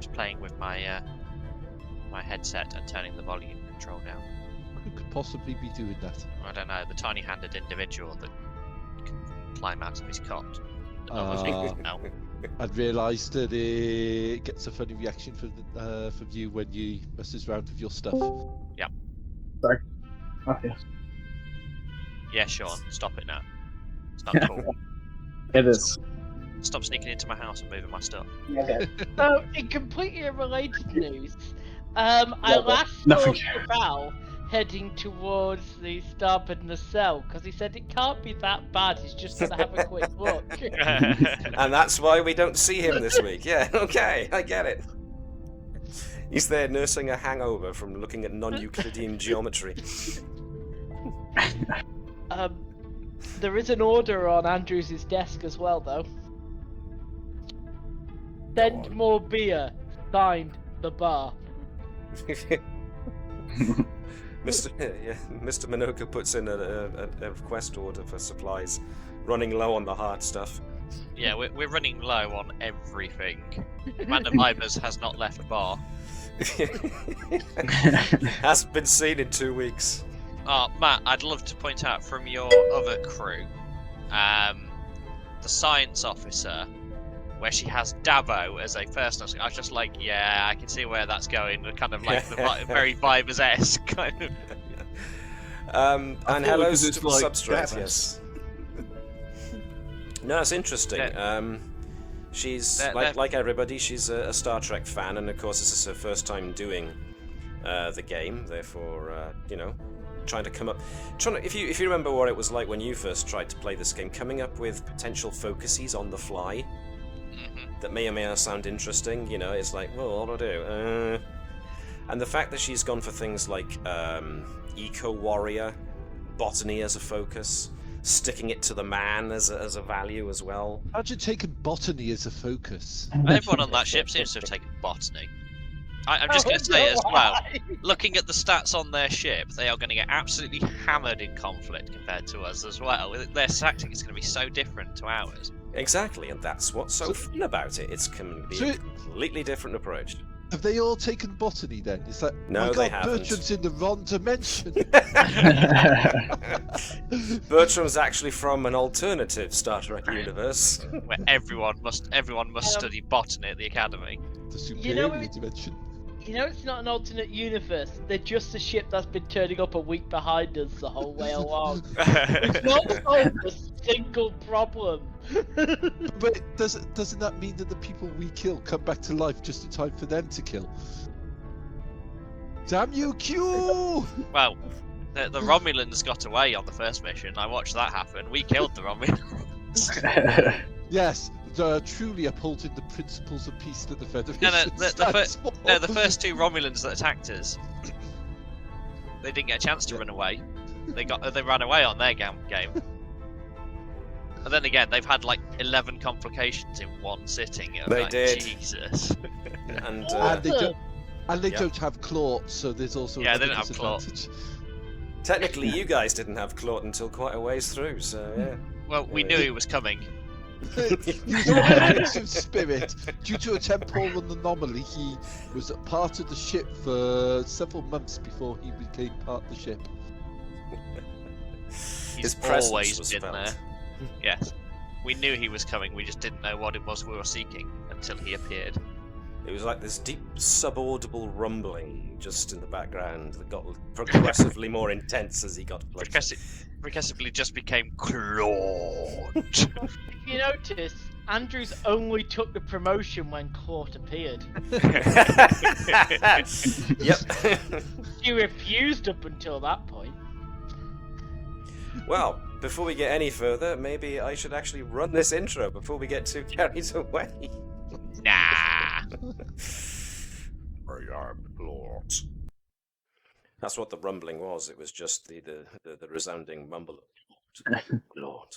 Just playing with my my headset and turning the volume control down. Who could possibly be doing that? I don't know, the tiny-handed individual that can climb out of his cot. No. I'd realised that it gets a funny reaction from you when you messes around with your stuff. Yeah. Sorry. Oh, yeah. Yeah, Sean, stop it now. It's not cool. It is. Stop sneaking into my house and moving my stuff. Okay. So, in completely unrelated news, I last nothing. saw Val heading towards the starboard nacelle because he said it can't be that bad. He's just going to have a quick look. And that's why we don't see him this week. Yeah, okay, I get it. He's there nursing a hangover from looking at non-Euclidean geometry. There is an order on Andrews' desk as well, though. Send more beer. Signed, the bar. Mr. Minoka puts in a request order for supplies, running low on the hard stuff. Yeah, we're running low on everything. Amanda Vibers has not left bar. Hasn't been seen in 2 weeks. Matt, I'd love to point out from your other crew, the science officer, where she has Dabo as a first. I was just like, yeah, I can see where that's going. Kind of like the very Vibers-esque kind of. And hello to like Substrate, Davis. yes. No, it's interesting. She's like everybody. She's a Star Trek fan, and of course, this is her first time doing the game. Therefore, trying to come up. If you remember what it was like when you first tried to play this game, coming up with potential focuses on the fly. That may or may not sound interesting, it's like, well, what do I do? And the fact that she's gone for things like eco-warrior, botany as a focus, sticking it to the man as a value as well. How'd you take botany as a focus? Everyone on that ship seems to have taken botany. I'm just going to say as well, looking at the stats on their ship, they are going to get absolutely hammered in conflict compared to us as well. Their tactic is going to be so different to ours. Exactly, and that's what's so fun about it. It's going to be a completely different approach. Have they all taken botany then? Is that no, they haven't. Bertram's in the wrong dimension. Bertram's actually from an alternative Star Trek universe where everyone must study botany at the academy. The superior dimension. It's not an alternate universe. They're just a ship that's been turning up a week behind us the whole way along. It's not solved a single problem. But doesn't that mean that the people we kill come back to life just in time for them to kill? Damn you, Q! Well, the Romulans got away on the first mission. I watched that happen. We killed the Romulans. Yes. Truly upholding the principles of peace that the Federation the first two Romulans that attacked us, they didn't get a chance to run away. They ran away on their game. And then again, they've had like 11 complications in one sitting. They did. Jesus. And they don't have Clawt, so there's also they don't have disadvantage. Technically, you guys didn't have Clawt until quite a ways through, so yeah. Well, we knew he was coming. Using spirit, due to a temporal anomaly, he was a part of the ship for several months before he became part of the ship. He's always been there. Yes, we knew he was coming. We just didn't know what it was we were seeking until he appeared. It was like this deep, subaudible rumbling just in the background that got progressively more intense as he got closer. Progressively just became Claude. If you notice, Andrews only took the promotion when Claude appeared. Yep. He refused up until that point. Well, before we get any further, maybe I should actually run this intro before we get too carried away. Nah. I am Claude. That's what the rumbling was. It was just the resounding mumble of Claude.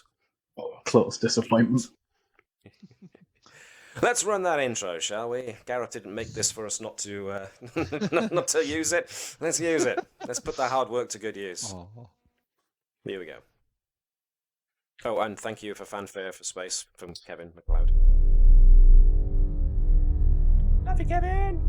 Claude's disappointment. Let's run that intro, shall we? Gareth didn't make this for us not to not to use it. Let's use it. Let's put that hard work to good use. Oh. Here we go. Oh, and thank you for Fanfare for Space from Kevin MacLeod. Love you, Kevin.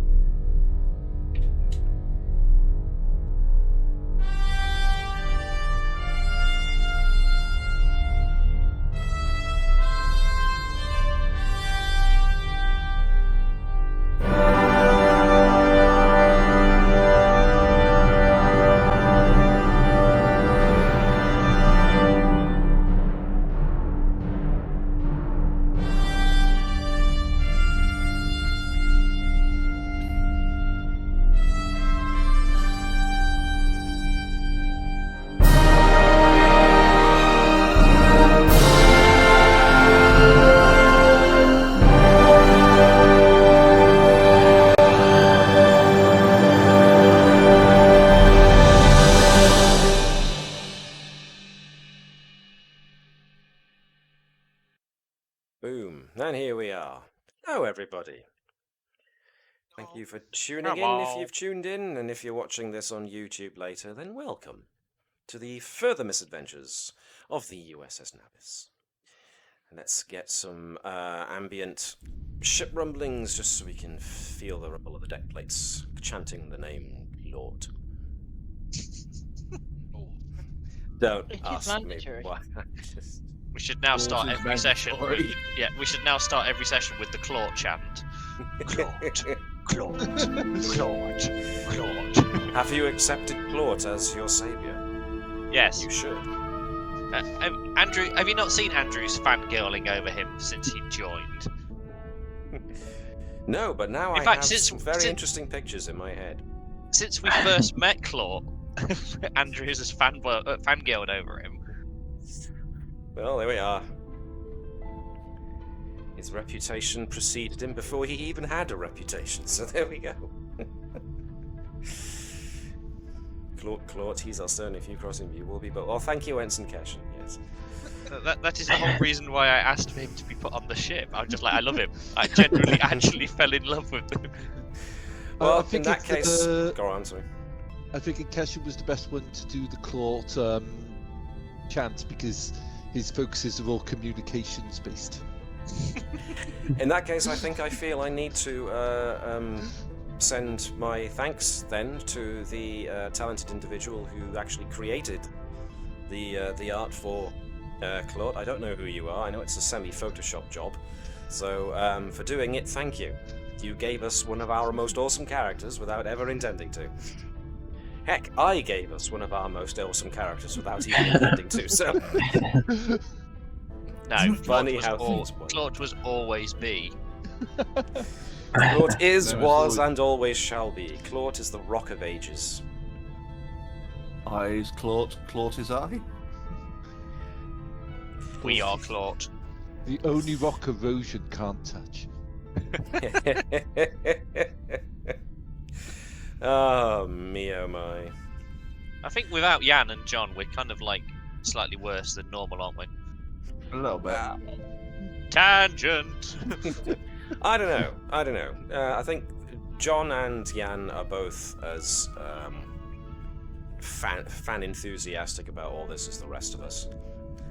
Boom. And here we are. Hello, everybody. Thank you for tuning in if you've tuned in, and if you're watching this on YouTube later, then welcome to the further misadventures of the USS Navis. Let's get some ambient ship rumblings just so we can feel the rumble of the deck plates, chanting the name Lord. Don't ask me why. We should now start every session with, we should now start every session with the Claude chant. Claude, Claude, Claude, Claude. Have you accepted Claude as your saviour? Yes. You should. Andrew, have you not seen Andrew's fangirling over him since he joined? No, but now I have some very interesting pictures in my head. Since we first met Claude, Andrews has fangirled over him. Well, there we are. His reputation preceded him before he even had a reputation, so there we go. Claude, he's our stern if you cross him, you will be. But well, thank you, Ensign Cashin. Yes. That is the whole reason why I asked for him to be put on the ship. I'm just like, I love him. I genuinely actually fell in love with him. Well, in that case, go on, sorry. I think Cashin was the best one to do the Claude chant because his focuses are all communications based. In that case, I feel I need to send my thanks then to the talented individual who actually created the art for Claude. I don't know who you are. I know it's a semi-Photoshop job. So for doing it, thank you. You gave us one of our most awesome characters without ever intending to. Heck, I gave us one of our most awesome characters without even intending to, so... No, funny how things work. Claude was always B. Claude is, was, and always shall be. Claude is the rock of ages. I is Claude, Claude is I. We are Claude. The only rock erosion can't touch. Oh, me oh my. I think without Jan and John, we're kind of like slightly worse than normal, aren't we? A little bit. Tangent! I don't know. I think John and Jan are both as fan enthusiastic about all this as the rest of us.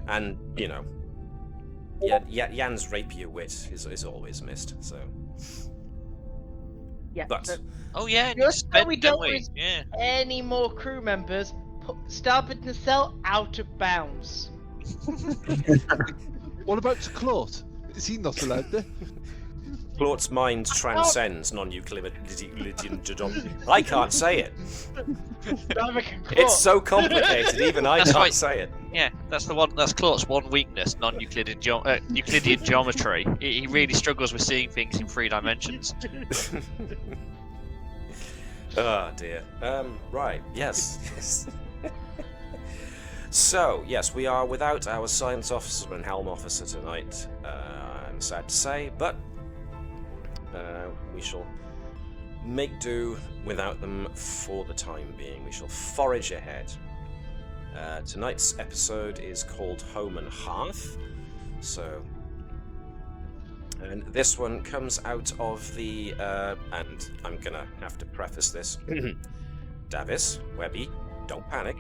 And, you know, Jan's rapier wit is always missed, so... Yeah. But... Oh yeah, just so we don't lose yeah. any more crew members, put Starboard Nacelle out of bounds. What about Claude? Is he not allowed there? Claude's mind transcends non-Euclidean geometry. I can't say it. It's so complicated, even I can't say it. Yeah, that's the one. That's Claude's one weakness: non-Euclidean Euclidean geometry. He really struggles with seeing things in 3 dimensions. Oh dear. Right. Yes. So, yes, we are without our science officer and helm officer tonight. I'm sad to say, but we shall make do without them for the time being. We shall forage ahead. Tonight's episode is called Home and Hearth. And this one comes out of the, and I'm gonna have to preface this. Navis, Webby, don't panic.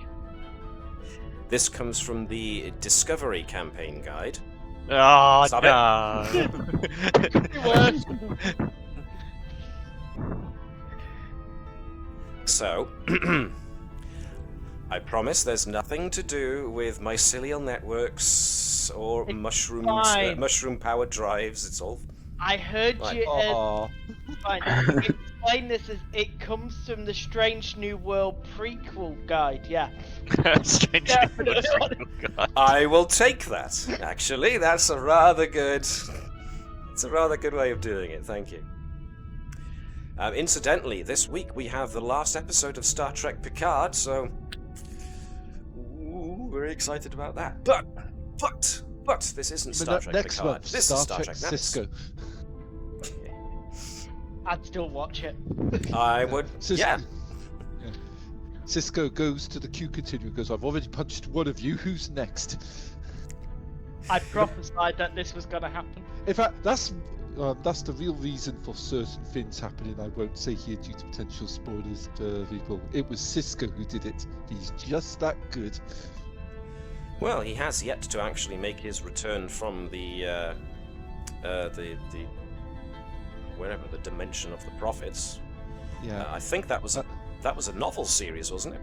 This comes from the Discovery Campaign Guide. Oh, Stop no. So, I promise there's nothing to do with mycelial networks or mushroom-powered drives. It's all... I heard Right. you. Aw. Fine. Explain this as it comes from the Strange New World prequel guide. Yeah. Strange. I will take that. Actually, that's a rather good... It's a rather good way of doing it, thank you. Incidentally, this week we have the last episode of Star Trek Picard, so... Ooh, very excited about that. But this isn't Star Trek next Picard. month, This is Star Trek Navis. Cisco. I'd still watch it. I would, yeah. Cisco goes to the Q continuum and goes, I've already punched one of you, who's next? I prophesied that this was going to happen. In fact, that's the real reason for certain things happening. I won't say here due to potential spoilers for people. It was Cisco who did it. He's just that good. Well, he has yet to actually make his return from the wherever, the dimension of the prophets. Yeah. I think that was a novel series, wasn't it?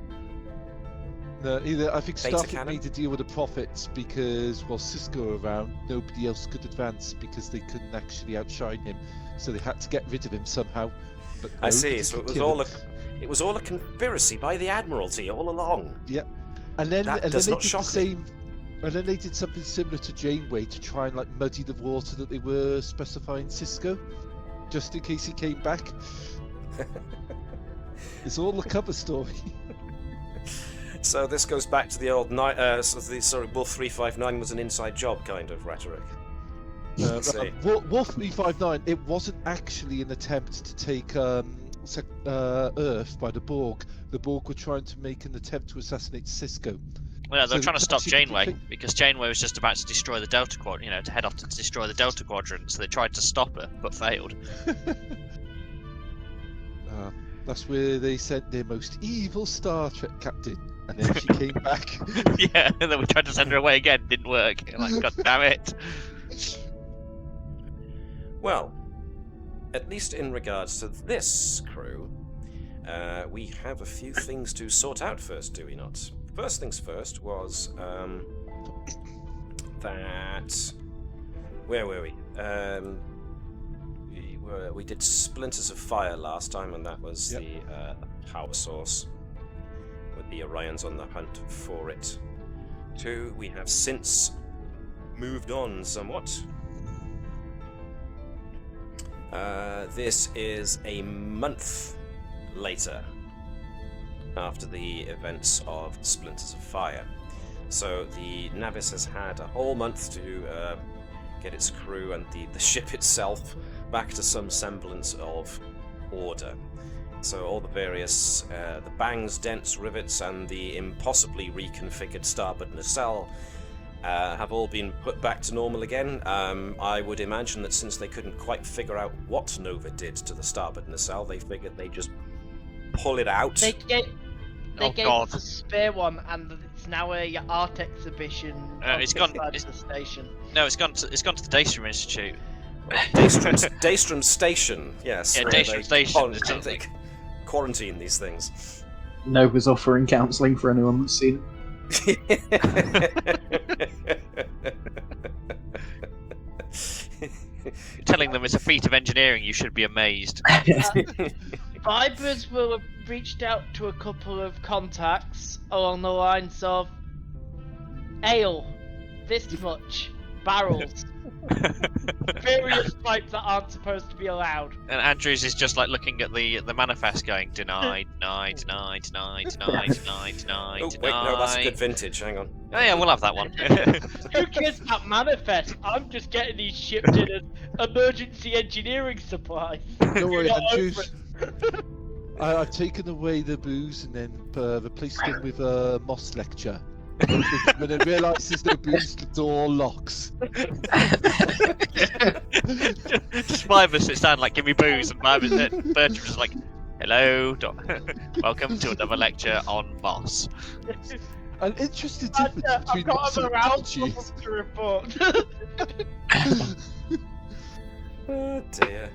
No, I think Beta Starfleet canon? made a deal with the prophets because, while Cisco were around, nobody else could advance because they couldn't actually outshine him. So they had to get rid of him somehow. But I see. nobody So could it kill was him. all a conspiracy by the Admiralty all along. Yeah. And then That they does did not the shock me. same. And then they did something similar to Janeway to try and muddy the water that they were specifying Cisco, just in case he came back. It's all a cover story. So this goes back to the old Wolf 359 was an inside job kind of rhetoric. See. Wolf 359. It wasn't actually an attempt to take Earth by the Borg. The Borg were trying to make an attempt to assassinate Cisco. Well, they were So trying to stop actually Janeway because Janeway was just about to destroy the Delta Quadrant, to head off to destroy the Delta Quadrant. So they tried to stop her, but failed. That's where they sent their most evil Star Trek captain, and then she came back. Yeah, and then we tried to send her away again. Didn't work. Like, God damn it. Well, at least in regards to this crew, we have a few things to sort out first, do we not? First things first was that... Where were we? We did Splinters of Fire last time, and that was the power source, with the Orions on the hunt for it. 2, we have since moved on somewhat. This is a month later after the events of Splinters of Fire. So the Navis has had a whole month to get its crew and the ship itself back to some semblance of order. So all the various, the bangs, dents, rivets, and the impossibly reconfigured starboard nacelle have all been put back to normal again. I would imagine that since they couldn't quite figure out what Nova did to the starboard nacelle, they figured they'd just pull it out. They gave God. us a spare one, and it's now a art exhibition. It's gone. Inside the station. No, it's gone to the Daystrom Institute. Daystrom Station, yes. Yeah, where Daystrom they Station. they quarantine these things. Nova's offering counselling for anyone that's seen Telling them it's a feat of engineering, you should be amazed. Vibers will have reached out to a couple of contacts along the lines of ale, this much, barrels, various types that aren't supposed to be allowed. And Andrews is just like looking at the manifest going, deny, deny, deny, deny, deny, deny, deny, Oh, wait, no, that's a good vintage, hang on. Oh yeah, we'll have that one. Who cares about manifest? I'm just getting these shipped in as emergency engineering supplies. Don't worry, Not Andrews. I've taken away the booze and then replaced them with a Moss lecture. When I realise there's no booze, the door locks. Just Vibers sits down like, give me booze, and Bertram just like, hello, welcome to another lecture on Moss. An interesting difference between I've got Moss other and outcomes Archies. to report. Oh dear.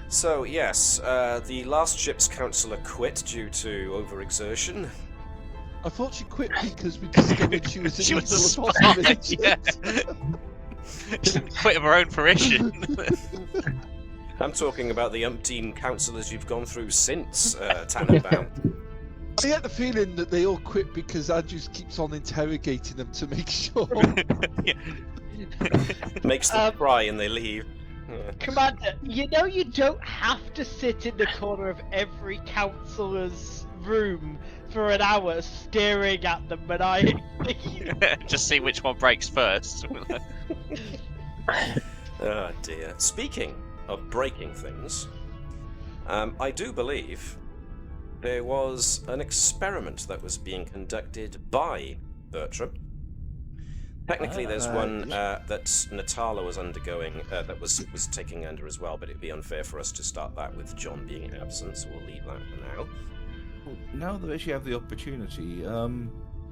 So, yes, the last ship's councillor quit due to overexertion. I thought she quit because we discovered she was an She was a evil spy, apostle agent. yeah. She didn't quit of her own fruition. I'm talking about the umpteen councillors you've gone through since Tannenbaum. I get the feeling that they all quit because Andrews keeps on interrogating them to make sure. Makes them cry and they leave. Yeah. Commander, you know you don't have to sit in the corner of every councillor's room for an hour staring at them maniacally. Just see which one breaks first. Oh dear. Speaking of breaking things, I do believe there was an experiment that was being conducted by Bertram. Technically, there's one that Natala was undergoing, that was taking under as well, but it'd be unfair for us to start that with John being absent, so we'll leave that for now. Well, now that we actually have the opportunity,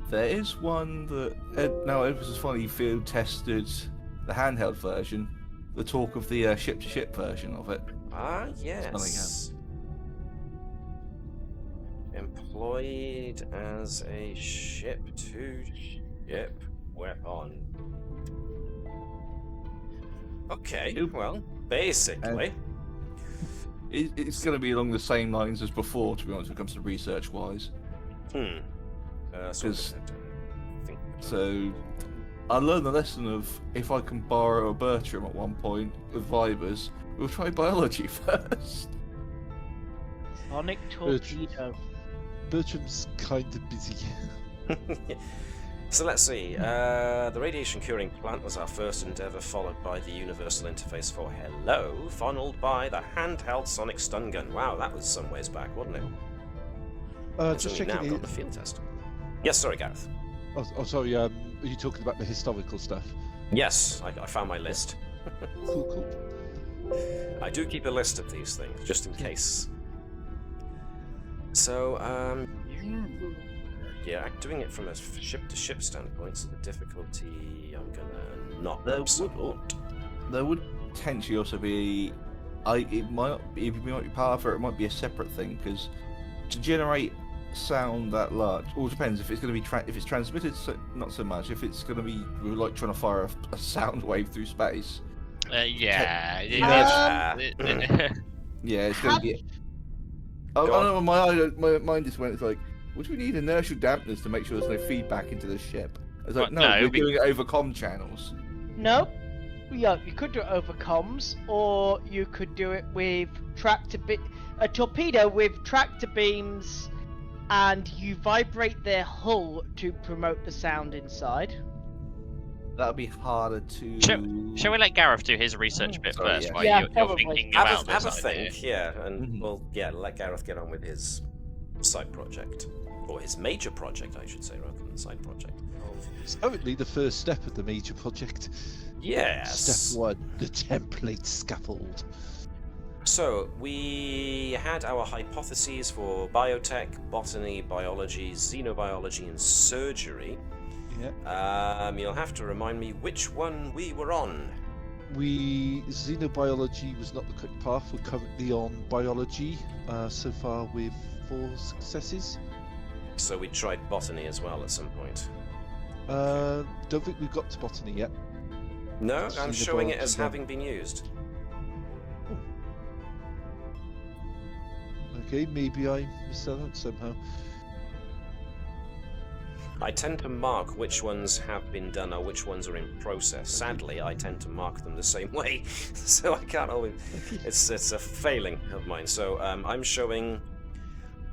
there is one that Ed was finally field tested the handheld version, the talk of the ship-to-ship version of it. Ah, yes. Employed as a ship-to-ship weapon. Okay, well, basically. It's going to be along the same lines as before, to be honest, when it comes to research-wise. So, I learned the lesson of, if I can borrow a Bertram at one point with Vibers, we'll try biology first. Sonic torpedo. Bertram's kind of busy. So let's see. The radiation curing plant was our first endeavour, followed by the universal interface for hello, followed by the handheld sonic stun gun. Wow, that was some ways back, wasn't it? Just checking. Now got the field test. Yes, sorry, Gareth. Oh, sorry. Are you talking about the historical stuff? Yes, I found my list. Cool. I do keep a list of these things, just in case. So, yeah, doing it from a ship-to-ship standpoint, so the difficulty I'm gonna knock up somewhat. There would potentially also be, it might be part of it, it might be a separate thing, because to generate sound that large, all depends if it's going to be if it's transmitted, not so much. If it's going to be, we're like trying to fire a sound wave through space. Yeah. Yeah, it's going to be. I know my mind just went. It's like, would we need inertial dampeners to make sure there's no feedback into the ship? I was like, no, we're doing it over comm channels. No. Yeah, you could do it over comms, or you could do it with a torpedo with tractor beams, and you vibrate their hull to promote the sound inside. That'll be harder to. Shall we let Gareth do his research bit first? Yeah. While Yeah, you're thinking about have a this think, yeah, and let Gareth get on with his side project, or his major project, I should say, rather than side project. It's currently the first step of the major project. Yes. Step 1, the template scaffold. So, we had our hypotheses for biotech, botany, biology, xenobiology, and surgery. Yeah. You'll have to remind me which one we were on. Xenobiology was not the correct path. We're currently on biology, so far with 4 successes. So we tried botany as well at some point. Don't think we've got to botany yet. No, I'm showing it as having been used. Okay, maybe I missed that out somehow. I tend to mark which ones have been done or which ones are in process. Sadly, I tend to mark them the same way, so I can't always... It's a failing of mine. So I'm showing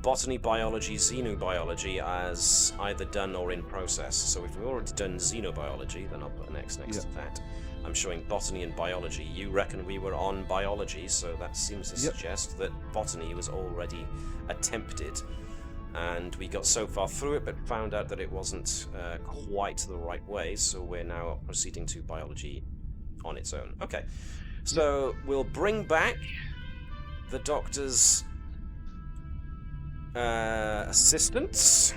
botany, biology, xenobiology as either done or in process. So if we've already done xenobiology, then I'll put an X next to that. I'm showing botany and biology. You reckon we were on biology, so that seems to suggest that botany was already attempted. And we got so far through it, but found out that it wasn't quite the right way, so we're now proceeding to biology on its own. Okay, so we'll bring back the Doctor's assistants.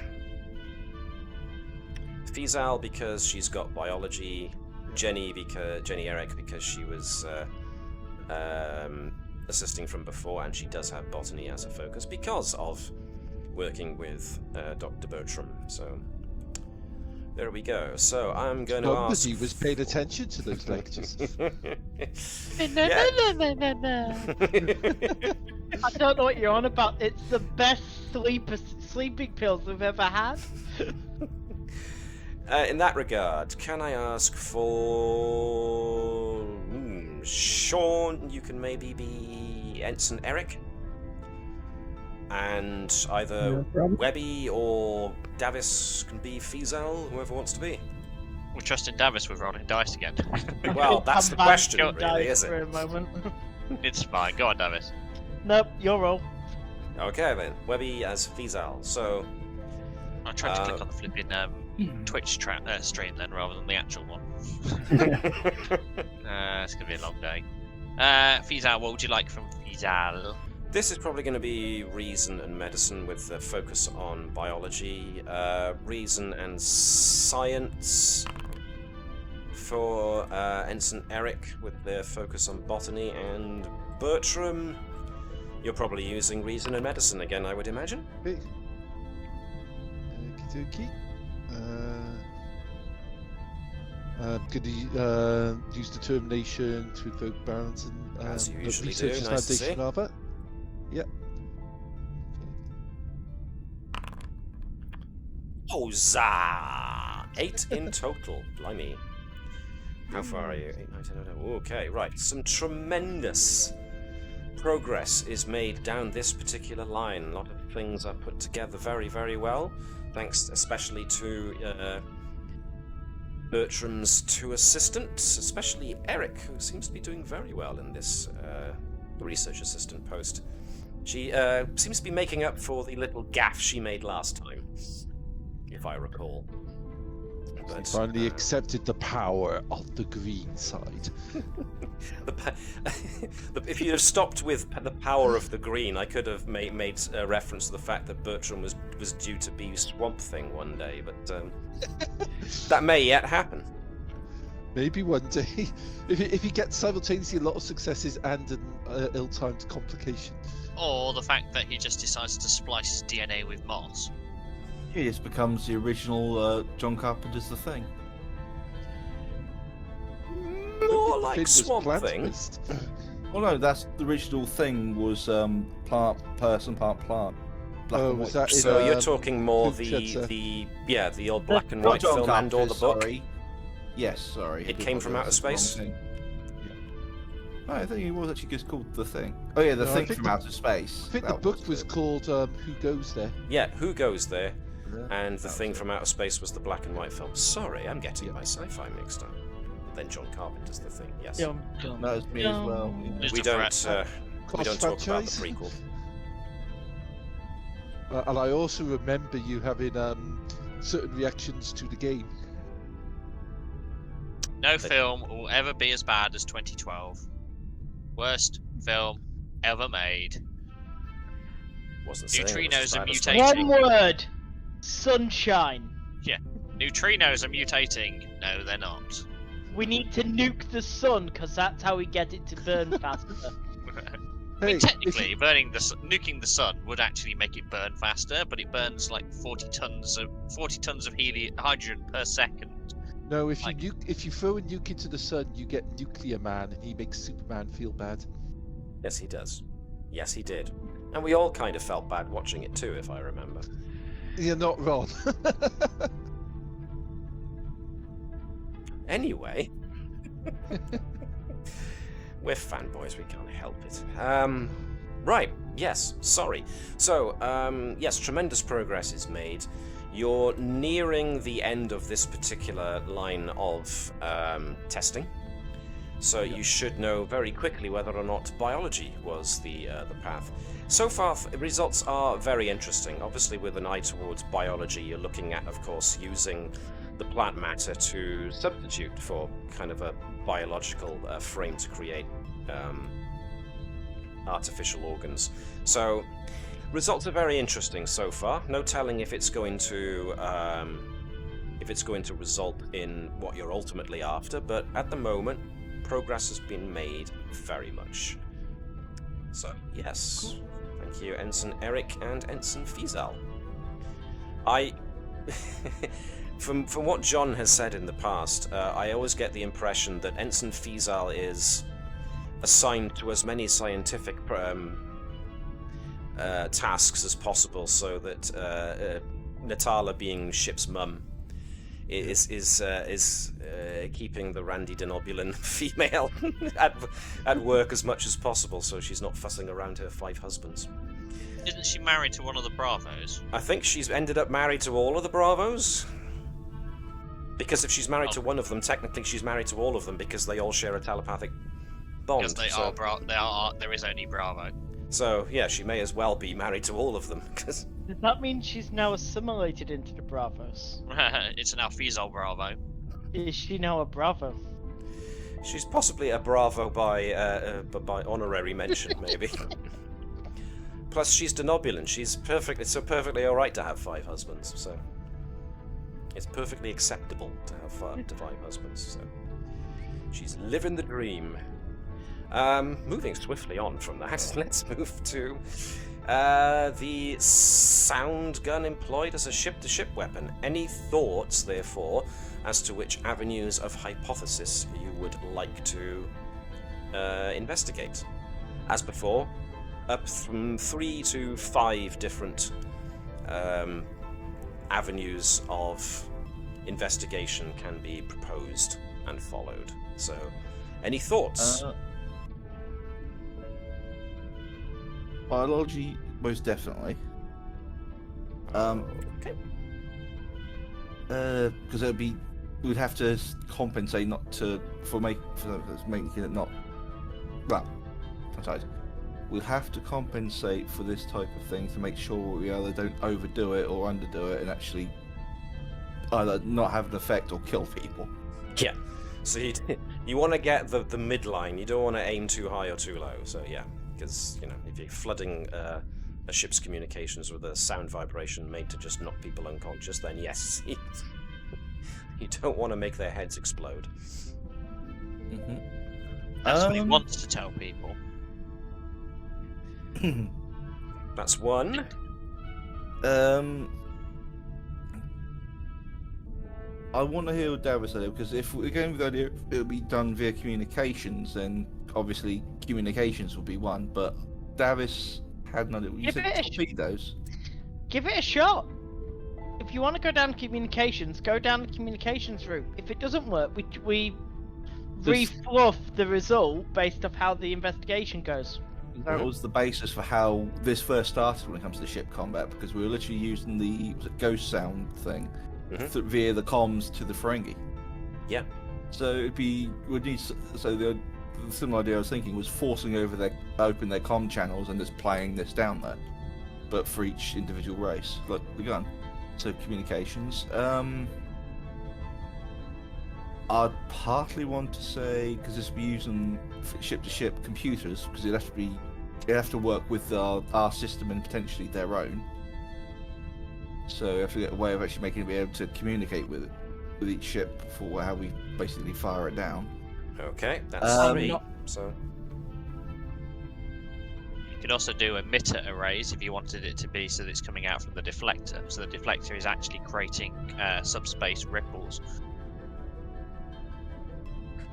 Fizal because she's got biology, Jenny Eric because she was assisting from before, and she does have botany as a focus because of working with Dr. Bertram. So there we go. So I'm going to ask. Somebody was paying attention to those lectures. No. I don't know what you're on about. It's the best sleeping pills we've ever had. In that regard, can I ask for Sean? You can maybe be Ensign Eric, and either Webby or Navis can be Fizal, whoever wants to be. We're trusting Navis with rolling dice again. Well, that's the question, really, is for it? a moment. It's fine. Go on, Navis. Nope, your roll. Okay then, Webby as Fizal. So I tried to click on the flipping Twitch stream then, rather than the actual one. It's gonna be a long day. Fizal, what would you like from Fizal? this is probably going to be reason and medicine with the focus on biology, reason and science for Ensign Eric with their focus on botany, and Bertram, you're probably using reason and medicine again, I would imagine. Okay. Okie dokie. Could he use determination to invoke balance and As you usually do, researcher's nice to see. foundation rather? Yep. Huzzah! 8 in total. Blimey. How far are you? 8, 9, 10, 11. Okay, right. Some tremendous progress is made down this particular line. A lot of things are put together very, very well. Thanks especially to Bertram's 2 assistants, especially Eric, who seems to be doing very well in this research assistant post. She seems to be making up for the little gaffe she made last time, if I recall. But, Finally accepted the power of the green side. If you'd have stopped with the power of the green, I could have made reference to the fact that Bertram was due to be Swamp Thing one day, but that may yet happen. Maybe one day, if he gets simultaneously a lot of successes and an ill-timed complication. Or the fact that he just decides to splice his DNA with moss. He just becomes the original John Carpenter's The Thing. More like Finn was Swamp Thing. plant-based. Well, no, that's the original thing was part person, part plant. Black and was white. that in, So you're talking more Luke Shetzer? the old black and Not white John film and or the Carpenter's, book. sorry. Yes, sorry. It came from outer space? No, I think it was actually just called The Thing. Oh yeah, The No, I Thing think from the- Outer Space. I think the That book was it. called Who Goes There? Yeah, Who Goes There? Yeah. And The That Thing was it. from Outer Space was the black and white film. Sorry, I'm getting my sci-fi mixed up. Then John Carpenter's The Thing. Yes. That was me as well. Lose We the don't threat. we don't talk about the Cross-franchise? prequel. And I also remember you having certain reactions to the game. No film will ever be as bad as 2012. Worst film ever made. Wasn't saying it was Neutrinos as are bad as mutating. One word. Sunshine. Neutrinos are mutating. No, they're not. We need to nuke the sun, because that's how we get it to burn faster. I mean, Hey, technically, nuking the sun would actually make it burn faster, but it burns like 40 tons of hydrogen per second. No, if Like- you throw a nuke into the sun, you get Nuclear Man, and he makes Superman feel bad. Yes, he does. Yes, he did. And we all kind of felt bad watching it too, if I remember. You're not wrong. Anyway, we're fanboys, we can't help it. Right, yes, sorry. So, yes, tremendous progress is made. You're nearing the end of this particular line of testing. So you should know very quickly whether or not biology was the path. So far, results are very interesting. Obviously, with an eye towards biology, you're looking at, of course, using the plant matter to substitute for kind of a biological frame to create artificial organs. So results are very interesting so far. No telling if it's going to result in what you're ultimately after, but at the moment, progress has been made very much. So, yes. Thank you, Ensign Eric and Ensign Fizal. From what John has said in the past, I always get the impression that Ensign Fizal is assigned to as many scientific tasks as possible, so that Natala, being ship's mum, is keeping the Randy Denobulan female at work as much as possible, so she's not fussing around her 5 husbands. Isn't she married to one of the Bravos? I think she's ended up married to all of the Bravos. Because if she's married to one of them, technically she's married to all of them, because they all share a telepathic bond. Because there is only Bravo. So, yeah, she may as well be married to all of them. Cause... Does that mean she's now assimilated into the Bravos? It's now Fizal Bravo. Is she now a Bravo? She's possibly a Bravo by honorary mention, maybe. Plus, she's Denobulan. She's perfectly alright to have 5 husbands, so... It's perfectly acceptable to have 5 husbands, so... She's living the dream. Moving swiftly on from that, let's move to the sound gun employed as a ship-to-ship weapon. Any thoughts, therefore, as to which avenues of hypothesis you would like to investigate? As before, up from 3 to 5 different avenues of investigation can be proposed and followed. So, any thoughts? Biology, most definitely. Okay. Because we'd have to compensate for making it not. Well, sometimes we'll have to compensate for this type of thing to make sure we either don't overdo it or underdo it, and actually either not have an effect or kill people. Yeah. So you want to get the midline. You don't want to aim too high or too low. So yeah. Because, if you're flooding a ship's communications with a sound vibration made to just knock people unconscious, then yes, you don't want to make their heads explode. Mm-hmm. That's what he wants to tell people. That's one. I want to hear what Davis said, because if we're going with the idea it'll be done via communications, then obviously communications will be one, but Davis had an idea. You said torpedoes. Give it a shot. If you want to go down communications, go down the communications route. If it doesn't work, we refluff the result based off how the investigation goes. That was the basis for how this first started when it comes to ship combat, because we were literally using the ghost sound thing via the comms to the Ferengi. Yeah. So the similar idea I was thinking was forcing open their comm channels and just playing this down there, but for each individual race, like the gun. So communications. I'd partly want to say, because this would be using ship-to-ship computers, because it'd have to work with our system and potentially their own. So you have to get a way of actually making it be able to communicate with each ship for how we basically fire it down. Okay, that's 3. So you could also do emitter arrays if you wanted it to be so that it's coming out from the deflector. So the deflector is actually creating subspace ripples.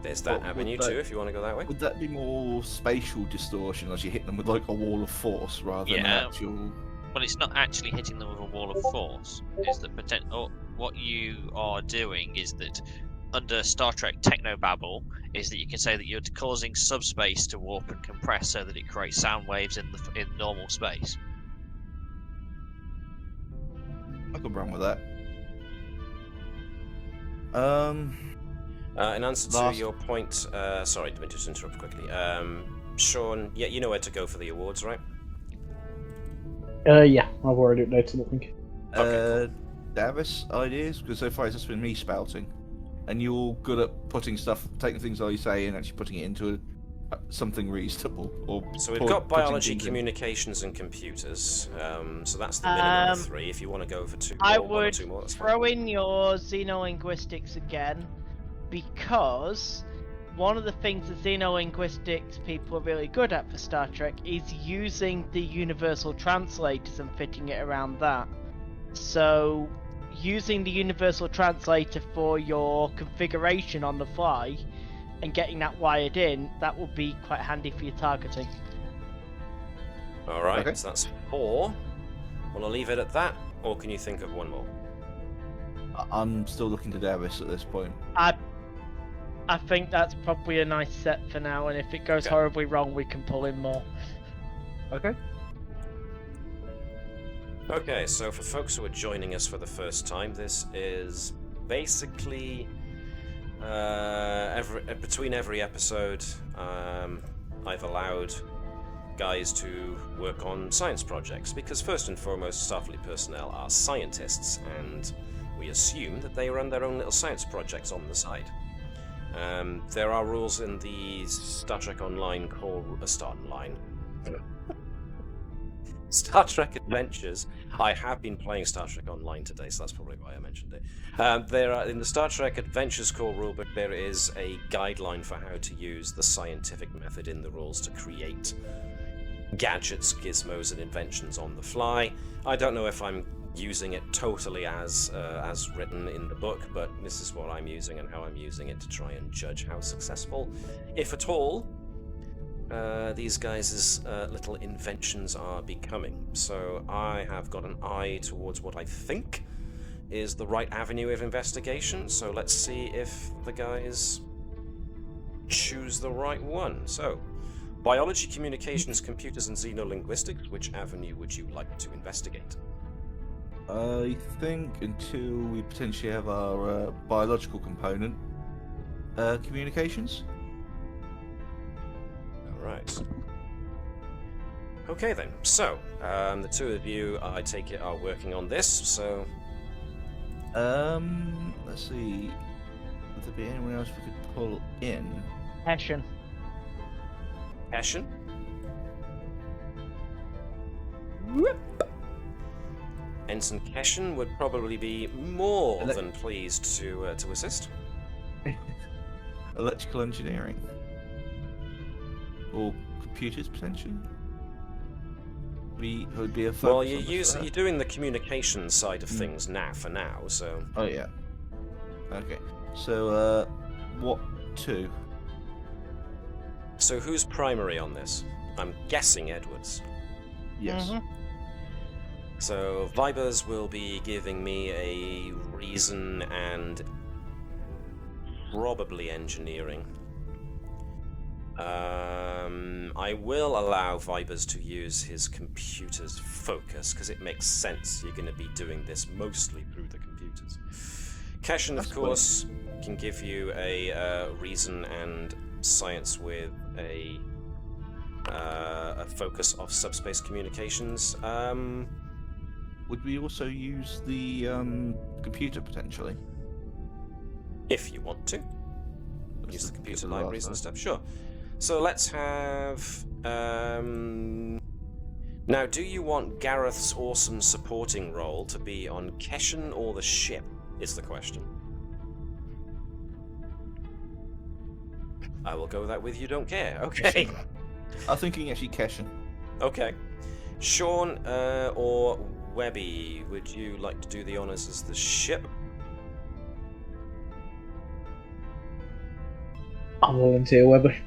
There's that avenue too, if you want to go that way. Would that be more spatial distortion as you hit them with like a wall of force rather than an actual? Well, it's not actually hitting them with a wall of force. It's the what you are doing is that under Star Trek technobabble is that you can say that you're causing subspace to warp and compress so that it creates sound waves in normal space. I could run with that. In answer to your point, sorry, let me just interrupt quickly. Sean, yeah, you know where to go for the awards, right? Yeah, I've already updated, I think. Okay, cool. Davis, ideas? Because so far it's just been me spouting. And you're good at taking things I say and actually putting it into something reasonable. So we've got biology, communications, and computers. So that's the minimum of 3. If you want to go for 2 more, I 1 or would 2 more, that's throw fine. in your xenolinguistics again, because one of the things the xenolinguistics people are really good at for Star Trek is using the universal translators and fitting it around that. So, using the universal translator for your configuration on the fly and getting that wired in, that will be quite handy for your targeting. Alright, Okay. so that's 4. Will I leave it at that, or can you think of one more? I'm still looking to Navis at this point. I think that's probably a nice set for now, and if it goes Okay. horribly wrong, we can pull in more. Okay. Okay, so for folks who are joining us for the first time, this is basically between every episode, I've allowed guys to work on science projects, because first and foremost, Starfleet personnel are scientists, and we assume that they run their own little science projects on the side. There are rules in the Star Trek Online Star Trek Adventures. I have been playing Star Trek Online today, so that's probably why I mentioned it. In the Star Trek Adventures core rulebook, there is a guideline for how to use the scientific method in the rules to create gadgets, gizmos, and inventions on the fly. I don't know if I'm using it totally as written in the book, but this is what I'm using and how I'm using it to try and judge how successful, if at all, these guys' little inventions are becoming. So I have got an eye towards what I think is the right avenue of investigation, so let's see if the guys choose the right one. So, biology, communications, computers, and xenolinguistics, which avenue would you like to investigate? I think until we potentially have our biological component, communications. Right. Okay then, so, the two of you, I take it, are working on this, so... Let's see. Would there be anyone else we could pull in? Hessian. Hessian? Ensign Hessian would probably be more than pleased to assist. Electrical engineering. Or computers, potentially? Would be a focus. Well, you're doing the communications side of things now, for now, so... Oh, yeah. Okay. So, what two? So who's primary on this? I'm guessing Edwards. Yes. Mm-hmm. So Vibers will be giving me a reason and probably engineering. I will allow Vibers to use his computer's focus, because it makes sense. You're going to be doing this mostly through the computers. Keshan, of course, can give you a reason and science with a focus of subspace communications. Would we also use the computer, potentially? If you want to. Use the computer libraries and stuff, sure. So let's have... Now, do you want Gareth's awesome supporting role to be on Keshan or the ship, is the question. I will go that with you don't care. Okay. I'm thinking actually Keshan. Okay. Sean or Webby, would you like to do the honours as the ship? I'll volunteer Webby.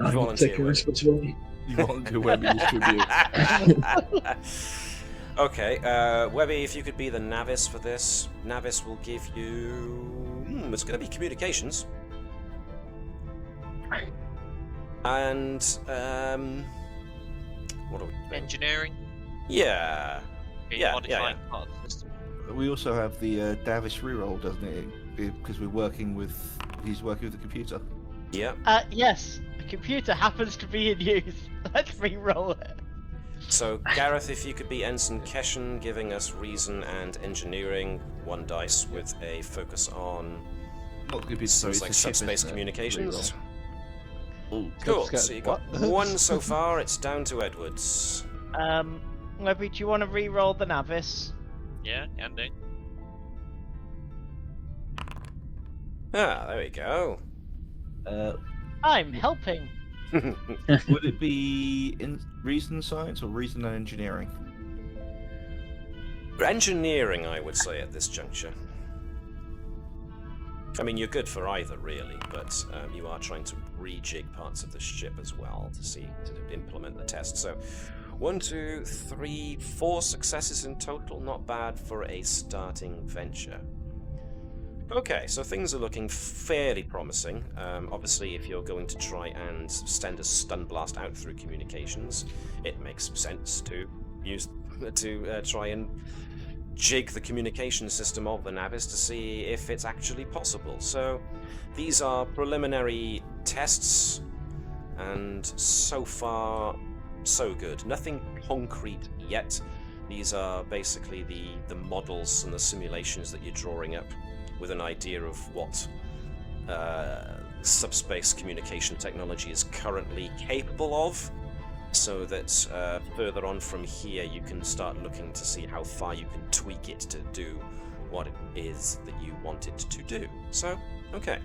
I'm Volunteer taking Webby. responsibility. You want to Webby distribute? Okay, Webby, if you could be the Navis for this, Navis will give you... it's going to be communications. And, what are we doing? Engineering? Yeah. Modifying part of the system. We also have the Davis reroll, doesn't it? Because he's working with the computer. Yeah. Yes, the computer happens to be in use. Let's re-roll it. So, Gareth, if you could be Ensign Keshan, giving us reason and engineering, 1 dice with a focus on Not computer, sorry, like it's a ship, subspace isn't it? communications. Reroll. Cool. Scared. So you got What? 1 so far. It's down to Edwards. Webby, do you want to re-roll the Navis? Yeah, can do. Ah, there we go. I'm helping. Would it be in reason science or reason and engineering? Engineering, I would say, at this juncture. I mean, you're good for either, really, but you are trying to rejig parts of the ship as well to implement the test. So, 1, 2, 3, 4 successes in total. Not bad for a starting venture. Okay, so things are looking fairly promising. Obviously, if you're going to try and send a stun blast out through communications, it makes sense to try and jig the communication system of the Navis to see if it's actually possible. So these are preliminary tests, and so far so good. Nothing concrete yet. These are basically the models and the simulations that you're drawing up with an idea of what subspace communication technology is currently capable of, so that further on from here you can start looking to see how far you can tweak it to do what it is that you want it to do. So, okay.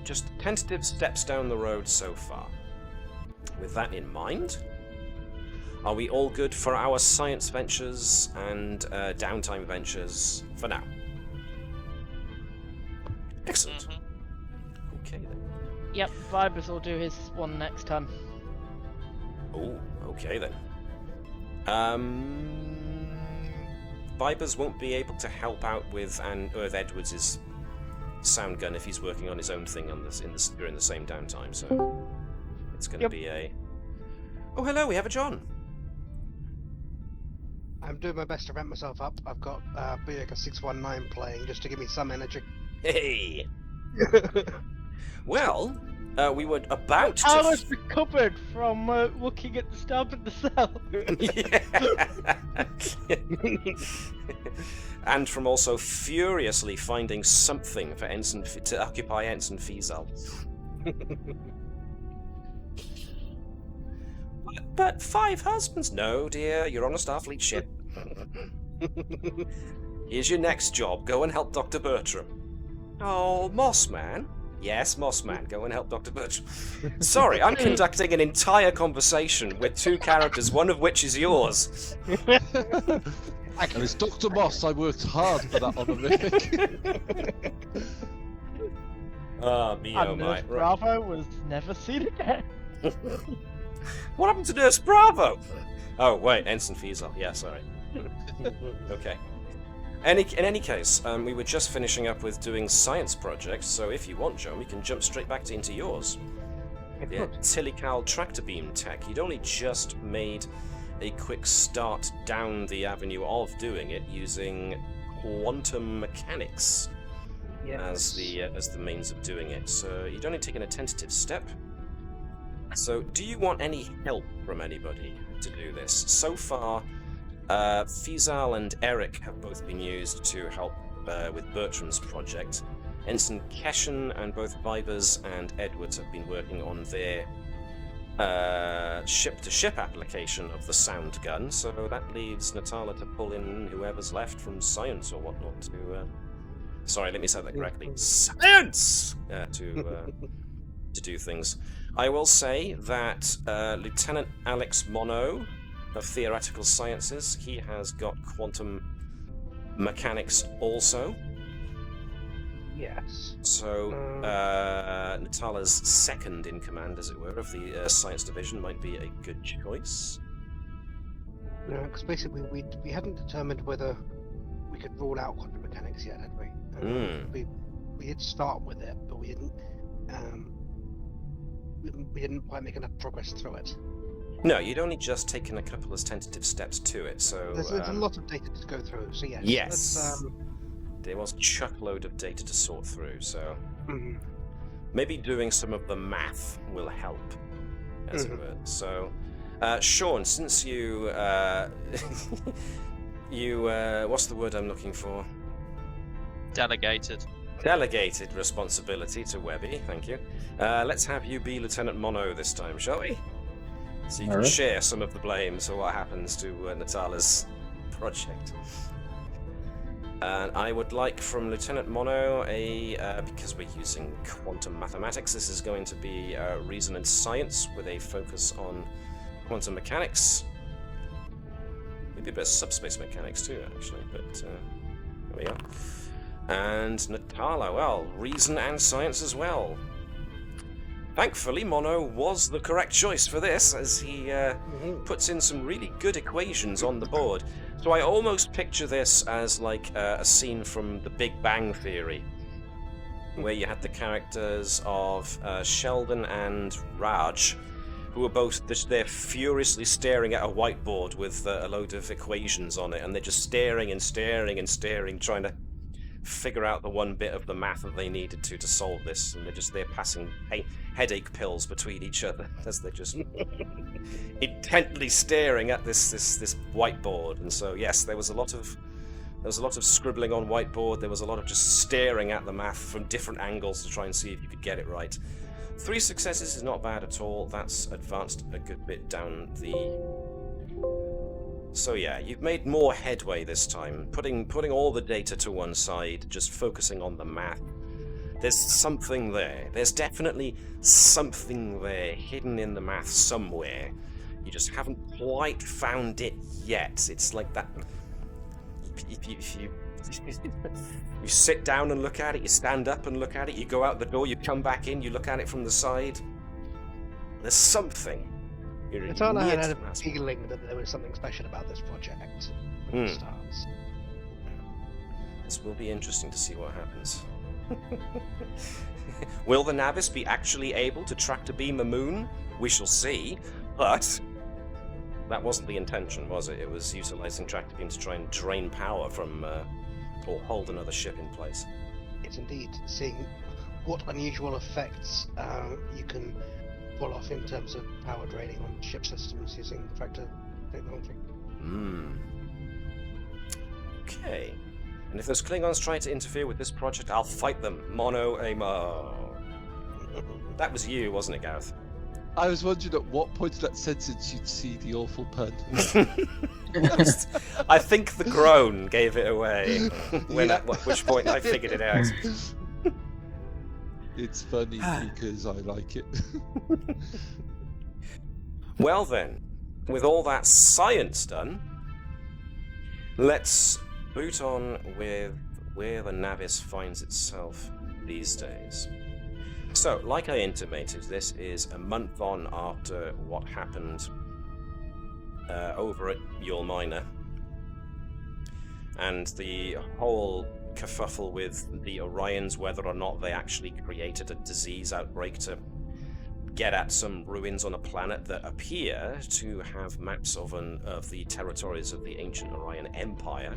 Just tentative steps down the road so far. With that in mind, are we all good for our science ventures and downtime ventures for now? Excellent. Mm-hmm. Okay then. Yep, Vibers will do his one next time. Oh, okay then. Vibers won't be able to help out with Edwards' sound gun if he's working on his own thing during the same downtime, so it's going to be a... Oh, hello, we have a John. I'm doing my best to ramp myself up. I've got Booyaka 619 playing just to give me some energy. Hey! Well, we were about to... I was recovered from looking at the stab in the cell. And from also furiously finding something for to occupy Ensign Fiesel. But 5 husbands? No, dear, you're on a Starfleet ship. Here's your next job. Go and help Dr. Bertram. Oh, Mossman? Yes, Mossman. Go and help Dr. Bertram. Sorry, I'm conducting an entire conversation with 2 characters, one of which is yours. And it's Dr. Moss. I worked hard for that honorific. Ah, me oh my. Nurse Bravo was never seen again. What happened to Nurse Bravo? Oh, wait, Ensign Fiesel. Yeah, sorry. Okay. In any case, we were just finishing up with doing science projects, so if you want, Joan, we can jump straight back into yours. The Tilical tractor beam tech. You'd only just made a quick start down the avenue of doing it using quantum mechanics as the means of doing it. So you'd only taken a tentative step. So do you want any help from anybody to do this? So far, Fiesel and Eric have both been used to help with Bertram's project. Ensign Keshen and both Vibers and Edwards have been working on their ship-to-ship application of the sound gun, so that leaves Natala to pull in whoever's left from science or whatnot to... Sorry, let me say that correctly. Science! To do things. I will say that Lieutenant Alex Mono of Theoretical Sciences, he has got quantum mechanics also. Yes. So Natala's second in command, as it were, of the science division might be a good choice. No, because basically we hadn't determined whether we could rule out quantum mechanics yet, had we? We did start with it, but we didn't. We didn't quite make enough progress through it. No, you'd only just taken a couple of tentative steps to it, so... There's a lot of data to go through, so yes. Yes. There was a chuckload of data to sort through, so... Maybe doing some of the math will help, as it were. So, Sean, since you... what's the word I'm looking for? Delegated Responsibility to Webby, thank you. Let's have you be Lieutenant Mono this time, shall we? So you can share some of the blame for what happens to Natala's project. And I would like from Lieutenant Mono because we're using quantum mathematics, this is going to be reason and science with a focus on quantum mechanics. Maybe a bit of subspace mechanics too, actually, but there we are. And Natala, well, reason and science as well. Thankfully, Mono was the correct choice for this, as he puts in some really good equations on the board. So I almost picture this as like a scene from The Big Bang Theory, where you had the characters of Sheldon and Raj, who are both they're furiously staring at a whiteboard with a load of equations on it, and they're just staring and staring and staring, trying to figure out the one bit of the math that they needed to solve this, and they're passing headache pills between each other as they're just intently staring at this whiteboard. And so yes, there was a lot of scribbling on whiteboard. There was a lot of just staring at the math from different angles to try and see if you could get it right. 3 successes is not bad at all. That's advanced a good bit down the... So yeah, you've made more headway this time, putting all the data to one side, just focusing on the math. There's something there. There's definitely something there, hidden in the math somewhere. You just haven't quite found it yet. It's like that... If you sit down and look at it, you stand up and look at it, you go out the door, you come back in, you look at it from the side. There's something. Natala had a feeling that there was something special about this project when it starts. This will be interesting to see what happens. Will the Navis be actually able to tractor beam a moon? We shall see, but that wasn't the intention, was it? It was utilizing tractor beam to try and drain power from, or hold another ship in place. It's indeed seeing what unusual effects you can pull off in terms of power draining on ship systems using tractor technology. Okay. And if those Klingons try to interfere with this project, I'll fight them. Mono Amo. That was you, wasn't it, Gareth? I was wondering at what point of that sentence you'd see the awful pun. I think the groan gave it away. At which point I figured it out. It's funny because I like it. Well then, with all that science done, let's boot on with where the Navis finds itself these days. So, like I intimated, this is a month on after what happened over at Yule Minor, and the whole kerfuffle with the Orions, whether or not they actually created a disease outbreak to get at some ruins on a planet that appear to have maps of the territories of the ancient Orion Empire.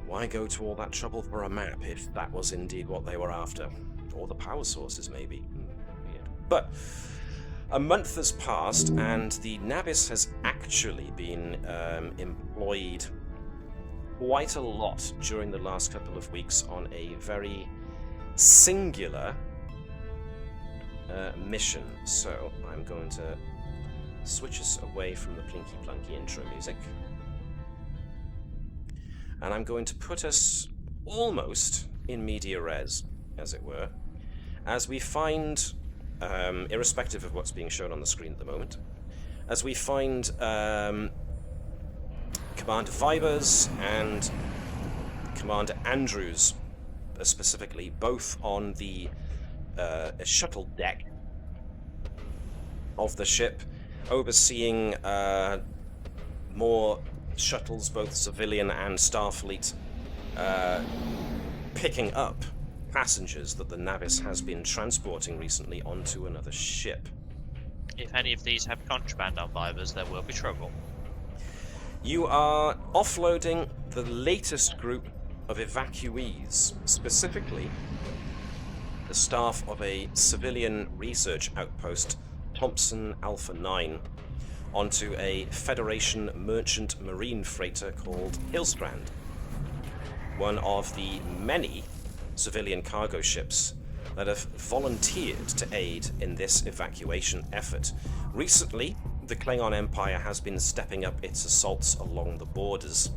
Why go to all that trouble for a map if that was indeed what they were after? Or the power sources, maybe. Weird. But a month has passed, and the Navis has actually been employed quite a lot during the last couple of weeks on a very singular mission. So I'm going to switch us away from the plinky plunky intro music, and I'm going to put us almost in media res, as it were, as we find, irrespective of what's being shown on the screen at the moment, as we find Commander Fibers and Commander Andrews, specifically, both on the shuttle deck of the ship, overseeing more shuttles, both civilian and Starfleet, picking up passengers that the Navis has been transporting recently onto another ship. If any of these have contraband on Fibers, there will be trouble. You are offloading the latest group of evacuees, specifically the staff of a civilian research outpost, Thompson Alpha 9, onto a Federation merchant marine freighter called Hillstrand, one of the many civilian cargo ships that have volunteered to aid in this evacuation effort. Recently, the Klingon Empire has been stepping up its assaults along the borders.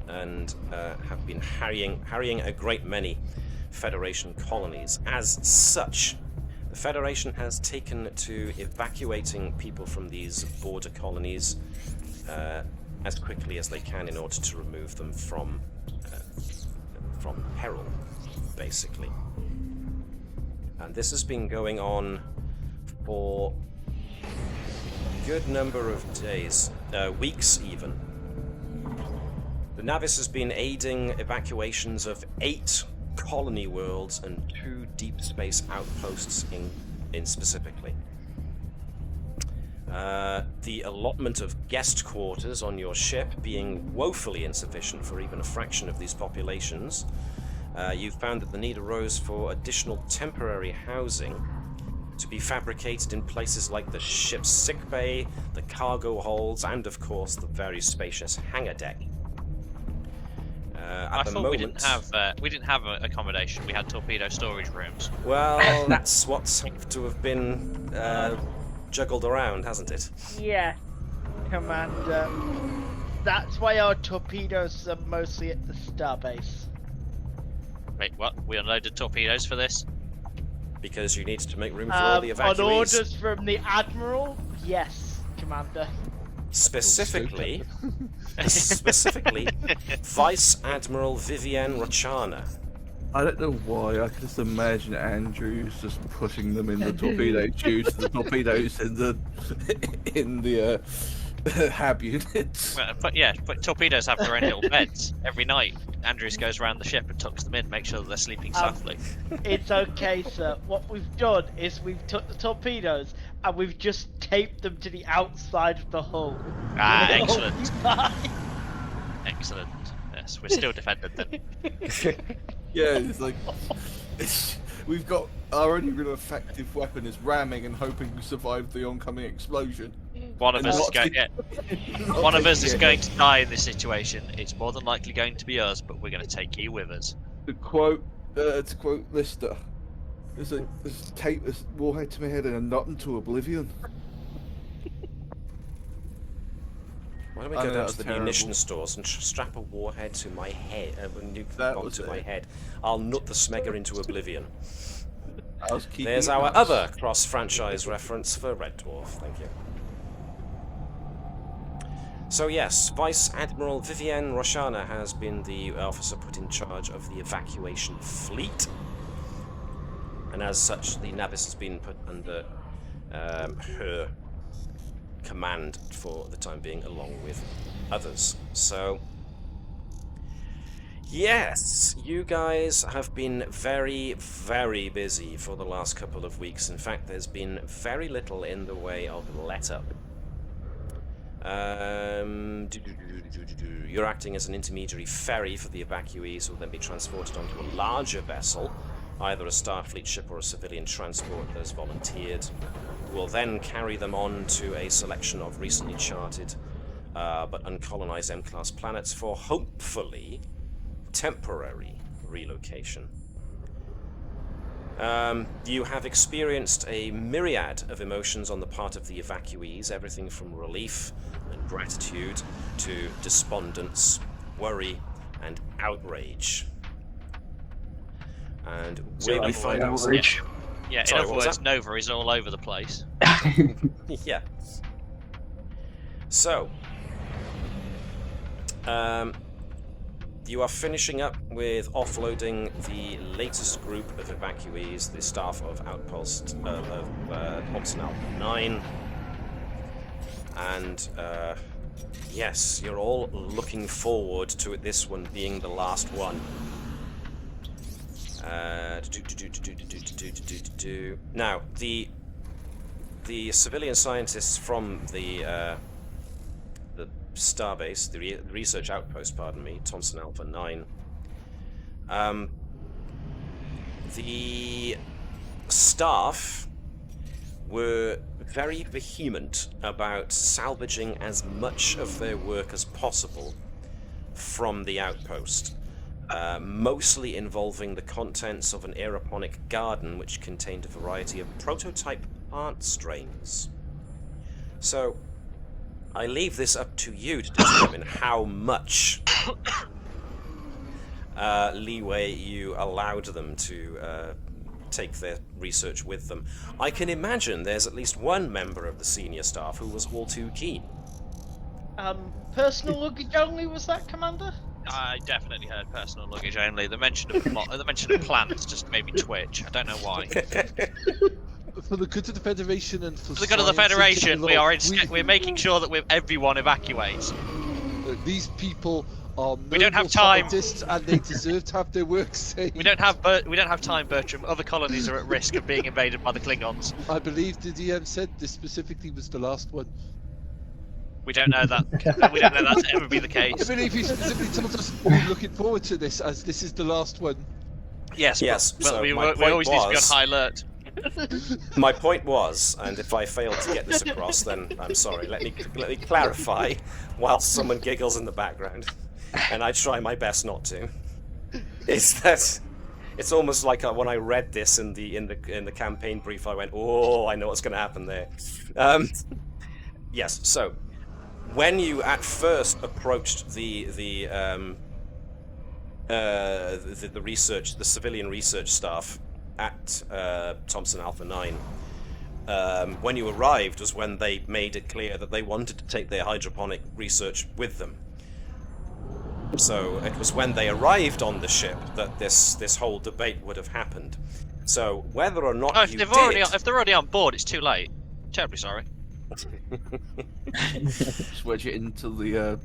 and have been harrying a great many Federation colonies. As such, the Federation has taken to evacuating people from these border colonies as quickly as they can in order to remove them from peril, basically. And this has been going on for a good number of days, weeks even. The Navis has been aiding evacuations of 8 colony worlds and 2 deep space outposts in specifically. The allotment of guest quarters on your ship being woefully insufficient for even a fraction of these populations, you've found that the need arose for additional temporary housing to be fabricated in places like the ship's sickbay, the cargo holds, and of course the very spacious hangar deck. I thought we didn't have accommodation. We had torpedo storage rooms. Well, that's what's to have been juggled around, hasn't it? Yeah, Commander. That's why our torpedoes are mostly at the starbase. Wait, what? We unloaded torpedoes for this? Because you need to make room for all the evacuees. On orders from the Admiral? Yes, Commander. Specifically, Vice Admiral Vivienne Rachana. I don't know why, I can just imagine Andrews just putting them in the torpedo tubes, the torpedoes in the hab units. But torpedoes have their own little beds. Every night, Andrews goes around the ship and tucks them in, make sure that they're sleeping softly. It's okay, sir. What we've done is we've took the torpedoes and we've just taped them to the outside of the hull. Ah, excellent. Excellent. Yes, we're still defended then. Yeah, it's like we've got our only real effective weapon is ramming and hoping we survive the oncoming explosion. One of us is going to die in this situation. It's more than likely going to be us, but we're going to take you with us. To quote Lister, there's tape this warhead to my head and a nut into oblivion. Why don't we go down to the munition stores and strap a warhead to my head, to my head? I'll nut the smegger into oblivion. There's our other cross-franchise reference for Red Dwarf. Thank you. So yes, Vice Admiral Vivienne Rachana has been the officer put in charge of the evacuation fleet, and as such, the Navis has been put under her command for the time being, along with others. So yes, you guys have been very, very busy for the last couple of weeks. In fact, there's been very little in the way of let-up. You're acting as an intermediary ferry for the evacuees, who will then be transported onto a larger vessel, either a Starfleet ship or a civilian transport that has volunteered. Will then carry them on to a selection of recently charted but uncolonized M-class planets for hopefully temporary relocation. You have experienced a myriad of emotions on the part of the evacuees, everything from relief and gratitude to despondence, worry, and outrage. And where we find outrage. Yeah, in other words, Nova is all over the place. Yeah. So, you are finishing up with offloading the latest group of evacuees, the staff of Outpost Thompson Alpha 9. And, yes, you're all looking forward to this one being the last one. Now, the civilian scientists from the starbase, the research outpost, pardon me, Thompson Alpha 9, the staff were very vehement about salvaging as much of their work as possible from the outpost. Mostly involving the contents of an aeroponic garden which contained a variety of prototype plant strains. So, I leave this up to you to determine how much leeway you allowed them to take their research with them. I can imagine there's at least one member of the senior staff who was all too keen. Personal luggage only, was that, Commander? I definitely heard personal luggage only. The mention of plants just made me twitch. I don't know why. For the good of the Federation and for the good of the science Federation, in we're making sure that everyone evacuates. These people are We don't have time. scientists, and they deserve to have their work saved. We don't have time, Bertram. Other colonies are at risk of being invaded by the Klingons. I believe the DM said this specifically was the last one. We don't know that. We don't know that to ever be the case. I believe he specifically told us we're looking forward to this, as this is the last one. Yes. Yes. Well, So we my always point need to be on was- high alert. My point was, and if I fail to get this across, then I'm sorry. Let me clarify, whilst someone giggles in the background, and I try my best not to. Is that it's almost like when I read this in the campaign brief, I went, "Oh, I know what's going to happen there." Yes. So, when you at first approached the research, the civilian research staff at Thompson Alpha 9, when you arrived was when they made it clear that they wanted to take their hydroponic research with them. So it was when they arrived on the ship that this whole debate would have happened. So whether or not if they're already on board, it's too late. Terribly sorry. Switch it into the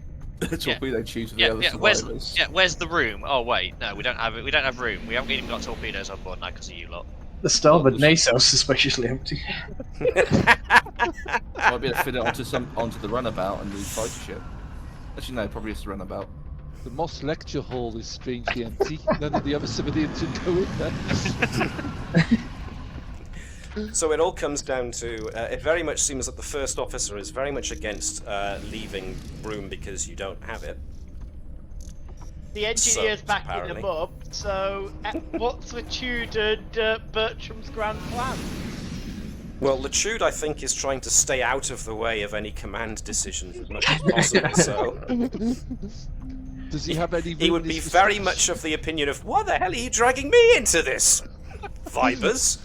torpedo tube to the other survivors. Where's the room? Oh wait, no, we don't have it. We don't have room. We haven't even got torpedoes on board now because of you lot. The starboard nacelle is suspiciously empty. Might be able to fit it onto the runabout and the fighter ship. Actually, no, probably just the runabout. The Moss lecture hall is strangely empty. None of the other civilians would go in there. So it all comes down to, it very much seems that the first officer is very much against leaving room because you don't have it. The engineer's So, backing apparently. them up, so what's Latude and Bertram's grand plan? Well, Latude, I think, is trying to stay out of the way of any command decisions as much as possible, so... Does he have any? He would be very much of the opinion of, what the hell are you dragging me into this? Vibers?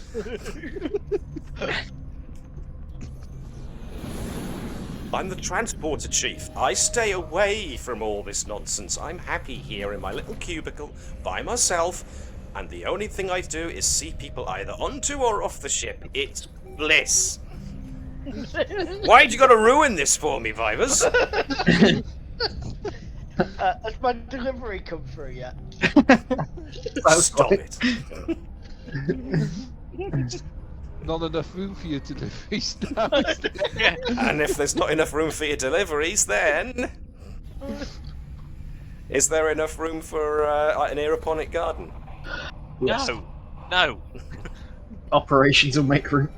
I'm the transporter chief. I stay away from all this nonsense. I'm happy here in my little cubicle by myself, and the only thing I do is see people either onto or off the ship. It's bliss. Why'd you gotta ruin this for me, Vibers? Has my delivery come through yet? Stop it. Not enough room for your deliveries now. And if there's not enough room for your deliveries, then... Is there enough room for an aeroponic garden? No. Operations will make room.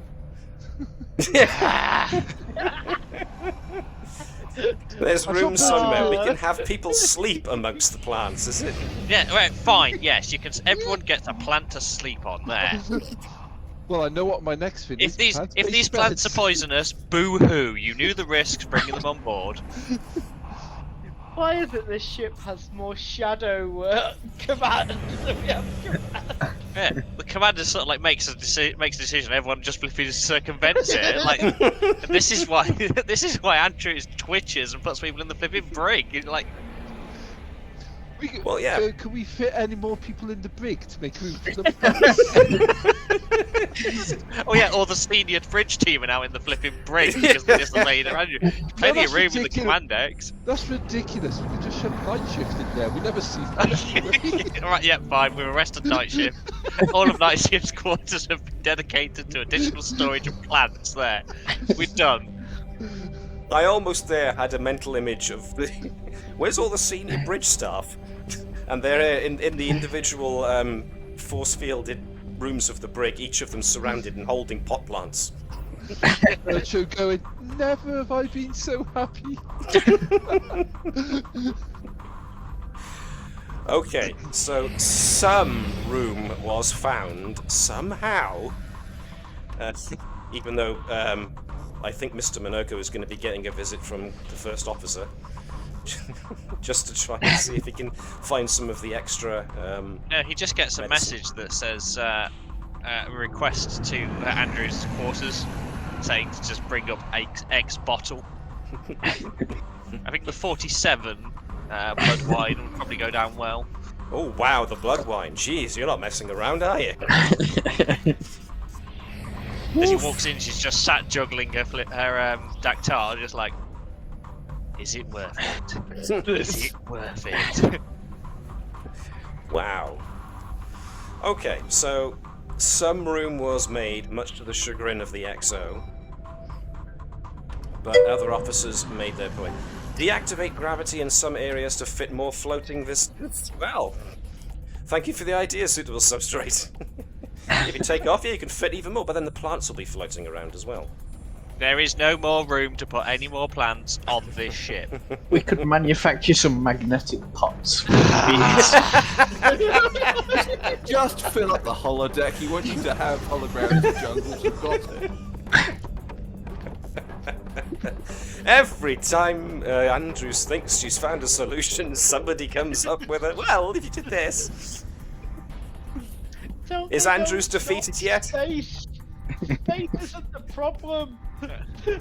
There's room somewhere. We can have people sleep amongst the plants, is it? Yeah, right, fine. Yes, you can. Everyone gets a plant to sleep on there. Well, I know what my next thing is. If these plants are poisonous, boo-hoo. You knew the risks bringing them on board. Why is it this ship has more shadow command than we have command? Yeah, the commander sort of like makes a decision. Everyone just flipping circumvents it. Like this is why Andrews twitches and puts people in the flipping brig. Like, well, yeah. Can we fit any more people in the brig to make room for them? oh yeah, or the senior bridge team are now in the flipping brig because they just laid around you. Plenty of room in the command decks. That's ridiculous. We could just shove night shift in there. We never see that. Alright, yeah, fine. We've arrested night shift. All of night shift's quarters have been dedicated to additional storage of plants there. We're done. I almost there had a mental image of the... Where's all the senior bridge staff? And they're in the individual force-fielded rooms of the brig, each of them surrounded and holding pot plants. Bertram going, never have I been so happy. Okay, so some room was found somehow, even though I think Mr. Minoko is going to be getting a visit from the first officer. just to try and see if he can find some of the extra. No, he just gets a medicine. message that says request to Andrew's quarters, saying to just bring up X bottle. I think the 47 blood wine will probably go down well. Oh wow, the blood wine. Jeez, you're not messing around, are you? As he walks in, she's just sat juggling her dactyl, just like, is it worth it? Is it worth it? Wow. Okay, so some room was made, much to the chagrin of the XO, but other officers made their point. Deactivate gravity in some areas to fit more floating well. Thank you for the idea, suitable substrate. If you take off, yeah, you can fit even more, but then the plants will be floating around as well. There is no more room to put any more plants on this ship. We could manufacture some magnetic pots. Just fill up the holodeck. You want you to have holographic jungles. You've got it. Every time Andrews thinks she's found a solution, somebody comes up with a, well, if you did this. Is Andrews defeated yet? Space isn't the problem.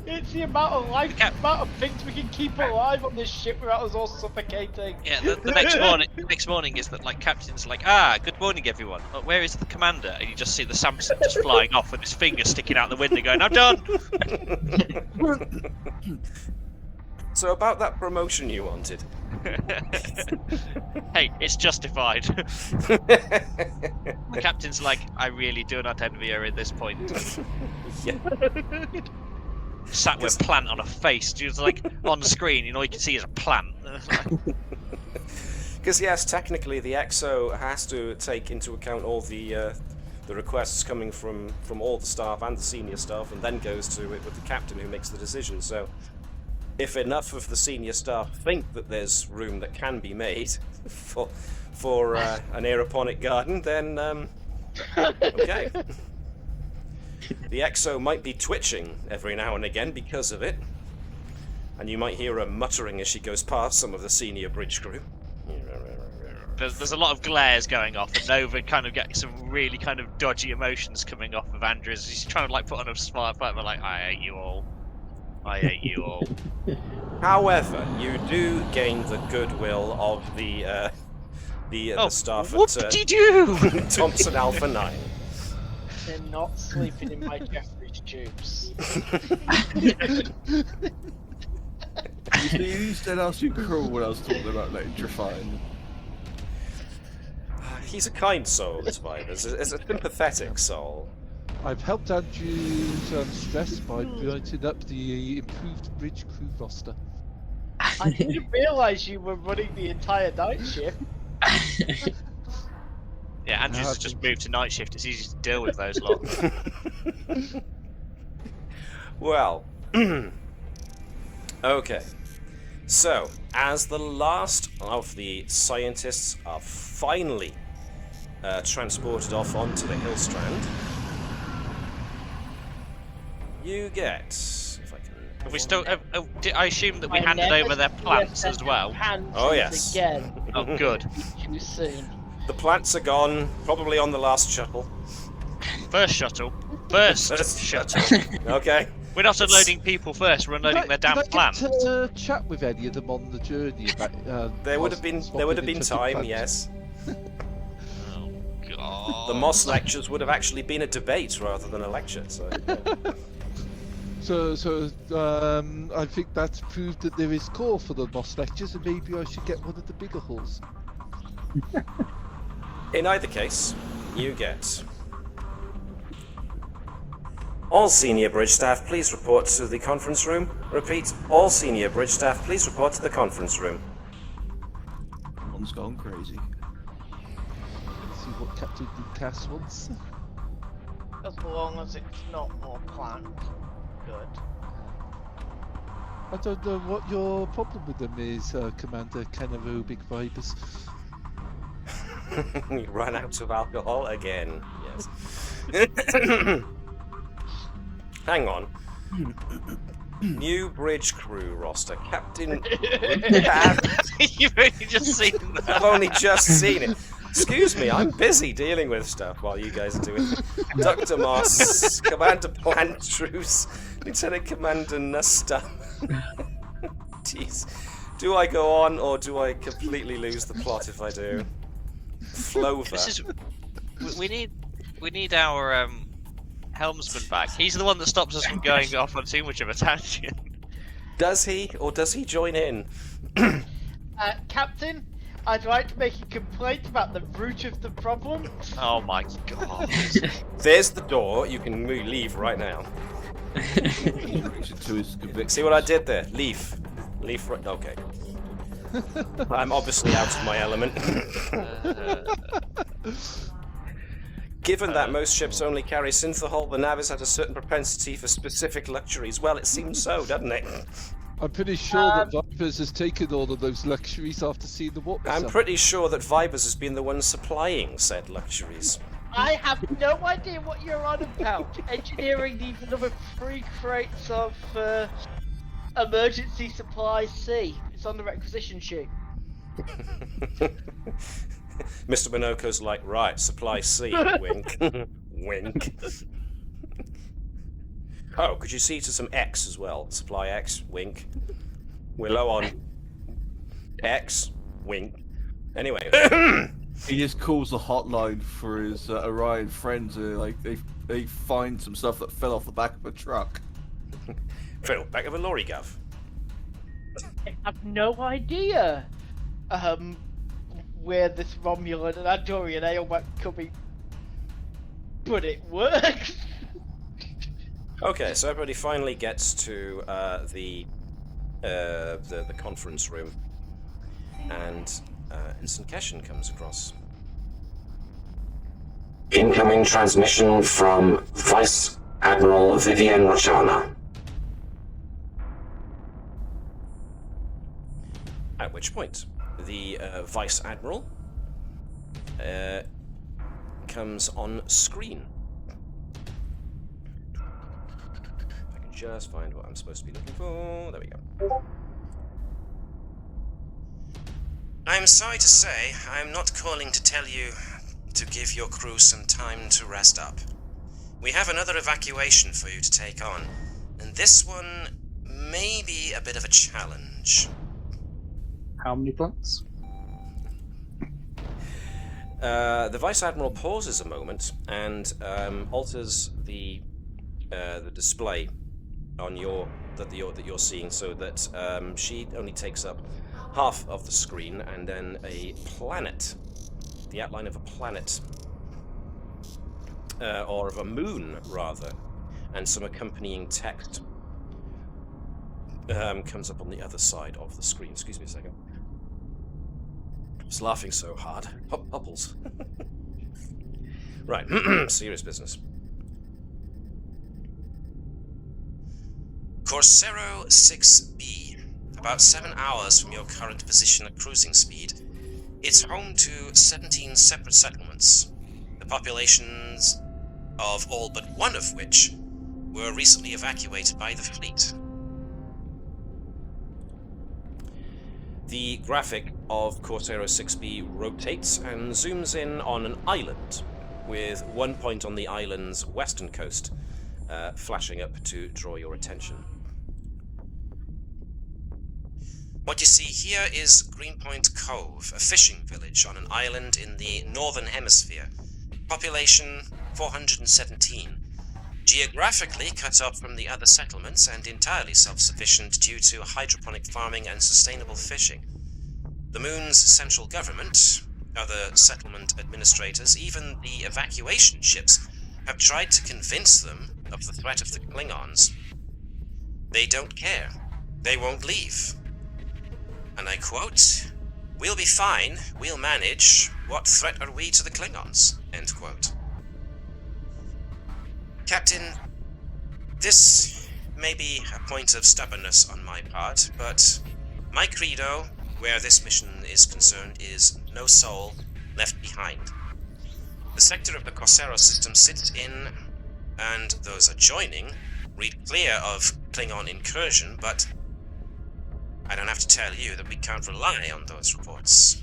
It's the amount of things we can keep alive on this ship without us all suffocating. Yeah, the next morning is that, like, Captain's like, good morning everyone. But where is the commander? And you just see the Samson just flying off with his finger sticking out the window going, I'm done! So about that promotion you wanted. Hey, it's justified. The Captain's like, I really do not envy her at this point. Yeah. Sat with a plant on her face. She was like, on the screen, you know, you can see is a plant. Because yes, technically the XO has to take into account all the requests coming from all the staff and the senior staff, and then goes to it with the captain who makes the decision. So, if enough of the senior staff think that there's room that can be made for an aeroponic garden, then okay. The XO might be twitching every now and again because of it, and you might hear her muttering as she goes past some of the senior bridge crew. There's a lot of glares going off, and Nova kind of getting some really kind of dodgy emotions coming off of Andrews. He's trying to like put on a smart fight, but like, I hate you all. I hate you all. However, you do gain the goodwill of the staff what at did you do? Thompson Alpha 9. They're not sleeping in my Jeffrey's tubes. You said I was too cruel when I was talking about electrifying. He's a kind soul, Spiders. It's a sympathetic soul. I've helped Andrews stress by writing up the improved bridge crew roster. I didn't realise you were running the entire night shift. Yeah, Andrews has just moved to night shift. It's easy to deal with those lot. Well, okay. So, as the last of the scientists are finally transported off onto the hill strand, you get. If I can. We still. I assume that we handed over their plants as well. Oh yes. Again. Oh, good. Too soon. The plants are gone, probably on the last shuttle. First shuttle. First shuttle. Okay. We're not unloading people first. We're unloading their damn plants. Did I get to chat with any of them on the journey? About, There would have been time, plants? yes. Oh god. The Moss lectures would have actually been a debate rather than a lecture. So. So I think that's proved that there is core for the Moss lectures, and maybe I should get one of the bigger halls. In either case, you get. All senior bridge staff, please report to the conference room. Repeat, all senior bridge staff, please report to the conference room. One's gone crazy. Let's see what Captain Cass wants. As long as it's not more plant. Good. I don't know what your problem with them is, Commander Canaerobic Vibers. You run out of alcohol again. Yes. Hang on. New bridge crew roster. Captain... You've only just seen that. I've only just seen it. Excuse me, I'm busy dealing with stuff while you guys are doing it. Dr. Moss, Commander Plantrus, Lieutenant Commander Nusta. Jeez. Do I go on, or do I completely lose the plot if I do? Flover. We need our helmsman back. He's the one that stops us from going off on too much of a tangent. Does he, or does he join in? Captain, I'd like to make a complaint about the root of the problem. Oh my god. There's the door. You can leave right now. To his conviction. See what I did there? Leave. Leave right. Okay. I'm obviously out of my element. Given that most ships only carry synthahol, the Navis has a certain propensity for specific luxuries. Well, it seems so, doesn't it? I'm pretty sure that Vipers has taken all of those luxuries after seeing the warp. I'm pretty sure that Vipers has been the one supplying said luxuries. I have no idea what you're on about. Engineering needs another 3 crates of emergency supply C. It's on the requisition sheet. Mr. Minoko's like, right, supply C, wink. Wink. Oh, could you see to some X as well? Supply X, wink. We're low on X, wink. Anyway. He just calls the hotline for his Orion friends. They find some stuff that fell off the back of a truck. Phil, back of a lorry, Gav. I have no idea where this Romulan and Andorian ale might be coming, but it works. Okay, so everybody finally gets to the conference room, and Ensign Keshin comes across. Incoming transmission from Vice Admiral Vivian Rochana. At which point, the Vice Admiral comes on screen. If I can just find what I'm supposed to be looking for. There we go. I'm sorry to say, I'm not calling to tell you to give your crew some time to rest up. We have another evacuation for you to take on, and this one may be a bit of a challenge. How many planets? The Vice Admiral pauses a moment and alters the display on that you're seeing, so that she only takes up half of the screen, and then a planet, the outline of a planet, or of a moon rather, and some accompanying text comes up on the other side of the screen. Excuse me a second. I was laughing so hard. Bubbles. Right, serious business. Corsero VI-B. About 7 hours from your current position at cruising speed. It's home to 17 separate settlements, the populations of all but one of which were recently evacuated by the fleet. The graphic of Corsero VI-B rotates and zooms in on an island, with one point on the island's western coast flashing up to draw your attention. What you see here is Greenpoint Cove, a fishing village on an island in the northern hemisphere. Population 417. Geographically cut off from the other settlements and entirely self-sufficient due to hydroponic farming and sustainable fishing. The moon's central government, other settlement administrators, even the evacuation ships, have tried to convince them of the threat of the Klingons. They don't care. They won't leave. And I quote, "We'll be fine, we'll manage, what threat are we to the Klingons?" End quote. Captain, this may be a point of stubbornness on my part, but my credo, where this mission is concerned, is no soul left behind. The sector of the Corsero system sits in, and those adjoining, read clear of Klingon incursion, but I don't have to tell you that we can't rely on those reports.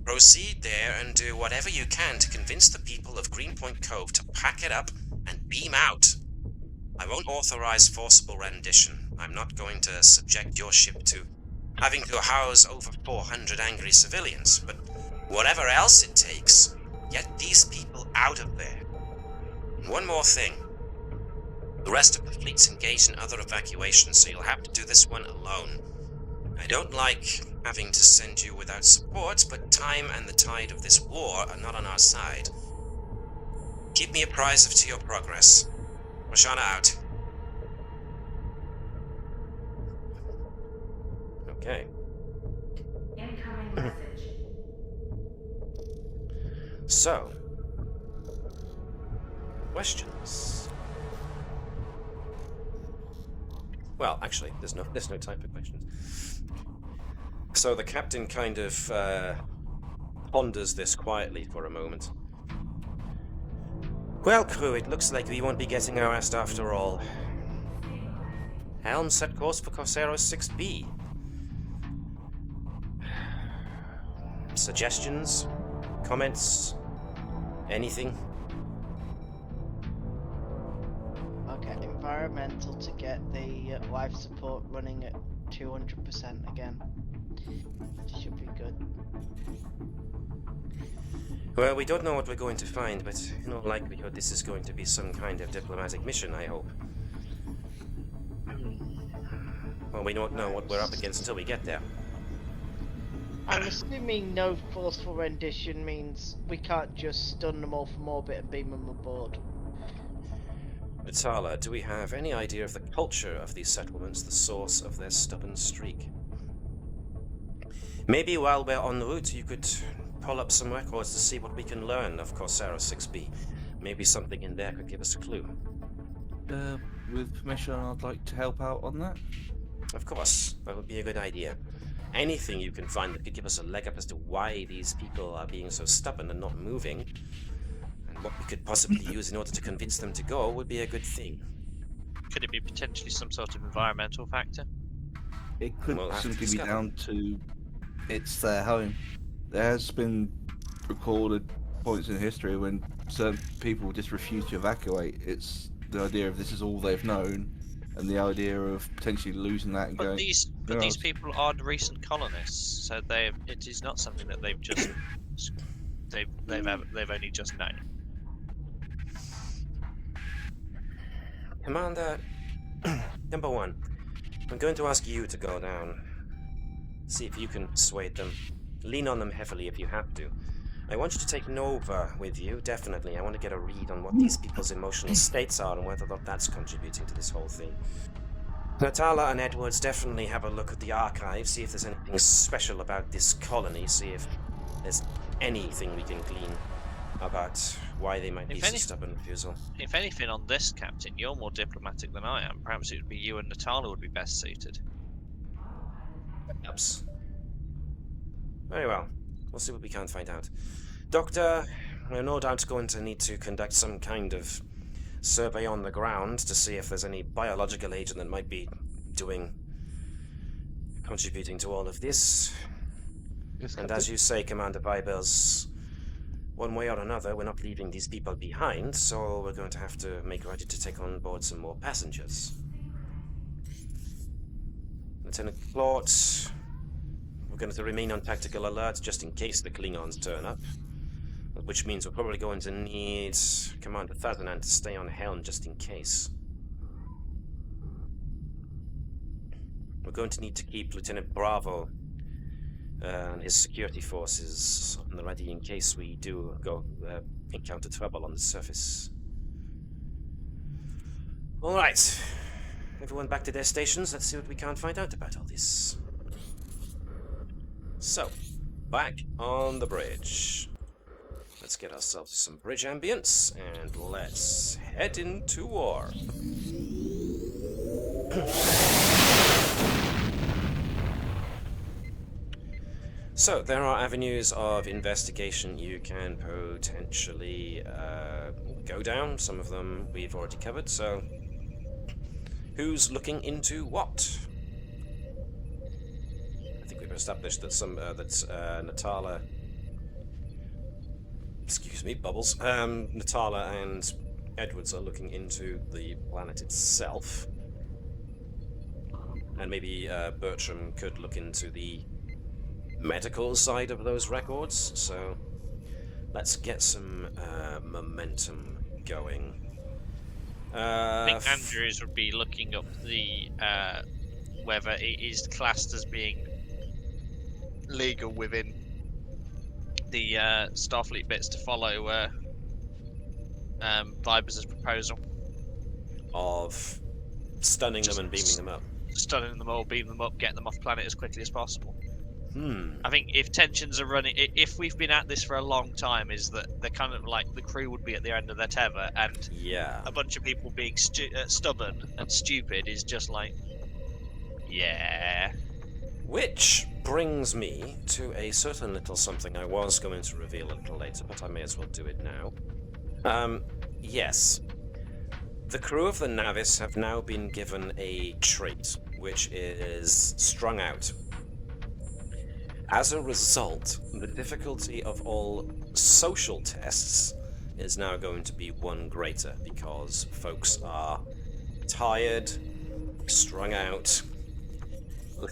Proceed there and do whatever you can to convince the people of Greenpoint Cove to pack it up and beam out. I won't authorize forcible rendition. I'm not going to subject your ship to having to house over 400 angry civilians, but whatever else it takes, get these people out of there. And one more thing. The rest of the fleet's engaged in other evacuations, so you'll have to do this one alone. I don't like having to send you without support, but time and the tide of this war are not on our side. Keep me apprised of your progress. Roshana out. Okay. Incoming message. So, questions? Well, actually, there's no time for questions. So the captain kind of ponders this quietly for a moment. Well, crew, it looks like we won't be getting harassed after all. Helm set course for Corsero VI-B. Suggestions? Comments? Anything? Okay, environmental to get the life support running at 200% again. Should be good. Well, we don't know what we're going to find, but in all likelihood this is going to be some kind of diplomatic mission, I hope. Well, we don't know what we're up against until we get there. I'm assuming no forceful rendition means we can't just stun them all from orbit and beam them aboard. Natala, do we have any idea of the culture of these settlements, the source of their stubborn streak? Maybe while we're en route, you could pull up some records to see what we can learn of Corsero VI-B. Maybe something in there could give us a clue. With permission, I'd like to help out on that. Of course, that would be a good idea. Anything you can find that could give us a leg up as to why these people are being so stubborn and not moving, and what we could possibly use in order to convince them to go, would be a good thing. Could it be potentially some sort of environmental factor? It could We'll have to simply be discover. down to it's their home. There has been recorded points in history when certain people just refuse to evacuate. It's the idea of this is all they've known, and the idea of potentially losing that and But going. these people are recent colonists, so it is not something that they've just they've only just known. Commander, number one, I'm going to ask you to go down. See if you can persuade them. Lean on them heavily if you have to. I want you to take Nova with you, definitely. I want to get a read on what these people's emotional states are and whether or not that's contributing to this whole thing. Natala and Edwards definitely have a look at the archives, see if there's anything special about this colony, see if there's anything we can glean about why they might be so stubborn refusal. If anything on this, Captain, you're more diplomatic than I am. Perhaps it would be you and Natala would be best suited. Perhaps. Very well. We'll see what we can find out. Doctor, we're no doubt going to need to conduct some kind of survey on the ground to see if there's any biological agent that might be contributing to all of this. Yes, And Captain? as you say, Commander Vibers, one way or another, we're not leaving these people behind, so we're going to have to make ready to take on board some more passengers. Lieutenant Claude, we're going to remain on tactical alert just in case the Klingons turn up. Which means we're probably going to need Commander Thadanan to stay on helm just in case. We're going to need to keep Lieutenant Bravo and his security forces on the ready in case we do go encounter trouble on the surface. Alright. Everyone back to their stations. Let's see what we can find out about all this. So, back on the bridge. Let's get ourselves some bridge ambience, and let's head into war. So, there are avenues of investigation you can potentially go down. Some of them we've already covered, so Who's looking into what? I think we've established that Natala. Excuse me, Bubbles. Natala and Edwards are looking into the planet itself. And maybe Bertram could look into the medical side of those records. So let's get some momentum going. I think Andrews would be looking up the whether it is classed as being legal within the Starfleet bits to follow Vibers' proposal of stunning them and beaming them up. Stunning them all, beam them up, getting them off planet as quickly as possible. I think if tensions are running, if we've been at this for a long time, is that they're kind of like the crew would be at the end of their tether, and a bunch of people being stubborn and stupid is just like, yeah. Which brings me to a certain little something I was going to reveal a little later, but I may as well do it now. Yes. The crew of the Navis have now been given a trait, which is strung out. As a result, the difficulty of all social tests is now going to be one greater, because folks are tired, strung out,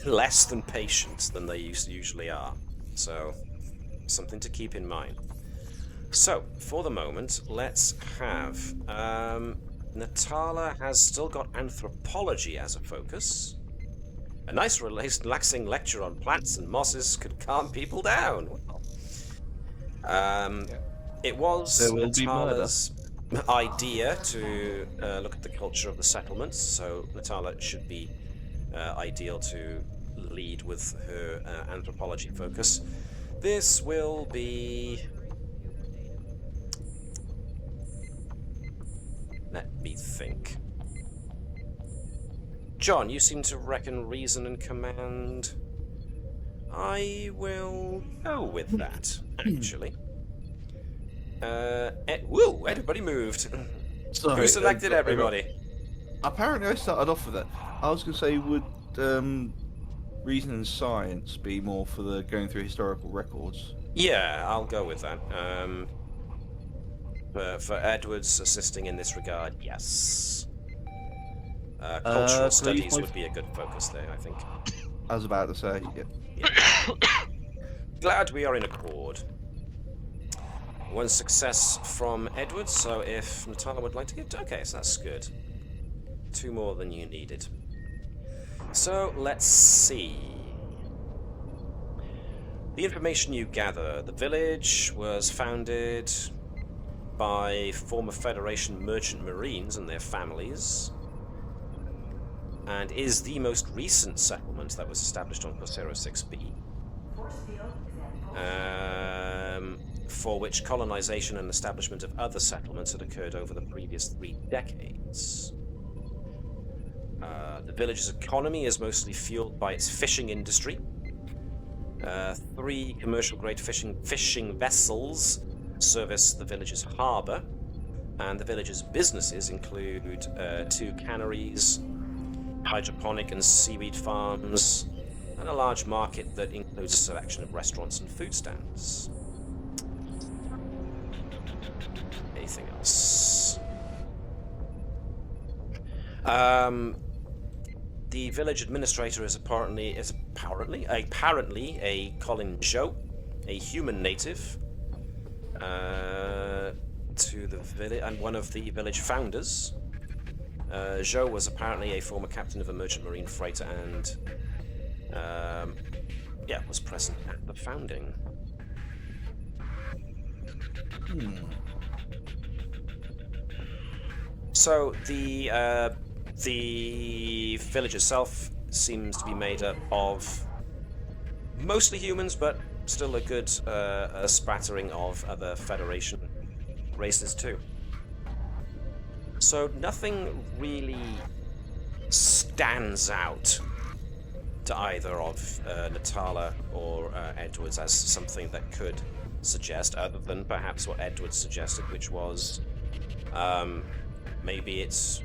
less than patient than they usually are. So, something to keep in mind. So, for the moment, let's have... Natala has still got anthropology as a focus. A nice relaxing lecture on plants and mosses could calm people down. It was Natala's idea to look at the culture of the settlements, so Natala should be ideal to lead with her anthropology focus. This will be... Let me think. John, you seem to reckon reason and command. I will go with that, actually. Woo! Everybody moved. Sorry, Who selected everybody? Apparently I started off with that. I was going to say, would reason and science be more for the going through historical records? Yeah, I'll go with that. For Edwards assisting in this regard, yes. Cultural studies would be a good focus there, I think. I was about to say, yeah. Glad we are in accord. One success from Edwards, so if Natala would like to get... Okay, so that's good. 2 more than you needed. So, let's see. The information you gather. The village was founded by former Federation merchant marines and their families, and is the most recent settlement that was established on Corsero VI-B, for which colonization and establishment of other settlements had occurred over the previous 3 decades. The village's economy is mostly fueled by its fishing industry. 3 commercial-grade fishing vessels service the village's harbour, and the village's businesses include 2 canneries, hydroponic and seaweed farms, and a large market that includes a selection of restaurants and food stands. Anything else? The village administrator is apparently a Colin Joe, a human native, to the village, and one of the village founders. Joe was apparently a former captain of a merchant marine freighter and was present at the founding. So the village itself seems to be made up of mostly humans, but still a good spattering of other Federation races too. So nothing really stands out to either of Natala or Edwards as something that could suggest, other than perhaps what Edwards suggested, which was maybe it's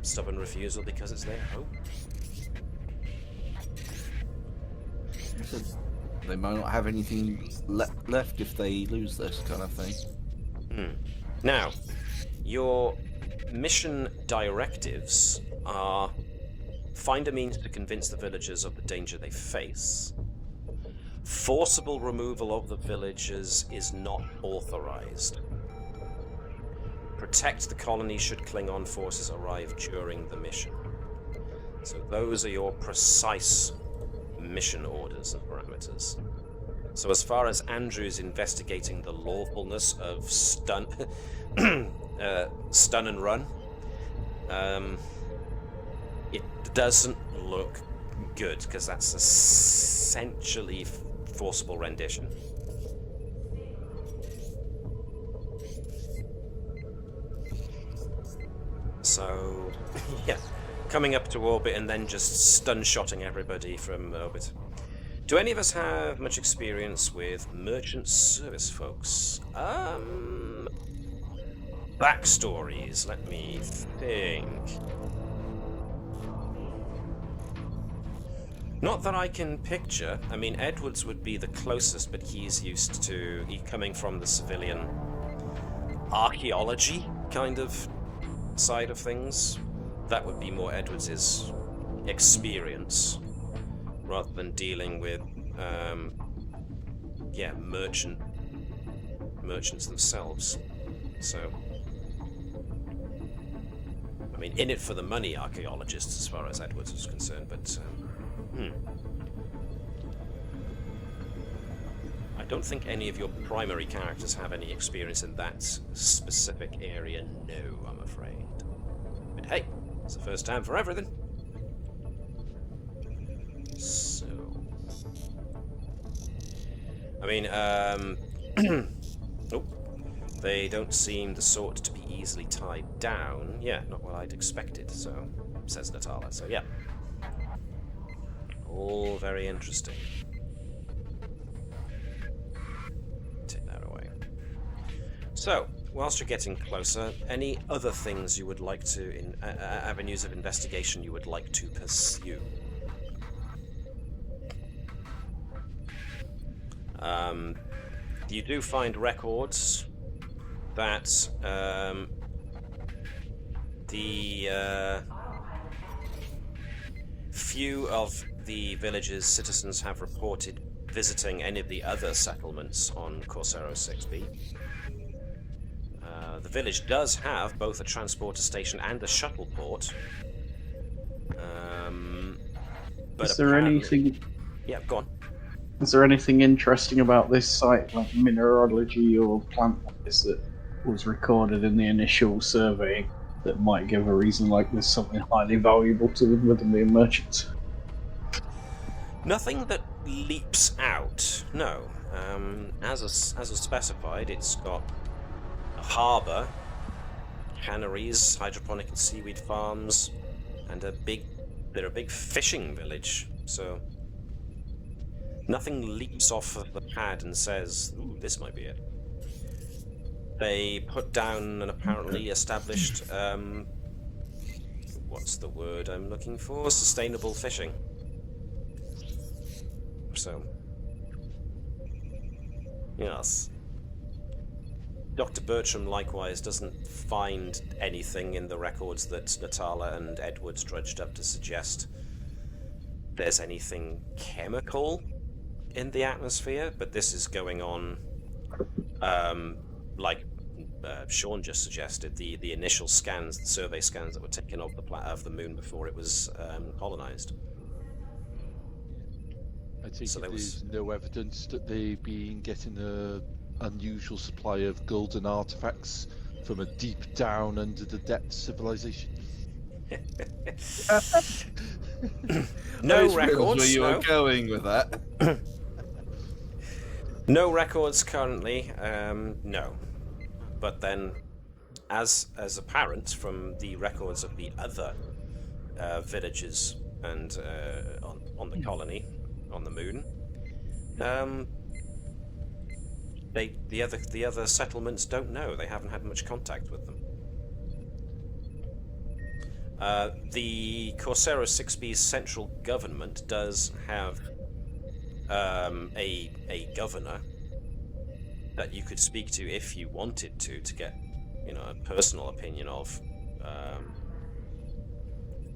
stubborn refusal because it's their home. They might not have anything left if they lose this kind of thing. Now, your mission directives are: find a means to convince the villagers of the danger they face. Forcible removal of the villagers is not authorized. Protect the colony should Klingon forces arrive during the mission. So those are your precise mission orders and parameters. So as far as Andrew's investigating the lawfulness of stun and run, it doesn't look good, because that's essentially forcible rendition. So, yeah, coming up to orbit and then just stun-shotting everybody from orbit. Do any of us have much experience with merchant service folks? Backstories, let me think. Not that I can picture. I mean, Edwards would be the closest, but he's coming from the civilian archaeology kind of side of things. That would be more Edwards' experience, rather than dealing with, merchants themselves. So, I mean, in it for the money archaeologists, as far as Edwards was concerned, but, I don't think any of your primary characters have any experience in that specific area, no, I'm afraid. But hey, it's the first time for everything. So... I mean, oh, they don't seem the sort to be easily tied down. Yeah, not what I'd expected, so, says Natala, so yeah. All very interesting. Take that away. So, whilst you're getting closer, any other things you would like to, avenues of investigation you would like to pursue? You do find records that the few of the village's citizens have reported visiting any of the other settlements on Corsero VI-B. The village does have both a transporter station and a shuttle port. But is there anything... Yeah, go on. Is there anything interesting about this site, like mineralogy or plant-wise, that was recorded in the initial survey that might give a reason like there's something highly valuable to them within the merchants? Nothing that leaps out, no. As specified, it's got a harbour, canneries, hydroponic and seaweed farms, and they're a big fishing village, so nothing leaps off of the pad and says, ooh, this might be it. They put down an apparently established, what's the word I'm looking for? Sustainable fishing. So, yes. Dr. Bertram likewise doesn't find anything in the records that Natala and Edwards drudged up to suggest there's anything chemical in the atmosphere, but this is going on, like Sean just suggested, the initial scans, the survey scans that were taken of the moon before it was colonized. I take it there's no evidence that they've been getting an unusual supply of golden artifacts from a deep down under the depths civilization. No records. Where you were going with that? No records currently. No, but then, as apparent from the records of the other villages and on the colony, on the moon, the other settlements don't know. They haven't had much contact with them. The Corsero VI-B's central government does have a governor that you could speak to if you wanted to get, a personal opinion of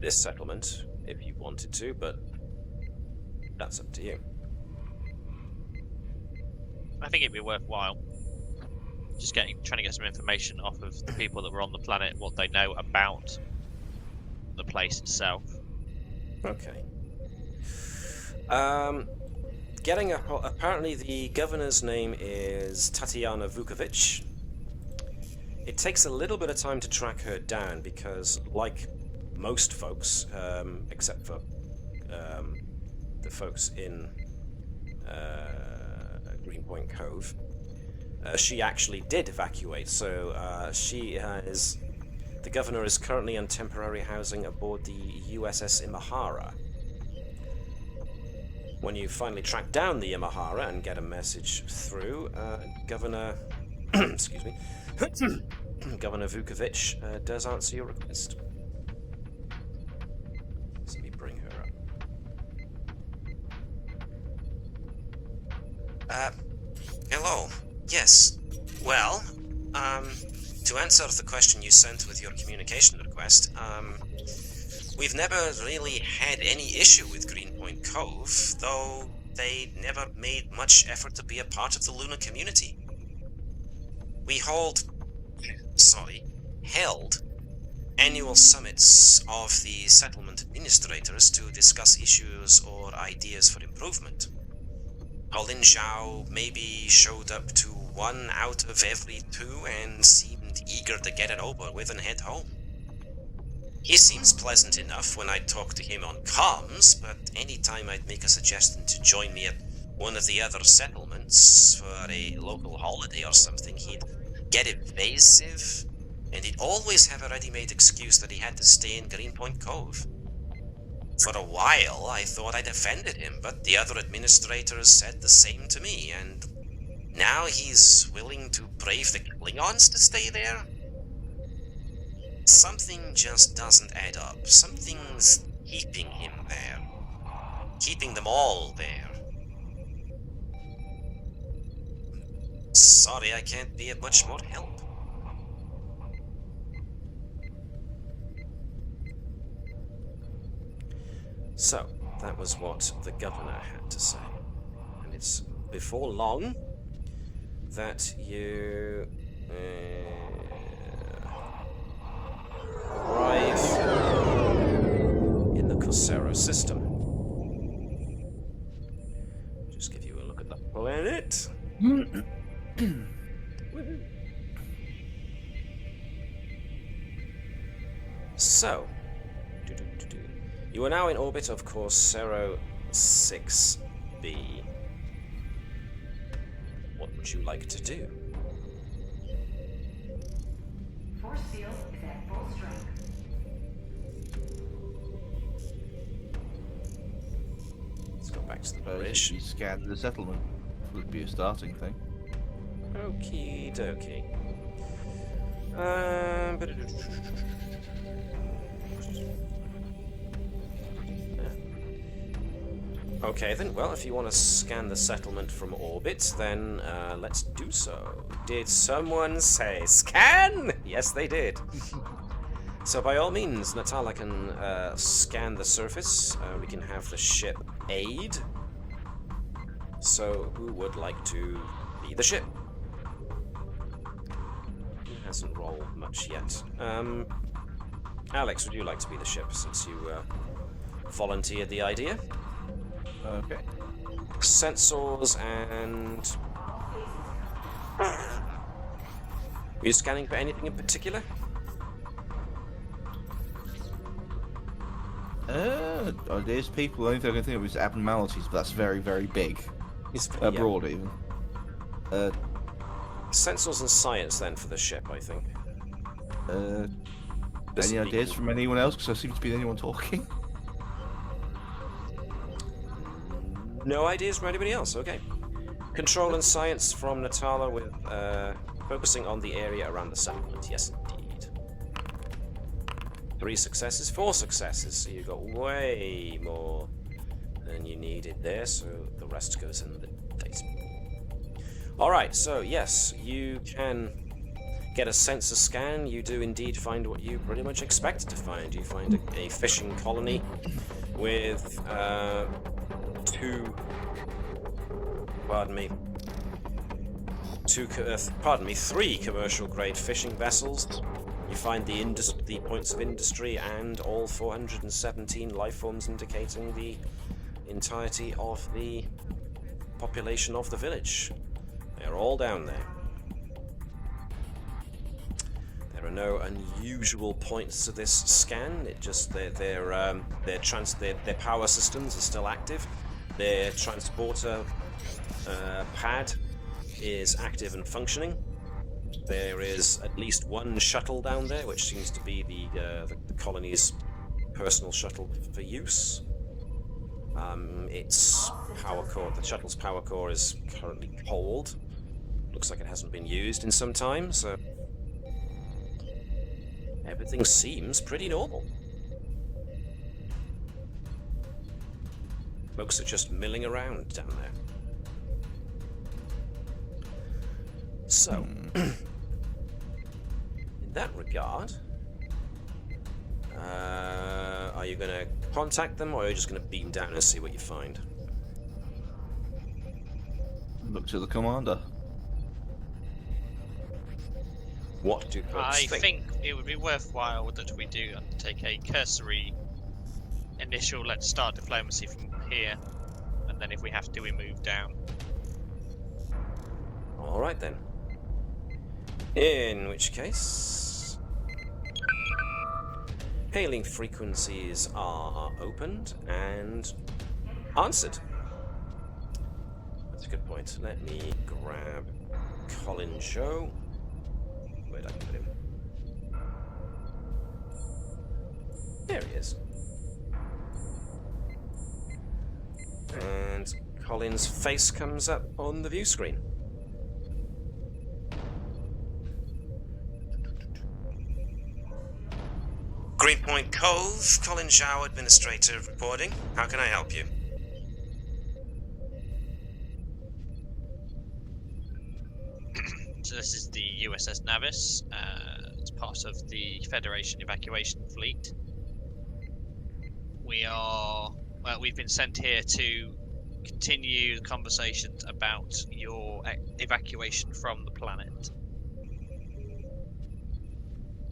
this settlement, if you wanted to, but that's up to you. I think it'd be worthwhile just trying to get some information off of the people that were on the planet, what they know about the place itself. Okay. Apparently the governor's name is Tatiana Vukovic. It takes a little bit of time to track her down because, like most folks, except for the folks in Greenpoint Cove, she actually did evacuate. So the governor is currently on temporary housing aboard the USS Imahara. When you finally track down the Imahara and get a message through, Governor, excuse me, Governor Vukovic does answer your request. So let me bring her up. Hello. Yes. Well, to answer the question you sent with your communication request, we've never really had any issue with Greenpoint Cove, though they never made much effort to be a part of the Luna community. We held annual summits of the settlement administrators to discuss issues or ideas for improvement. Colin Zhao maybe showed up to 1 out of every 2 and seemed eager to get it over with and head home. He seems pleasant enough when I talk to him on comms, but anytime I'd make a suggestion to join me at one of the other settlements for a local holiday or something, he'd get evasive, and he'd always have a ready-made excuse that he had to stay in Greenpoint Cove. For a while, I thought I'd offended him, but the other administrators said the same to me, and now he's willing to brave the Klingons to stay there? Something just doesn't add up. Something's keeping him there. Keeping them all there. Sorry, I can't be of much more help. So, that was what the governor had to say. And it's before long that you arrive in the Corsero system. Just give you a look at the planet. So, you are now in orbit of Corsero VI-B. What would you like to do? Force field is at full strength. Let's go back to the bridge. You scan the settlement would be a starting thing. Okie dokie. Okay then, well, if you want to scan the settlement from orbit, then let's do so. Did someone say scan? Yes, they did. So by all means, Natala can scan the surface. We can have the ship aid. So who would like to be the ship? He hasn't rolled much yet. Alex, would you like to be the ship, since you volunteered the idea? Okay. Sensors and... Were you scanning for anything in particular? There's people. The only thing I can think of is abnormalities, but that's very, very big. Yeah. Broad, even. Sensors and science, then, for the ship, I think. Any ideas from anyone else? Because there seems to be anyone talking. No ideas from anybody else, okay. Control and science from Natala with focusing on the area around the settlement, yes indeed. 3 successes, 4 successes. So you got way more than you needed there, so the rest goes in the dice pool. Alright, so yes, you can get a sensor scan. You do indeed find what you pretty much expected to find. You find a fishing colony with 3 commercial-grade fishing vessels. You find the points of industry and all 417 life forms, indicating the entirety of the population of the village. They're all down there. There are no unusual points to this scan. It just their power systems are still active. Their transporter pad is active and functioning. There is at least one shuttle down there, which seems to be the colony's personal shuttle for use. Its power core, the shuttle's power core, is currently cold. Looks like it hasn't been used in some time, so everything seems pretty normal. Folks are just milling around down there. So, in that regard, are you going to contact them, or are you just going to beam down and see what you find? Look to the commander. What do folks think? I think it would be worthwhile that we do take a cursory initial let's start diplomacy from here, and then if we have to, we move down. Alright then. In which case, hailing frequencies are opened and answered. That's a good point. Let me grab Colin Joe. Where'd I put him? There he is. And Colin's face comes up on the view screen. Greenpoint Cove, Colin Zhao, Administrator, reporting. How can I help you? So this is the USS Navis. It's part of the Federation evacuation fleet. We've been sent here to continue the conversations about your evacuation from the planet.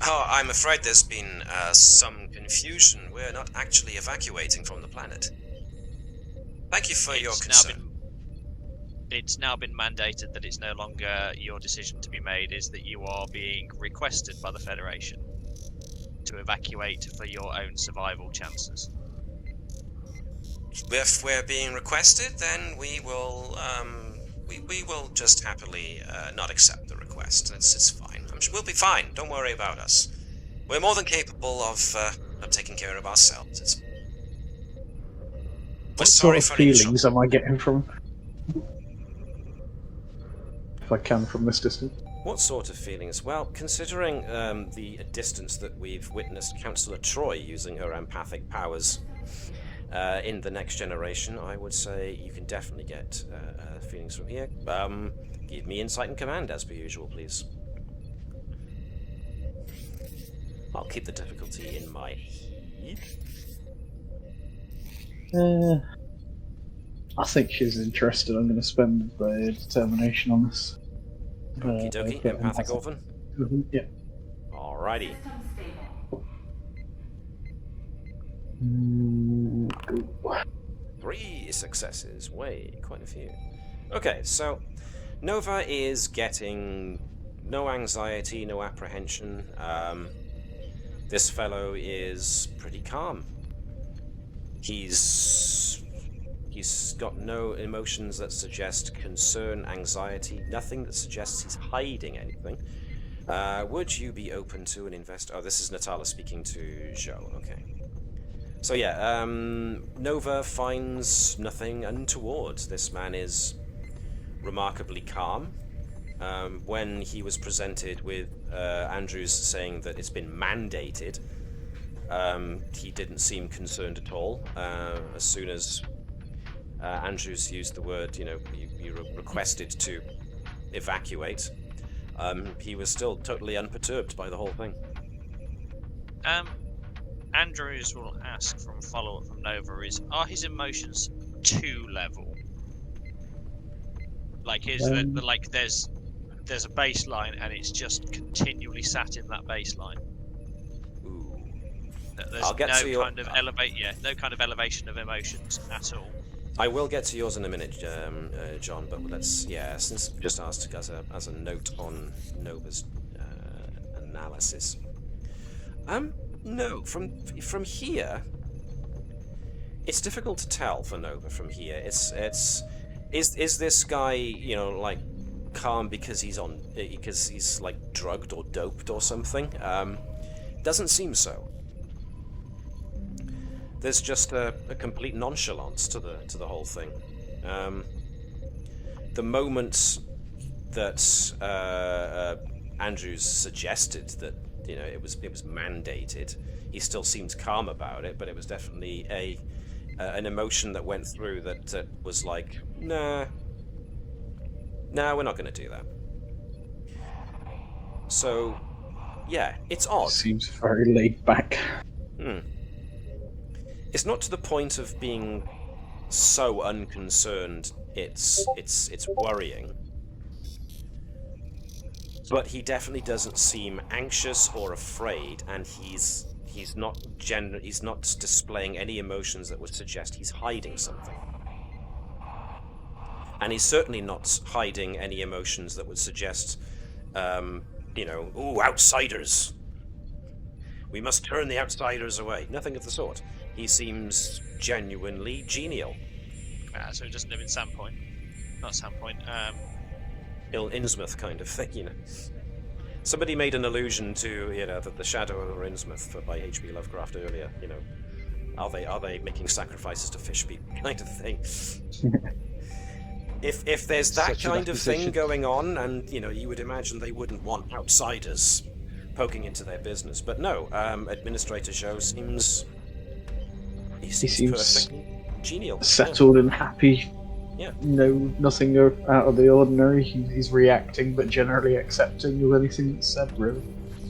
Oh, I'm afraid there's been some confusion. We're not actually evacuating from the planet. Thank you for your concern. It's now been mandated that it's no longer your decision to be made, is that you are being requested by the Federation to evacuate for your own survival chances. If we're being requested, then we will we will just happily not accept the request. It's fine. We'll be fine. Don't worry about us. We're more than capable of taking care of ourselves. What sort of feelings am I getting from, if I can, from this distance? What sort of feelings? Well, considering the distance that we've witnessed Councillor Troy using her empathic powers in the next generation, I would say you can definitely get feelings from here. Give me insight and command as per usual, please. I'll keep the difficulty in my head. I think she's interested. I'm going to spend the determination on this. Okie dokie, empathic orphan? Yeah. Alrighty. System stable. 3 successes. Quite a few. Okay, so Nova is getting no anxiety, no apprehension. This fellow is pretty calm. He's got no emotions that suggest concern, anxiety, nothing that suggests he's hiding anything. Would you be open to an Oh, this is Natala speaking to Joe. Okay. So yeah, Nova finds nothing untoward. This man is remarkably calm. When he was presented with Andrews saying that it's been mandated He didn't seem concerned at all. As soon as Andrews used the word, you requested to evacuate, he was still totally unperturbed by the whole thing. Andrews will ask from follow-up from Nova are his emotions 2 level? Like, there's a baseline and it's just continually sat in that baseline. Ooh. There's I'll get to your... no kind of elevation of emotions at all. I will get to yours in a minute, John, but since I just asked as a note on Nova's analysis. No, from here, it's difficult to tell for Nova from here. Is this guy, like, calm because he's like drugged or doped or something? Doesn't seem so. There's just a complete nonchalance to the whole thing. The moment that Andrews suggested that it was mandated, he still seemed calm about it, but it was definitely an emotion that went through that was like, nah, we're not going to do that. So, yeah, it's odd. Seems very laid back. It's not to the point of being so unconcerned it's worrying. But he definitely doesn't seem anxious or afraid, and he's not displaying any emotions that would suggest he's hiding something. And he's certainly not hiding any emotions that would suggest, ooh, outsiders. We must turn the outsiders away. Nothing of the sort. He seems genuinely genial. So he doesn't live in Sandpoint. Not Sandpoint. Innsmouth kind of thing, Somebody made an allusion to, the Shadow over Innsmouth by H.P. Lovecraft earlier. Are they making sacrifices to fish people kind of thing? If there's that kind of thing going on, and you would imagine they wouldn't want outsiders poking into their business, but no. Administrator Zhou seems perfectly genial, settled and happy. Yeah. Nothing out of the ordinary. He's reacting, but generally accepting of anything that's said, really.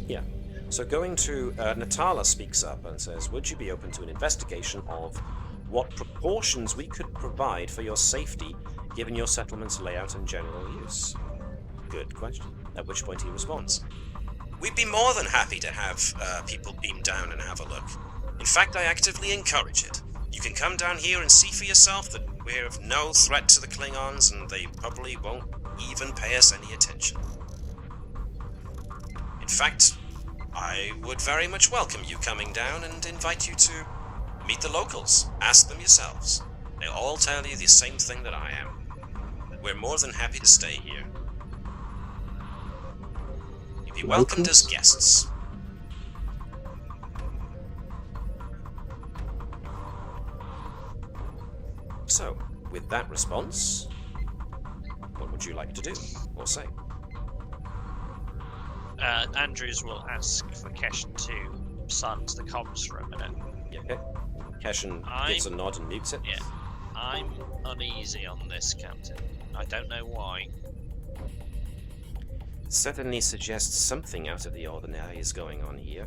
Yeah. So going to Natala speaks up and says, would you be open to an investigation of what precautions we could provide for your safety, given your settlement's layout and general use? Good question. At which point he responds, we'd be more than happy to have people beam down and have a look. In fact, I actively encourage it. You can come down here and see for yourself that we're of no threat to the Klingons, and they probably won't even pay us any attention. In fact, I would very much welcome you coming down and invite you to meet the locals. Ask them yourselves. They'll all tell you the same thing that I am. We're more than happy to stay here. You'll be welcomed as guests. So, with that response, what would you like to do or say? Andrews will ask for Keshen to silence the comms for a minute. Yeah, okay. Keshen gives a nod and mutes it. Yeah. I'm uneasy on this, Captain. I don't know why. Certainly suggests something out of the ordinary is going on here.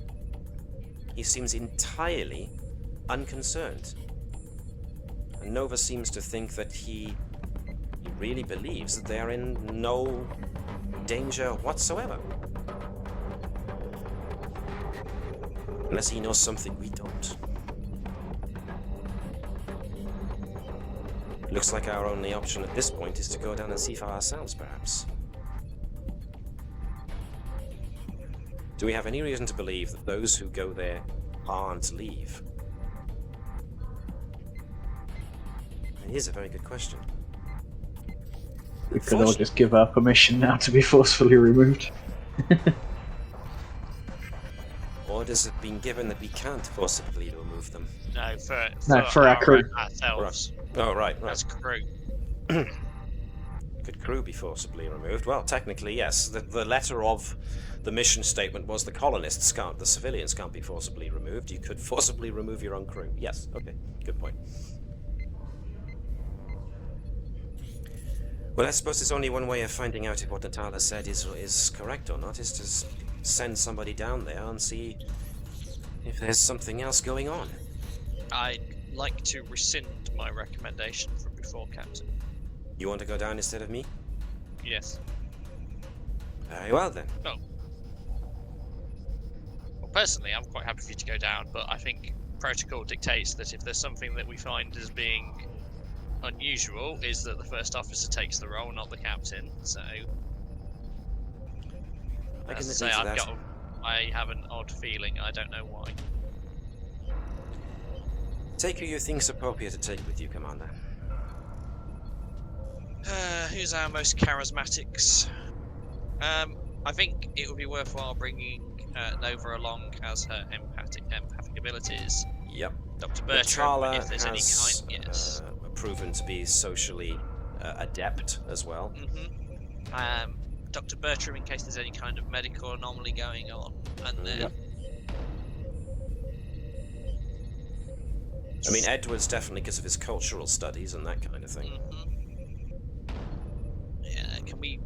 He seems entirely unconcerned. And Nova seems to think that he really believes that they are in no danger whatsoever. Unless he knows something we don't. Looks like our only option at this point is to go down and see for ourselves, perhaps. Do we have any reason to believe that those who go there aren't leave? It is a very good question. We could all just give our permission now to be forcefully removed. Orders have been given that we can't forcibly remove them. No, for our crew. Ourselves. Oh, right. As crew. Good Could crew be forcibly removed? Well, technically, yes. The letter of the mission statement was the colonists can't, the civilians can't be forcibly removed. You could forcibly remove your own crew. Yes, okay, good point. Well, I suppose there's only one way of finding out if what Natala said is correct or not, is to send somebody down there and see if there's something else going on. I'd like to rescind my recommendation from before, Captain. You want to go down instead of me? Yes. Very well, then. Oh. Well, personally, I'm quite happy for you to go down, but I think protocol dictates that if there's something that we find as being unusual, is that the first officer takes the role, not the captain. So, I can as agree to that. I have an odd feeling. I don't know why. Take who you think's appropriate to take with you, Commander. Who's our most charismatics? I think it would be worthwhile bringing Nova along as her empathic abilities. Yep. Dr. Bertram, Natala if there's has, any kind, yes. Proven to be socially adept as well. Mm-hmm. Dr. Bertram, in case there's any kind of medical anomaly going on, and then. Yep. I mean, Edward's definitely because of his cultural studies and that kind of thing. Mm-hmm. Yeah, can we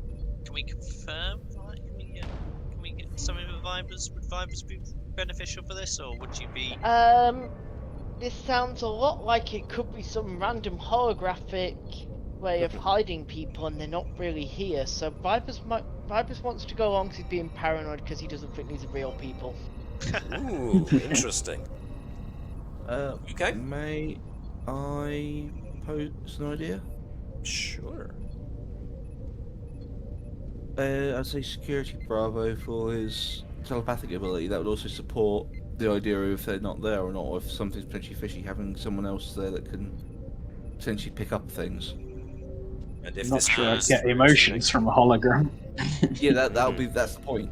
confirm? Like, can we get some of the Vibers? Would Vibers be beneficial for this, or would you be? This sounds a lot like it could be some random holographic way of hiding people, and they're not really here. So Vibers wants to go along because he's being paranoid because he doesn't think these are real people. Ooh, interesting. Okay. May I pose an idea? Sure. I'd say Security Bravo for his telepathic ability. That would also support the idea of if they're not there or not, or if something's potentially fishy, having someone else there that can potentially pick up things. And if Not this sure I'd was get emotions from a hologram. Yeah, that's the point.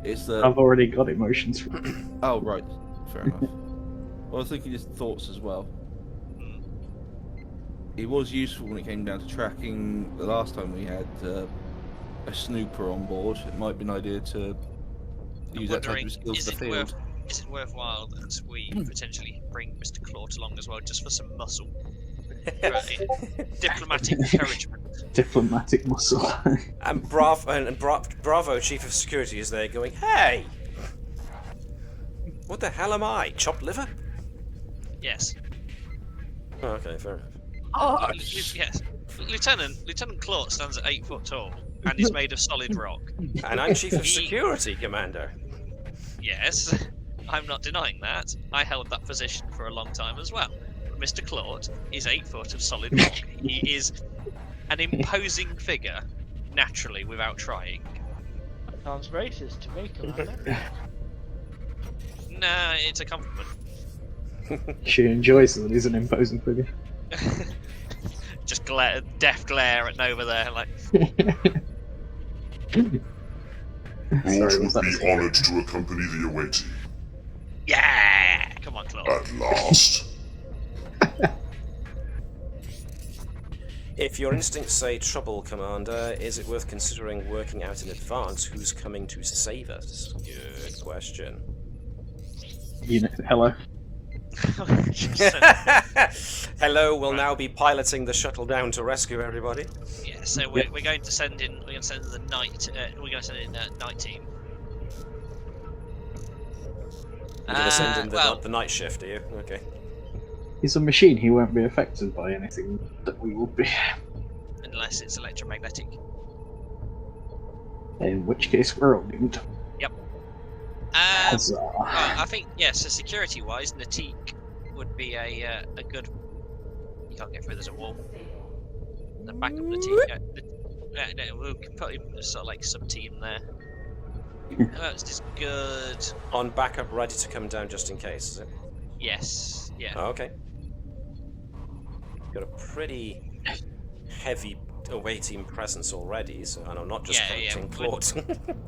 It's that I've already got emotions from. Oh right, fair enough. Well, I was thinking his thoughts as well. It was useful when it came down to tracking. The last time we had a snooper on board, it might be an idea to use that type of skills in the field. Is it worthwhile that we potentially bring Mr. Claude along as well, just for some muscle? Diplomatic encouragement. Diplomatic muscle. And Bravo, Chief of Security, is there going, hey! What the hell am I? Chopped liver? Yes. Oh, okay, fair enough. Oh, yes. Lieutenant Claude stands at 8 foot tall and is made of solid rock. And I'm Chief of Security, Commander. Yes, I'm not denying that. I held that position for a long time as well. But Mr. Claude is 8 foot of solid rock. He is an imposing figure, naturally, without trying. That sounds racist to me, Commander. Nah, it's a compliment. She enjoys that he's an imposing figure. Just death glare at Nova there, like. Claude would be honoured to accompany the awaiting. Yeah! Come on, Claude. At last. If your instincts say trouble, Commander, is it worth considering working out in advance who's coming to save us? Good question. You know, hello. Hello will now be piloting the shuttle down to rescue everybody. Yeah, so we're going to send in. We're going to send in the night. We're going to send in night team. You're going to send in the night shift, are you? Okay. He's a machine. He won't be affected by anything that we will be. Unless it's electromagnetic. In which case, we're all doomed. Yep. Well, I think so security-wise, Natik would be a good. You can't get through. There's a wall. The back of Natik. We'll put sort of like sub-team there. That's just good. On backup, ready to come down just in case, is it? Yes. Yeah. Oh, okay. Got a pretty heavy away team presence already, so I know not just counting Claude.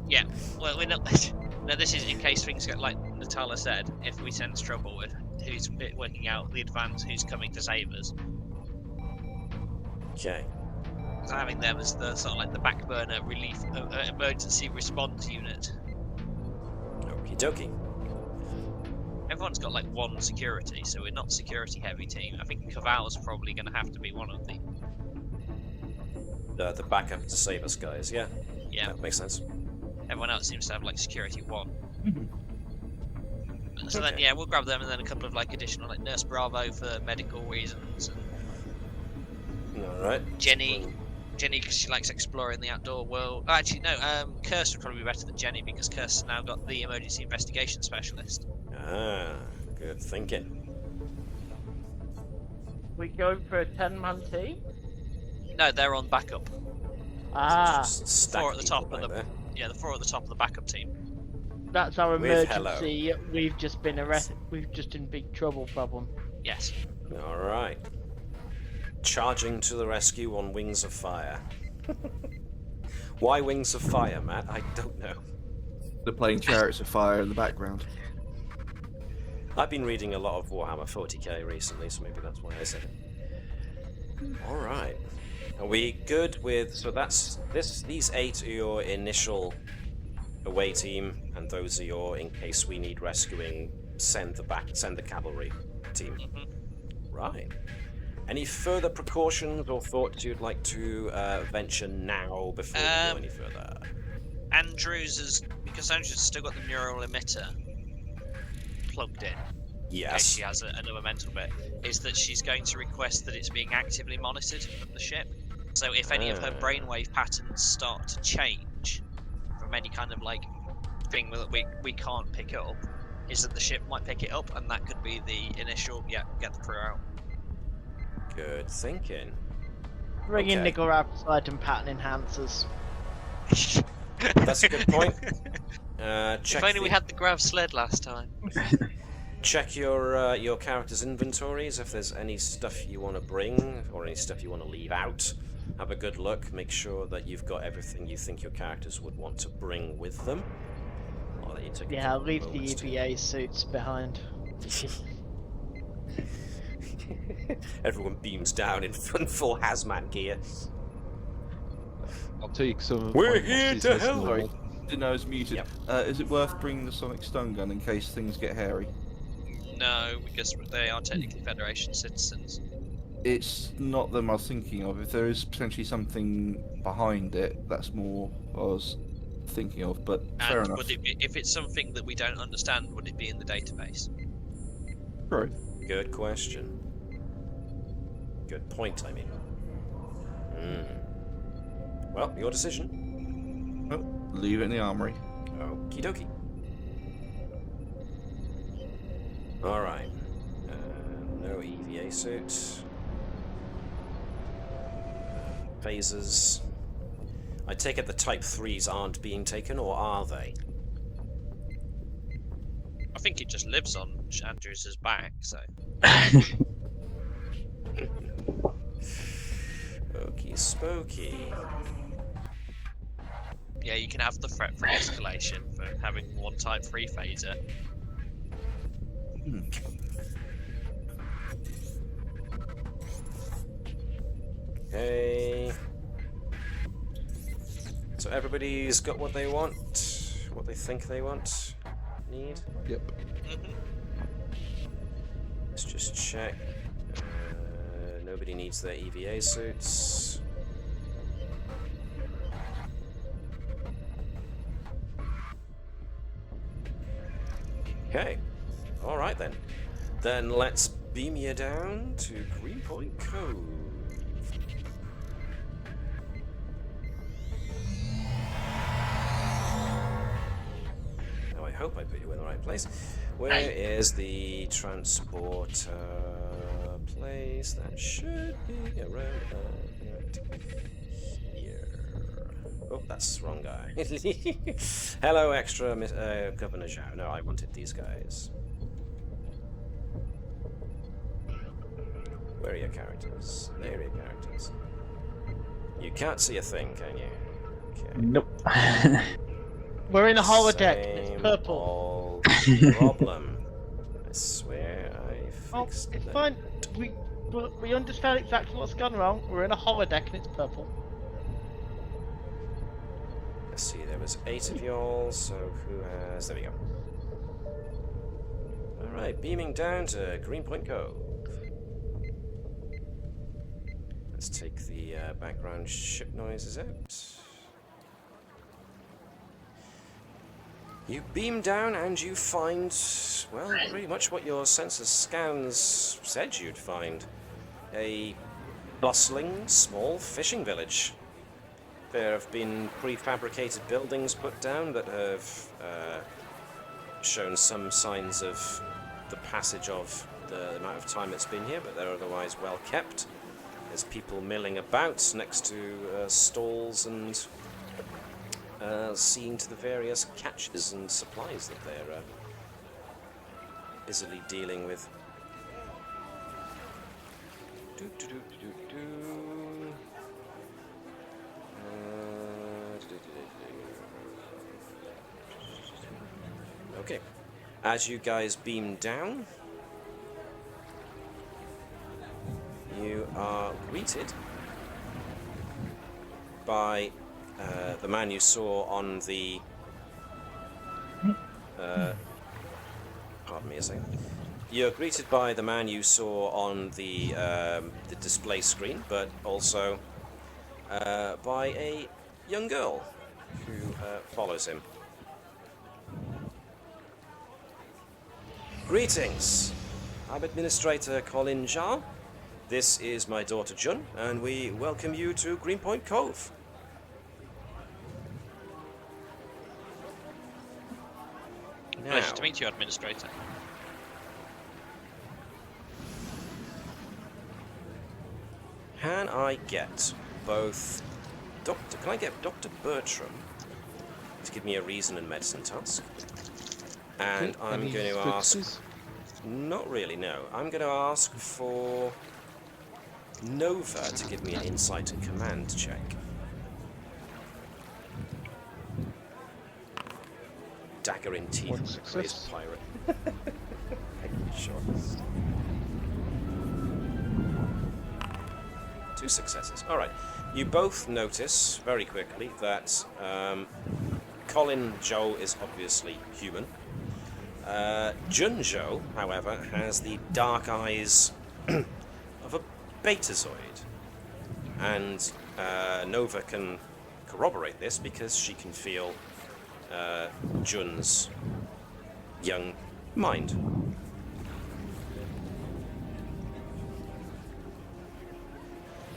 Yeah. Well, we're not. No, this is in case things get like Natala said. If we sense trouble with who's working out the advance, who's coming to save us. Okay. having them as the sort of like the back burner relief emergency response unit. Okie dokie. Everyone's got like one security, so we're not security heavy team. I think Caval's probably going to have to be one of the backup to save us guys. Yeah. Yeah. That makes sense. Everyone else seems to have like security 1. So Okay. then, yeah, we'll grab them, and then a couple of like additional like Nurse Bravo for medical reasons, and All right. Jenny because she likes exploring the outdoor world. Oh, actually, no. Kirst would probably be better than Jenny because Kirst has now got the emergency investigation specialist. Ah, good thinking. We go for a 10-man team? No, they're on backup. Ah, Just stack 4 at the top people of the right yeah, the 4 at the top of the backup team. that's our With emergency. We've just been arrested. We've just in big trouble problem. Yes. there. All right. Charging to the rescue on wings of fire. Why wings of fire, Matt? I don't know. They're playing Chariots of Fire in the background. I've been reading a lot of Warhammer 40k recently, so maybe that's why I said it. All right. Are we good with? So that's these 8 are your initial away team, and those are your in case we need rescuing. Send the cavalry team. Right. Any further precautions or thoughts you'd like to venture now before we go any further? Because Andrews has still got the neural emitter plugged in. In case Yes. she has another mental bit, is that she's going to request that it's being actively monitored from the ship. So if any of her brainwave patterns start to change from any kind of like thing that we can't pick up, is that the ship might pick it up, and that could be the initial get the crew out. Good thinking. Bring in Okay. nickel outside and pattern enhancers. That's a good point. Check If only we had the grav sled last time. Check your character's inventories if there's any stuff you want to bring or any stuff you want to leave out. Have a good look. Make sure that you've got everything you think your characters would want to bring with them. I'll let you take a Yeah, I'll couple leave of the moments to- EVA suits behind. Everyone beams down in full hazmat gear. I'll take some. of We're my here bosses to as help. normal. Didn't know it was muted. Yep. Is it worth bringing the sonic stun gun in case things get hairy? No, because they are technically Federation citizens. It's not them I was thinking of. If there is potentially something behind it, that's more what I was thinking of. But fair And enough. would it be, if it's something that we don't understand, would it be in the database? True. Good question. Good point, I mean. Well, your decision. Well, leave it in the armory. Okie dokie. Alright. No EVA suit. Phasers. I take it the Type 3s aren't being taken, or are they? I think it just lives on Andrews' back, so. Okie spooky. Yeah, you can have the threat for escalation for having one Type 3 phaser. Okay. So everybody's got what they want, what they think they want, need. Yep. Let's just check. Nobody needs their EVA suits. Okay. Alright then. Then let's beam you down to Greenpoint Cove. Now I hope I put you in the right place. Where is the transporter place? That should be around here. Oh, that's the wrong guy. Hello, extra Governor Zhao. No, I wanted these guys. Where are your characters? There are your characters. You can't see a thing, can you? Okay. Nope. We're in a holodeck. It's Same purple. old problem. I swear I Oh, fixed it's that. fine. We understand exactly what's gone wrong. We're in a holodeck and it's purple. Let's see, there was 8 of y'all, so who has... There we go. Alright, beaming down to Greenpoint Cove. Let's take the background ship noises out. You beam down and you find, well, pretty much what your sensor scans said you'd find. A bustling, small fishing village. There have been prefabricated buildings put down that have shown some signs of the passage of the amount of time it's been here, but they're otherwise well kept. There's people milling about next to stalls and seeing to the various catches and supplies that they're busily dealing with. Okay, as you guys beam down, you are greeted by the man you saw on the pardon me a second. You're greeted by the man you saw on the display screen, but also by a young girl who follows him. Greetings! I'm Administrator Colin Jar. This is my daughter Jun, and we welcome you to Greenpoint Cove. Pleasure to meet you, Administrator. Can I get both Can I get Dr. Bertram to give me a reason and medicine task? And I'm going to ask... Not really, no. I'm going to ask for Nova to give me an insight and command check. Dagger in teeth. One success. Pirate. Sure. 2 successes. All right. You both notice very quickly that Colin Joe is obviously human. Junjo, however, has the dark eyes of a betazoid. And Nova can corroborate this because she can feel Jun's young mind.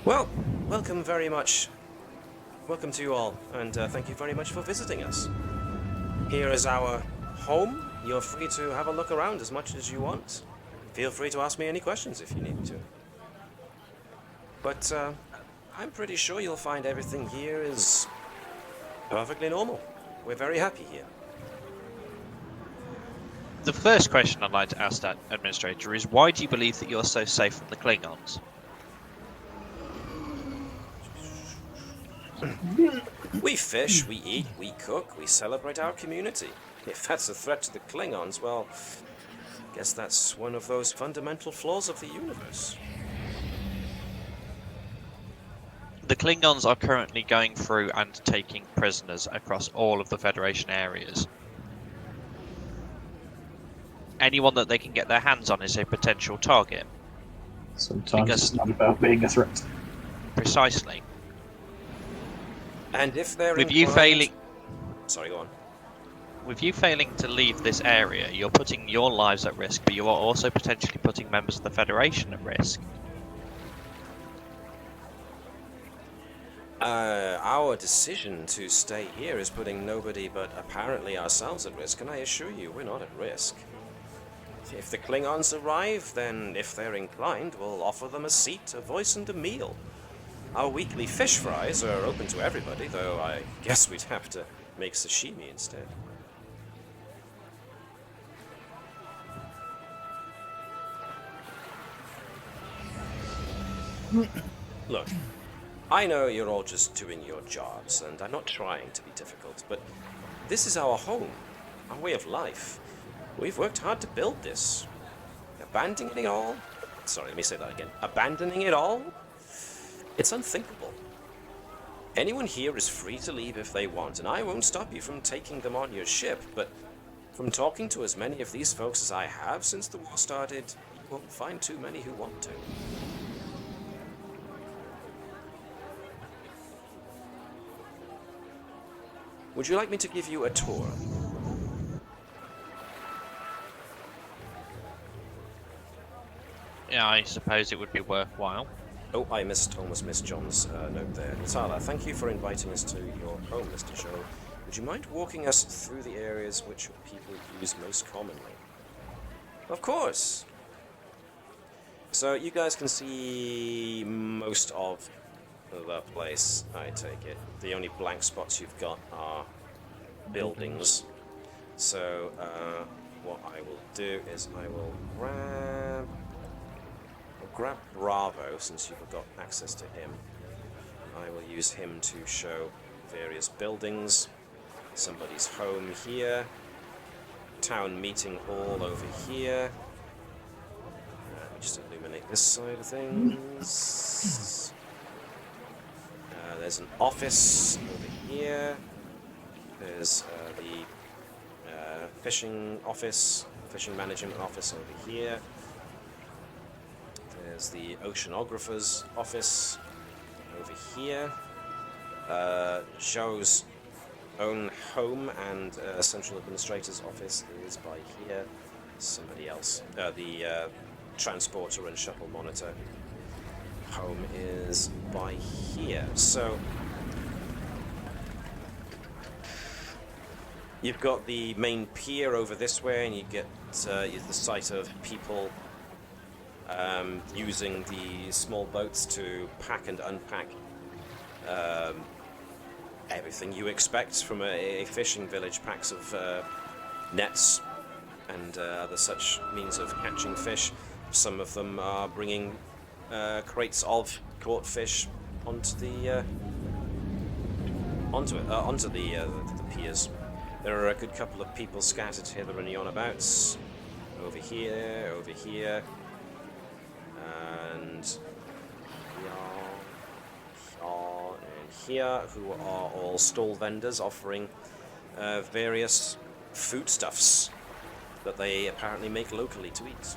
Well, welcome very much. Welcome to you all, and thank you very much for visiting us. Here is our home. You're free to have a look around as much as you want. Feel free to ask me any questions if you need to. But I'm pretty sure you'll find everything here is perfectly normal. We're very happy here. The first question I'd like to ask that Administrator is, why do you believe that you're so safe from the Klingons? We fish, we eat, we cook, we celebrate our community. If that's a threat to the Klingons, well, I guess that's one of those fundamental flaws of the universe. The Klingons are currently going through and taking prisoners across all of the Federation areas. Anyone that they can get their hands on is a potential target. Sometimes it's not about being a threat. Precisely. And if they're with you failing... Sorry, go on. With you failing to leave this area, you're putting your lives at risk, but you are also potentially putting members of the Federation at risk. Our decision to stay here is putting nobody but apparently ourselves at risk, and I assure you, we're not at risk. If the Klingons arrive, then if they're inclined, we'll offer them a seat, a voice, and a meal. Our weekly fish fries are open to everybody, though I guess we'd have to make sashimi instead. Look, I know you're all just doing your jobs, and I'm not trying to be difficult, but this is our home, our way of life. We've worked hard to build this. Abandoning it all? Sorry, let me say that again. Abandoning it all? It's unthinkable. Anyone here is free to leave if they want, and I won't stop you from taking them on your ship, but from talking to as many of these folks as I have since the war started, you won't find too many who want to. Would you like me to give you a tour? Yeah, I suppose it would be worthwhile. Oh, I almost missed John's note there. Natala, thank you for inviting us to your home, Mr. Joe. Would you mind walking us through the areas which people use most commonly? Of course! So you guys can see most of the place, I take it. The only blank spots you've got are buildings. So what I will do is I will grab Bravo, since you've got access to him. I will use him to show various buildings. Somebody's home here. Town meeting hall over here. Let me just illuminate this side of things. There's an office over here. There's the fishing management office over here. There's the oceanographer's office over here. Zhou's own home and central administrator's office is by here. Somebody else. The transporter and shuttle monitor home is by here. So you've got the main pier over this way, and you get the sight of people using the small boats to pack and unpack everything you expect from a fishing village. Packs of nets and other such means of catching fish. Some of them are bringing crates of caught fish onto the piers. There are a good couple of people scattered hither and yon abouts. Over here, and here, who are all stall vendors offering various foodstuffs that they apparently make locally to eat.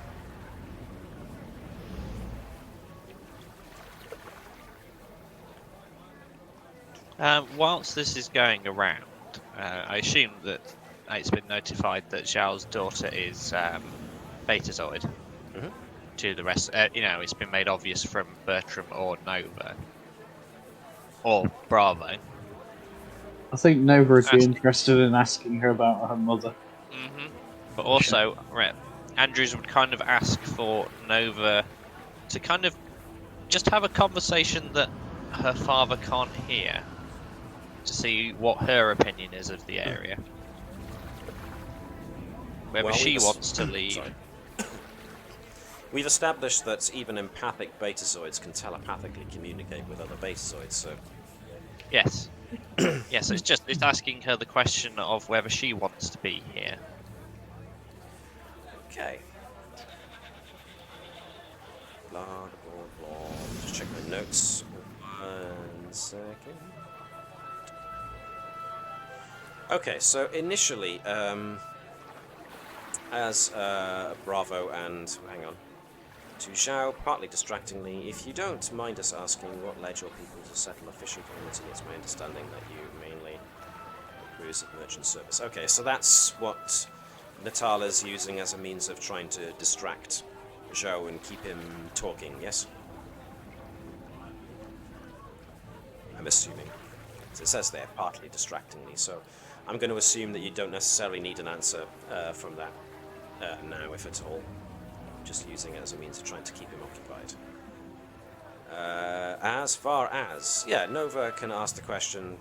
Whilst this is going around, I assume that it's been notified that Zhao's daughter is Betazoid. Mm-hmm. To the rest, it's been made obvious from Bertram or Nova. Or Bravo. I think Nova would be interested in asking her about her mother. Mm-hmm. But also, Andrews would kind of ask for Nova to kind of just have a conversation that her father can't hear, to see what her opinion is of the area. Whether she wants to leave. Sorry. We've established that even empathic betazoids can telepathically communicate with other betazoids, so... Yes. Yes, it's asking her the question of whether she wants to be here. Okay. Blah, blah, blah. Just check my notes. 1 second. Okay, so initially, as Bravo and... hang on. To Zhao, partly distractingly, if you don't mind us asking what led your people to settle a fishing community, it's my understanding that you mainly cruise at merchant service. Okay, so that's what Natala's using as a means of trying to distract Zhao and keep him talking, yes? I'm assuming. It says there, partly distractingly, so I'm going to assume that you don't necessarily need an answer from that now, if at all. Just using it as a means of trying to keep him occupied. As far as... yeah, Nova can ask the question...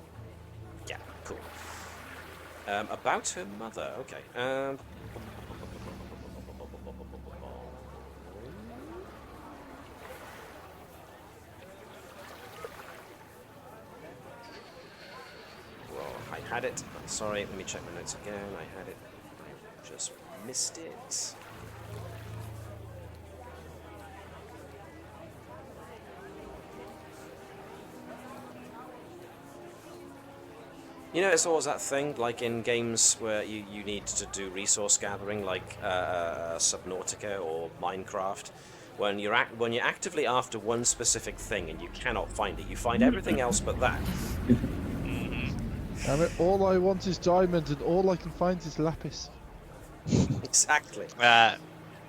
yeah, cool. About her mother, okay. Well, I had it. Sorry, let me check my notes again. I had it. I just missed it. You know, it's always that thing, like in games where you need to do resource gathering, like Subnautica or Minecraft. When you're actively after one specific thing and you cannot find it, you find everything else but that. Damn it, all I want is diamond, and all I can find is lapis. Exactly.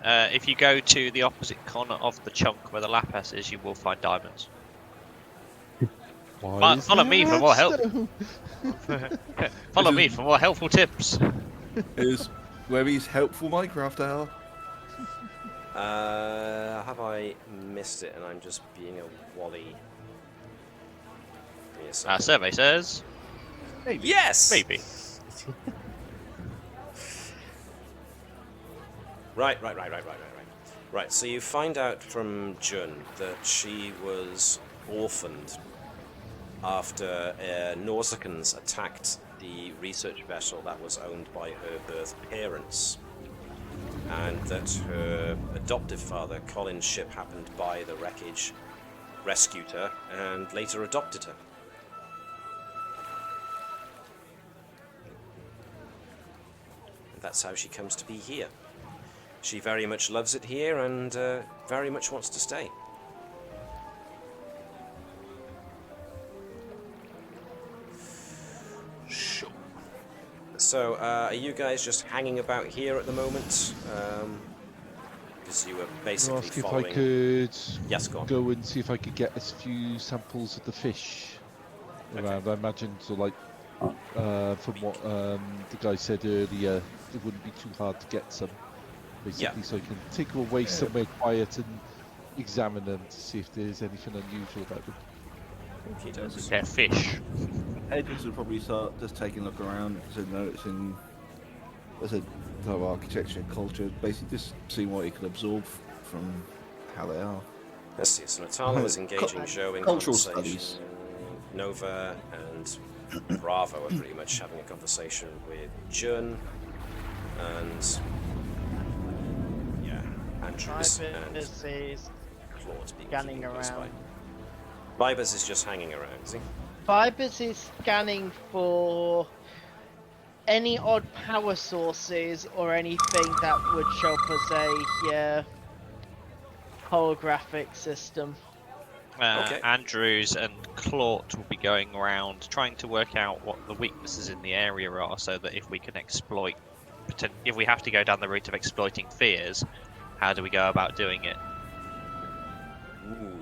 If you go to the opposite corner of the chunk where the lapis is, you will find diamonds. Follow me for more help. Follow me for more helpful tips. Is Webby's helpful Minecraft hour? Have I missed it and I'm just being a wally? Survey says... Maybe. Yes! Maybe. Right. Right, so you find out from Jun that she was orphaned after Nausicaans attacked the research vessel that was owned by her birth parents, and that her adoptive father, Colin's ship, happened by the wreckage, rescued her, and later adopted her. And that's how she comes to be here. She very much loves it here and very much wants to stay. Sure. So, are you guys just hanging about here at the moment? Because you were basically Ask following... if I could Yes, go on. go and see if I could get a few samples of the fish around. I imagine, so like, from what the guy said earlier, it wouldn't be too hard to get some. Basically, so I can take them away somewhere quiet and examine them to see if there's anything unusual about them. They're fish. Edwards would probably start just taking a look around and noticing, as a type of architecture and culture, basically just seeing what he can absorb from how they are. Let's see, so Natala was engaging Joe in cultural conversation. studies. Nova and Bravo are pretty much having a conversation with Jun, and Andrews and is Claude's being scanning keeping close around. by. Vibers is just hanging around, is he? Vibers is scanning for any odd power sources or anything that would show up as a holographic system. Okay. Andrews and Claude will be going around trying to work out what the weaknesses in the area are, so that if we can exploit, if we have to go down the route of exploiting fears, how do we go about doing it? Ooh.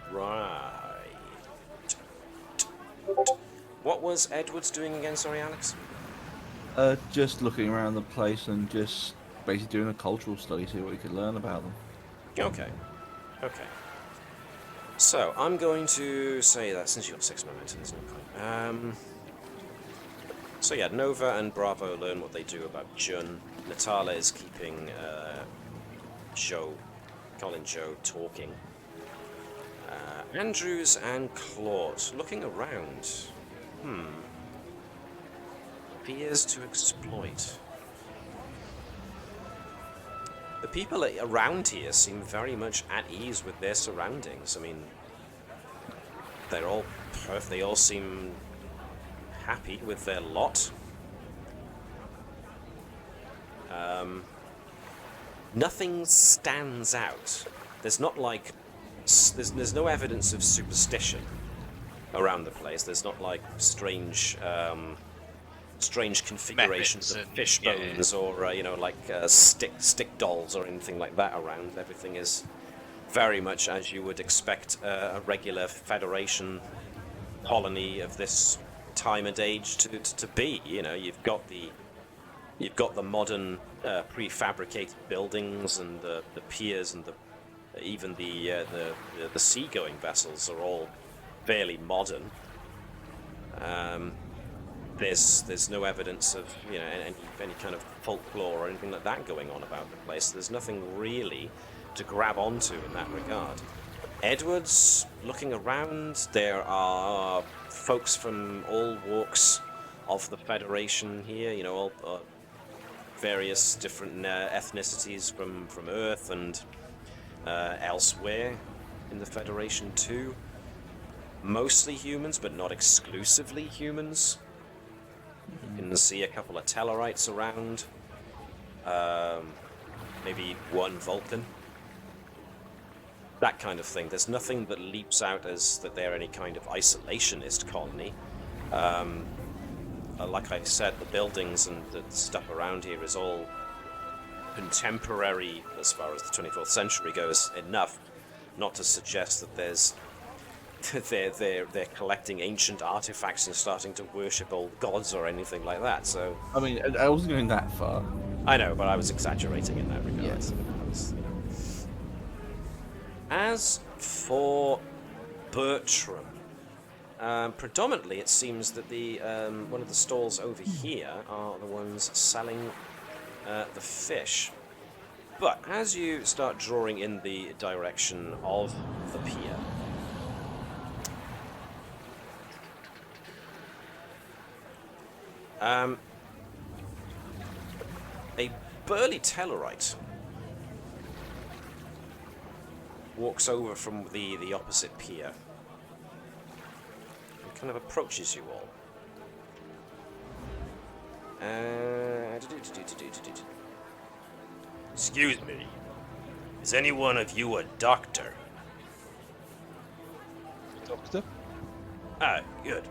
Right. What was Edwards doing again, sorry, Alex? Just looking around the place and just basically doing a cultural study, see what we could learn about them. Okay. So, I'm going to say that since you've got 6 momentum, there's no point. So yeah, Nova and Bravo learn what they do about Jun. Natala is keeping Colin Joe talking. Andrews and Claude looking around. Fears to exploit. The people around here seem very much at ease with their surroundings. I mean, they're all perfect. They all seem happy with their lot. Nothing stands out. There's not like there's no evidence of superstition around the place. There's not like strange configurations of fish bones or like stick dolls or anything like that around. Everything is very much as you would expect a regular Federation colony of this time and age to be. You've got the modern prefabricated buildings and the piers and even the seagoing vessels are all fairly modern. There's no evidence of any kind of folklore or anything like that going on about the place. There's nothing really to grab onto in that regard. Edwards looking around. There are folks from all walks of the Federation here. All various different ethnicities from Earth and elsewhere in the Federation too. Mostly humans, but not exclusively humans. You can see a couple of Tellarites around. Maybe one Vulcan. That kind of thing. There's nothing that leaps out as that they're any kind of isolationist colony. Like I said, the buildings and the stuff around here is all contemporary as far as the 24th century goes, enough not to suggest that there's they're collecting ancient artifacts and starting to worship old gods or anything like that. So I mean, I wasn't going that far. I know, but I was exaggerating in that regard. Yes. As for Bertram, predominantly it seems that the one of the stalls over here are the ones selling the fish. But as you start drawing in the direction of the pier, a burly Tellarite walks over from the opposite pier and kind of approaches you all. Excuse me, is any one of you a doctor? Doctor? Ah, good.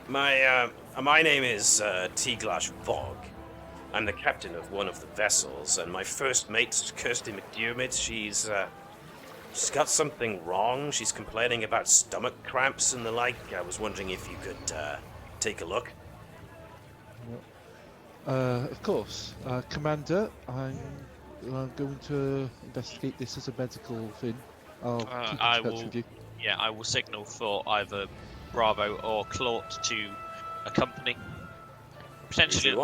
My name is Tiglash Vog. I'm the captain of one of the vessels, and my first mate's Kirsty McDermott. She's got something wrong. She's complaining about stomach cramps and the like. I was wondering if you could take a look. Of course. Commander, I'm going to investigate this as a medical thing. I'll keep in touch with you. Yeah, I will signal for either Bravo or Claude to accompany. Potentially,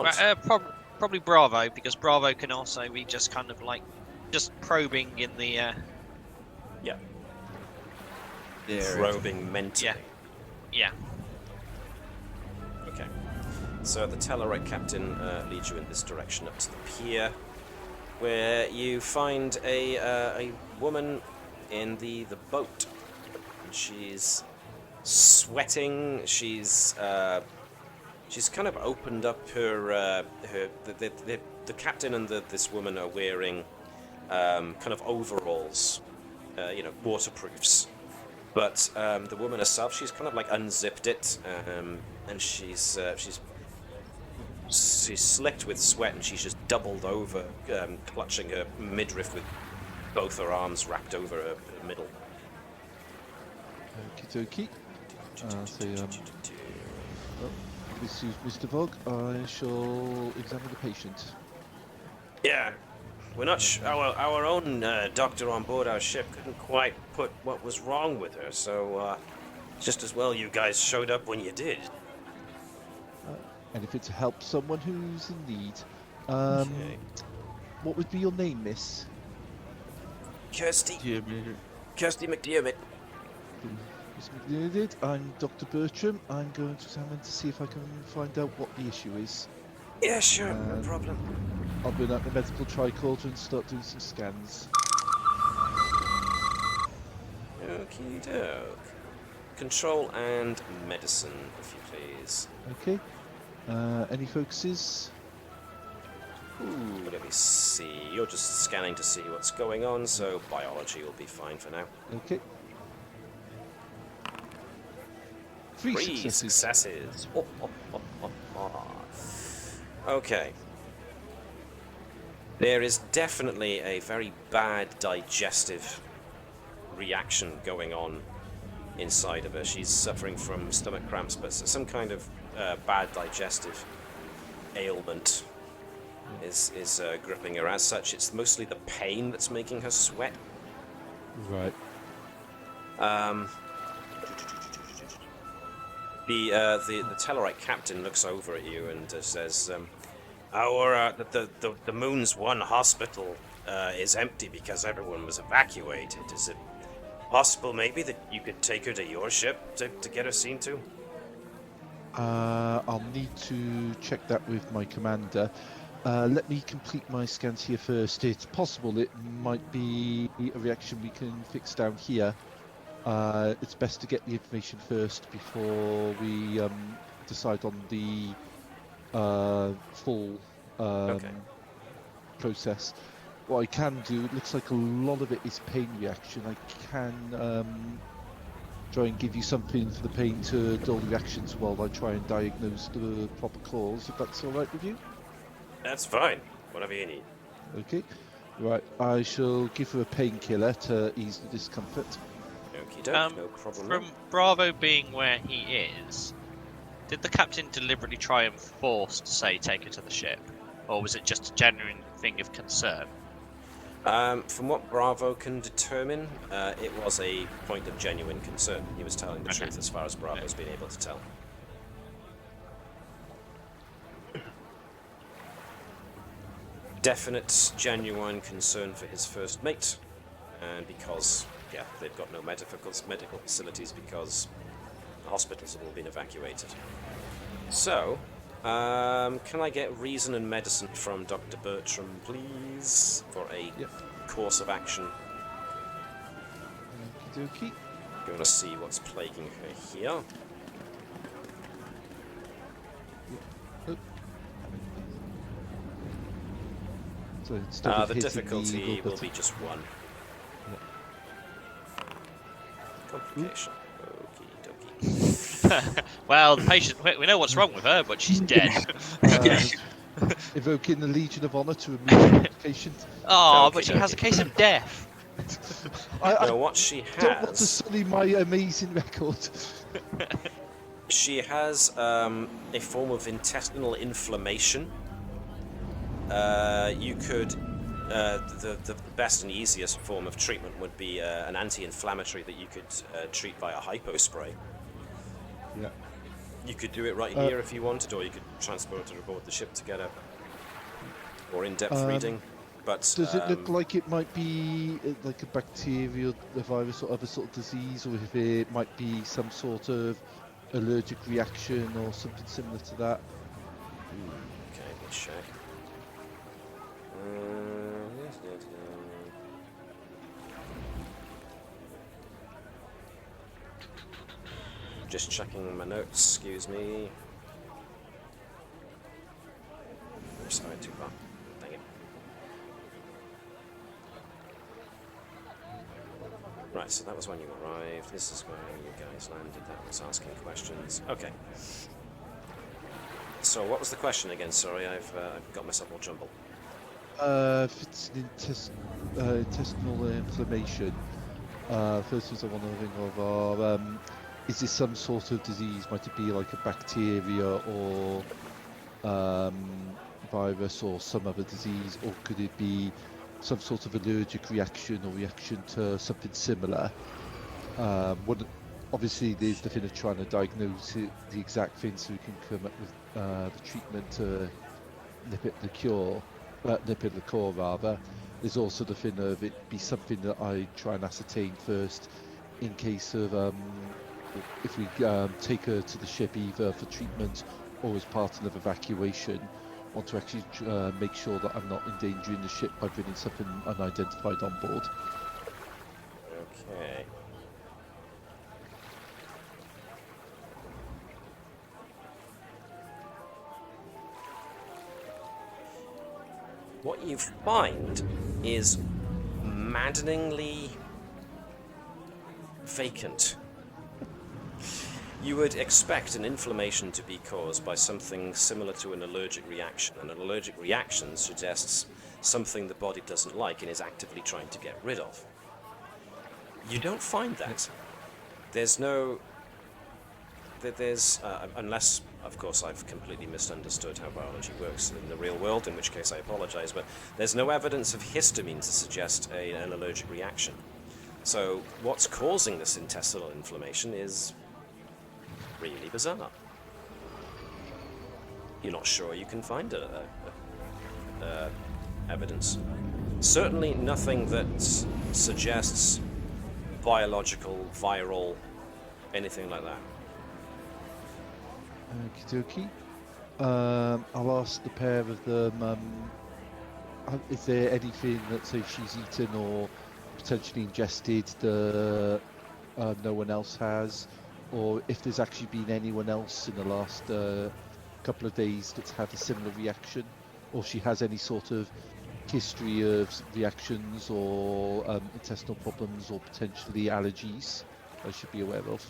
probably Bravo, because Bravo can also be just kind of like just probing in the. Yeah. Probing mentally. Yeah. Okay. So the Tellarite captain leads you in this direction up to the pier, where you find a woman in the boat. She's sweating. She's kind of opened up her the captain and this woman are wearing kind of overalls, waterproofs. But the woman herself, she's kind of like unzipped it, and she's slicked with sweat, and she's just doubled over, clutching her midriff with both her arms wrapped over her middle. Okie dokie. This is Mr. Vog. I shall examine the patient. Yeah, we're not our own doctor on board our ship couldn't quite put what was wrong with her, so just as well you guys showed up when you did. And if it's to help someone who's in need, what would be your name, miss? Kirsty McDermott. Miss McDermott, I'm Dr. Bertram. I'm going to examine to see if I can find out what the issue is. Yeah, sure, no problem. I'll bring out the medical tricorder and start doing some scans. Okie doke. Control and medicine, if you please. Okay. Any focuses? Ooh, let me see. You're just scanning to see what's going on, so biology will be fine for now. Okay. Three successes. Okay. There is definitely a very bad digestive reaction going on inside of her. She's suffering from stomach cramps, but some kind of bad digestive ailment is gripping her. As such, it's mostly the pain that's making her sweat. Right. The Tellarite captain looks over at you and says, the Moon's one hospital is empty because everyone was evacuated. Is it possible maybe that you could take her to your ship to get her seen to? I'll need to check that with my commander. Let me complete my scans here first. It's possible it might be a reaction we can fix down here. It's best to get the information first before we decide on the full process. What I can do, it looks like a lot of it is pain reaction. I can try and give you something for the pain to dull reactions while I try and diagnose the proper cause, if that's alright with you? That's fine. Whatever you need. Okay. Right, I shall give her a painkiller to ease the discomfort. Okie doke, no problem. From Bravo being where he is, did the captain deliberately try and force to say take her to the ship? Or was it just a genuine thing of concern? From what Bravo can determine, it was a point of genuine concern. He was telling the truth as far as Bravo's been able to tell. Definite, genuine concern for his first mate, and because, they've got no medical facilities because the hospitals have all been evacuated. So, can I get reason and medicine from Dr. Bertram, please, for a course of action? Okie dokie. Going to see what's plaguing her here. So the difficulty will be just 1. Complication. Okie dokie. Well, the patient, we know what's wrong with her, but she's dead. Evoking the Legion of Honor to remove the complication. Oh, but she has a case of death. I what she has... don't want to sully my amazing record. She has a form of intestinal inflammation. You could... the best and easiest form of treatment would be an anti-inflammatory that you could treat via hypo spray. Yeah. You could do it right here if you wanted, or you could transport her aboard the ship to get a more in-depth reading. But does it look like it might be like a bacterial, a virus, or other sort of disease, or if it might be some sort of allergic reaction or something similar to that? Okay, let's check. Just checking my notes, excuse me. Sorry, too far. Dang it. Right, so that was when you arrived. This is where you guys landed. That was asking questions. Okay. So, what was the question again? Sorry, I've got myself all jumbled. If it's an intestinal inflammation, first things I want to think of are, is this some sort of disease? Might it be like a bacteria or virus or some other disease, or could it be some sort of allergic reaction or reaction to something similar? Obviously, there's the thing of trying to diagnose the exact thing so we can come up with the treatment to nip it the core rather. There's also the thing of it be something that I try and ascertain first in case of if we take her to the ship either for treatment or as part of evacuation. I want to actually make sure that I'm not endangering the ship by bringing something unidentified on board. Okay. What you find is maddeningly vacant. You would expect an inflammation to be caused by something similar to an allergic reaction, and an allergic reaction suggests something the body doesn't like and is actively trying to get rid of. You don't find that. There's no... unless, of course, I've completely misunderstood how biology works in the real world, in which case I apologize, but there's no evidence of histamine to suggest an allergic reaction. So what's causing this intestinal inflammation is really bizarre. You're not sure you can find evidence. Certainly nothing that suggests biological, viral, anything like that. Okie dokie. I'll ask the pair of them, is there anything that, say, she's eaten or potentially ingested that no one else has, or if there's actually been anyone else in the last couple of days that's had a similar reaction, or if she has any sort of history of reactions or intestinal problems or potentially allergies I should be aware of.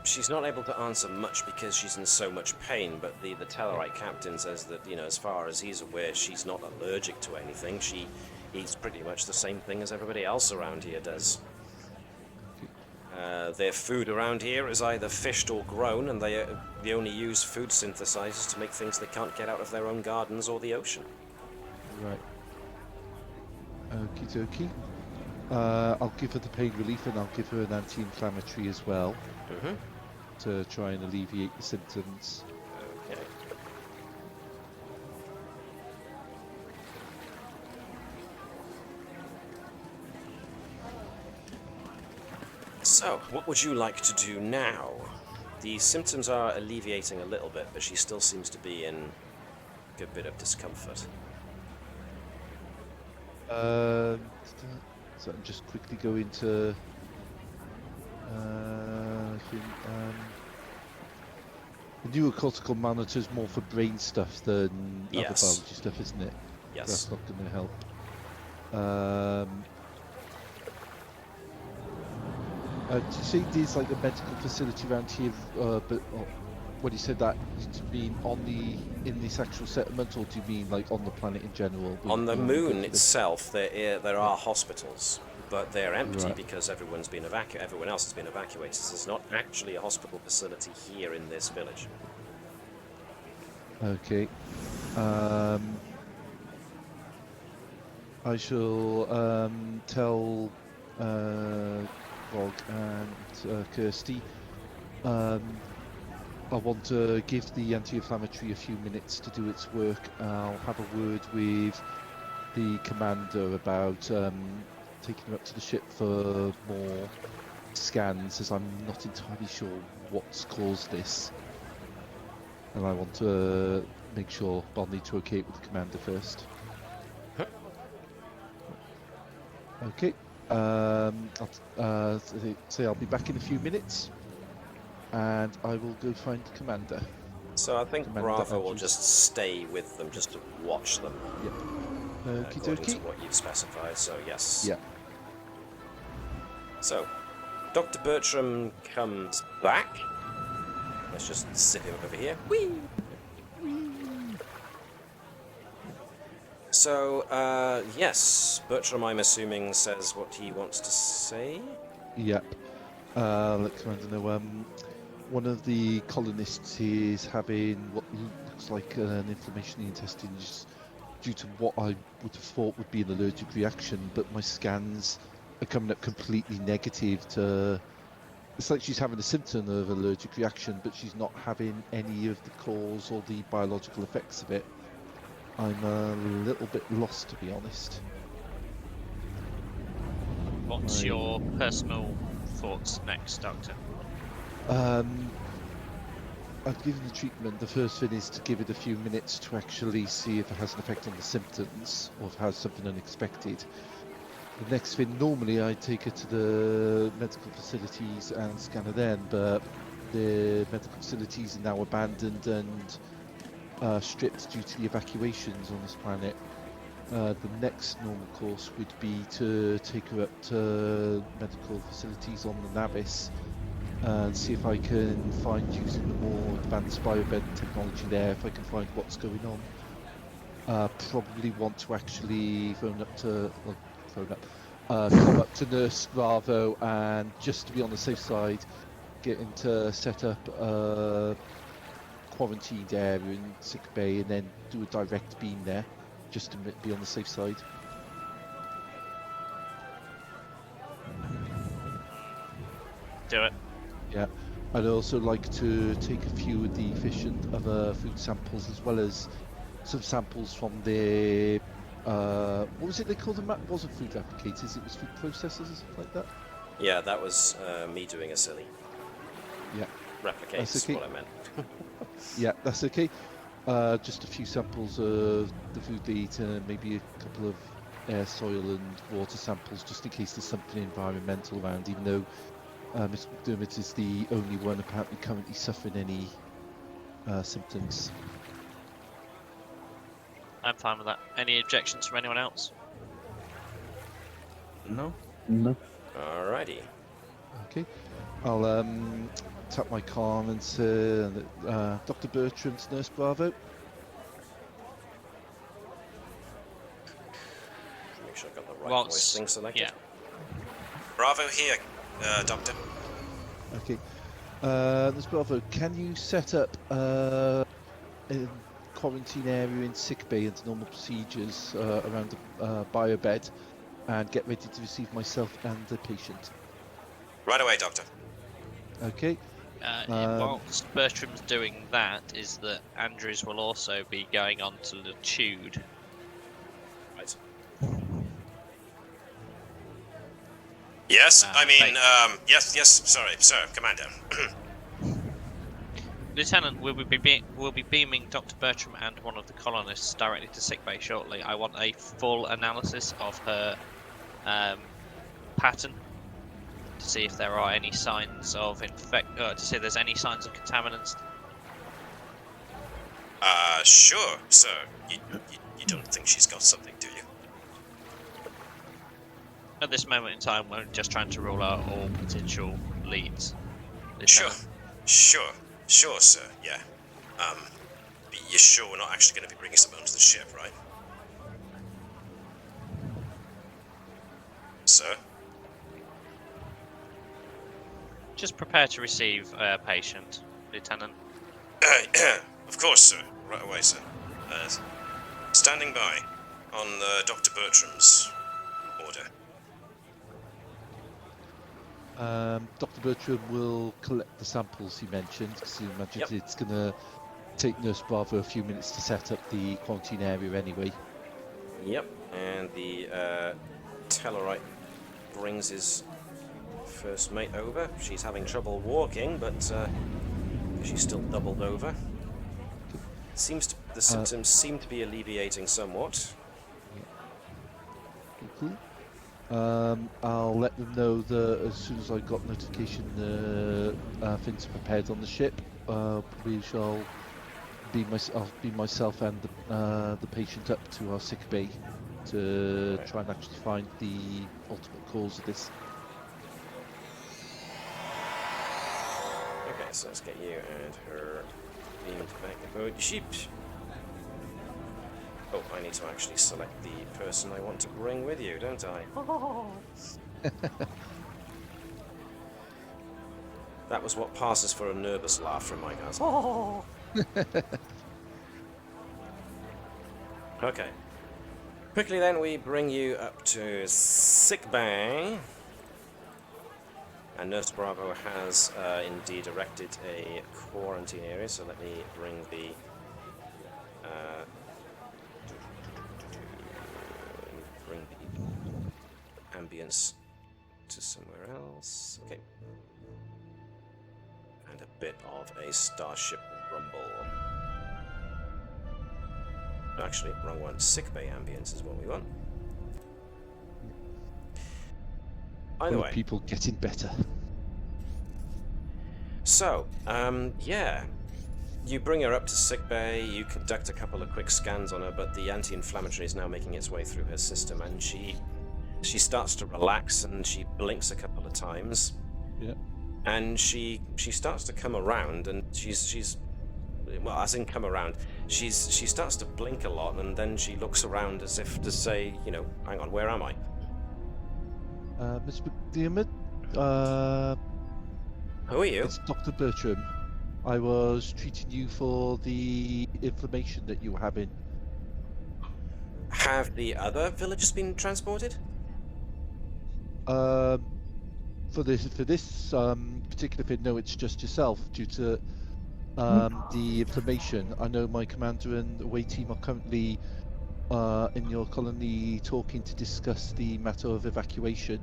She's not able to answer much because she's in so much pain, but the Tellarite captain says that, you know, as far as he's aware, she's not allergic to anything. She eats pretty much the same thing as everybody else around here does. Their food around here is either fished or grown, and they only use food synthesizers to make things they can't get out of their own gardens or the ocean. Right. Okie dokie. I'll give her the pain relief, and I'll give her an anti-inflammatory as well. Mm-hmm. To try and alleviate the symptoms. Okay. So, what would you like to do now? The symptoms are alleviating a little bit, but she still seems to be in a good bit of discomfort. So I'm just quickly going to the new cortical monitor is more for brain stuff than other biology stuff, isn't it? Yes. That's not going to help. Do you say there's like a medical facility around here? But when you said that, do you mean in this actual settlement, or do you mean like on the planet in general? On the moon itself, there are hospitals, but they're empty because everyone else has been evacuated. So there's not actually a hospital facility here in this village. Okay. I shall tell Bog and Kirsty. I want to give the anti-inflammatory a few minutes to do its work. I'll have a word with the commander about taking her up to the ship for more scans, as I'm not entirely sure what's caused this. And I want to make sure I'll need to okay it with the commander first. Okay. I'll say I'll be back in a few minutes, and I will go find the commander. So I think Bravo will just stay with them, just to watch them. Yep. According to what you've specified, so yes. Yeah. So, Dr. Bertram comes back. Let's just sit him over here. Whee! So, yes, Bertram, I'm assuming, says what he wants to say. Yep. Let Commander know. One of the colonists is having what looks like an inflammation in the intestines due to what I would have thought would be an allergic reaction, but my scans are coming up completely negative to... It's like she's having a symptom of allergic reaction, but she's not having any of the cause or the biological effects of it. I'm a little bit lost, to be honest. What's your personal thoughts next, Doctor? I've given the treatment. The first thing is to give it a few minutes to actually see if it has an effect on the symptoms, or if it has something unexpected. The next thing, normally I take her to the medical facilities and scan her then, but the medical facilities are now abandoned and stripped due to the evacuations on this planet. The next normal course would be to take her up to medical facilities on the Navis and see if I can find, using the more advanced biobed technology there, if I can find what's going on. Probably want to actually come up to Nurse Bravo, and just to be on the safe side, get him to set up a quarantined area in sick bay, and then do a direct beam there, just to be on the safe side. Do it. Yeah, I'd also like to take a few of the fish and other food samples, as well as some samples from their what was it they called them? It wasn't food replicators, it was food processors or something like that. Yeah, that was me doing a silly. Yeah. Replicates okay. what I meant. Yeah, that's okay. Just a few samples of the food they eat, and maybe a couple of air, soil, and water samples just in case there's something environmental around. Even though Mr. McDermott is the only one apparently currently suffering any symptoms. I'm fine with that. Any objections from anyone else? No. No. Alrighty. Okay. I'll tap my car and say, Dr. Bertram's Nurse Bravo. Make sure I've got the right voice thing selected. Yeah. Bravo here, Doctor. Okay. Nurse Bravo, can you set up a quarantine area in sickbay and normal procedures around the biobed and get ready to receive myself and the patient? Right away, Doctor. Okay. Whilst Bertram's doing that, is that Andrews will also be going on to the Tude. Right. Yes, yes, sorry, sir, Commander. Lieutenant, we'll be beaming Dr. Bertram and one of the colonists directly to sickbay shortly. I want a full analysis of her pattern to see if there are any signs of to see if there's any signs of contaminants. Sure, sir. You don't think she's got something, do you? At this moment in time, we're just trying to rule out all potential leads. Lieutenant. Sure, sir, yeah. But you're sure we're not actually going to be bringing someone onto the ship, right? Sir? Just prepare to receive a patient, Lieutenant. Of course, sir. Right away, sir. Standing by on Dr. Bertram's order. Dr. Bertram will collect the samples he mentioned, because he imagines it's going to take Nurse Bravo a few minutes to set up the quarantine area anyway. Yep, and the Tellarite brings his first mate over. She's having trouble walking, but she's still doubled over. The symptoms seem to be alleviating somewhat. Cool. I'll let them know that as soon as I got notification things are prepared on the ship, we shall be myself and the patient up to our sick bay to try and actually find the ultimate cause of this. Okay, so let's get you and her beamed back. Oh, I need to actually select the person I want to bring with you, don't I? That was what passes for a nervous laugh from my guys. Okay. Quickly then, we bring you up to sickbay. And Nurse Bravo has indeed erected a quarantine area, so let me bring the ambience to somewhere else. Okay. And a bit of a starship rumble. Actually, wrong one. Sickbay ambience is what we want. Either way. People getting better. So, yeah. You bring her up to sickbay, you conduct a couple of quick scans on her, but the anti-inflammatory is now making its way through her system, and she starts to relax, and she blinks a couple of times. Yeah. And she starts to come around, and she's well, as in come around, she starts to blink a lot, and then she looks around as if to say, you know, hang on, where am I? Miss McDermott, who are you? It's Dr. Bertram. I was treating you for the inflammation that you were having. Have the other villagers been transported? For this particular thing, no, it's just yourself due to the inflammation. I know my commander and away team are currently in your colony talking to discuss the matter of evacuation,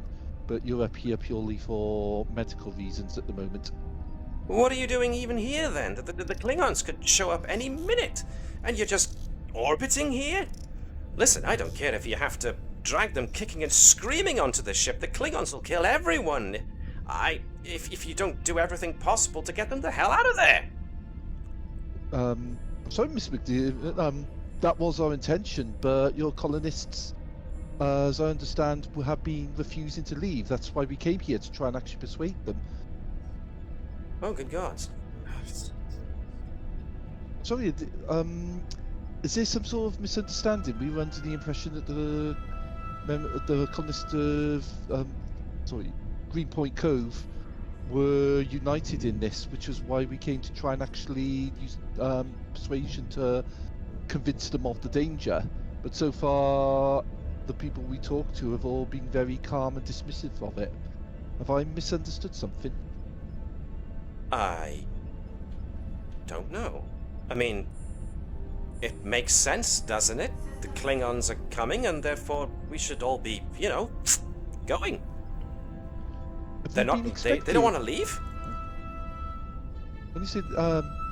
but you're up here purely for medical reasons at the moment. What are you doing even here then? The Klingons could show up any minute, and you're just orbiting here? Listen, I don't care if you have to drag them kicking and screaming onto the ship. The Klingons will kill everyone. If you don't do everything possible to get them the hell out of there. I'm sorry, Miss McDear. That was our intention, but your colonists, as I understand, have been refusing to leave. That's why we came here, to try and actually persuade them. Oh, good God. Sorry, is there some sort of misunderstanding? We were under the impression that the colonists of Greenpoint Cove were united in this, which is why we came to try and actually use persuasion to convince them of the danger. But so far, the people we talked to have all been very calm and dismissive of it. Have I misunderstood something? I don't know. I mean, it makes sense, doesn't it? The Klingons are coming, and therefore we should all be, going. They don't want to leave? When you said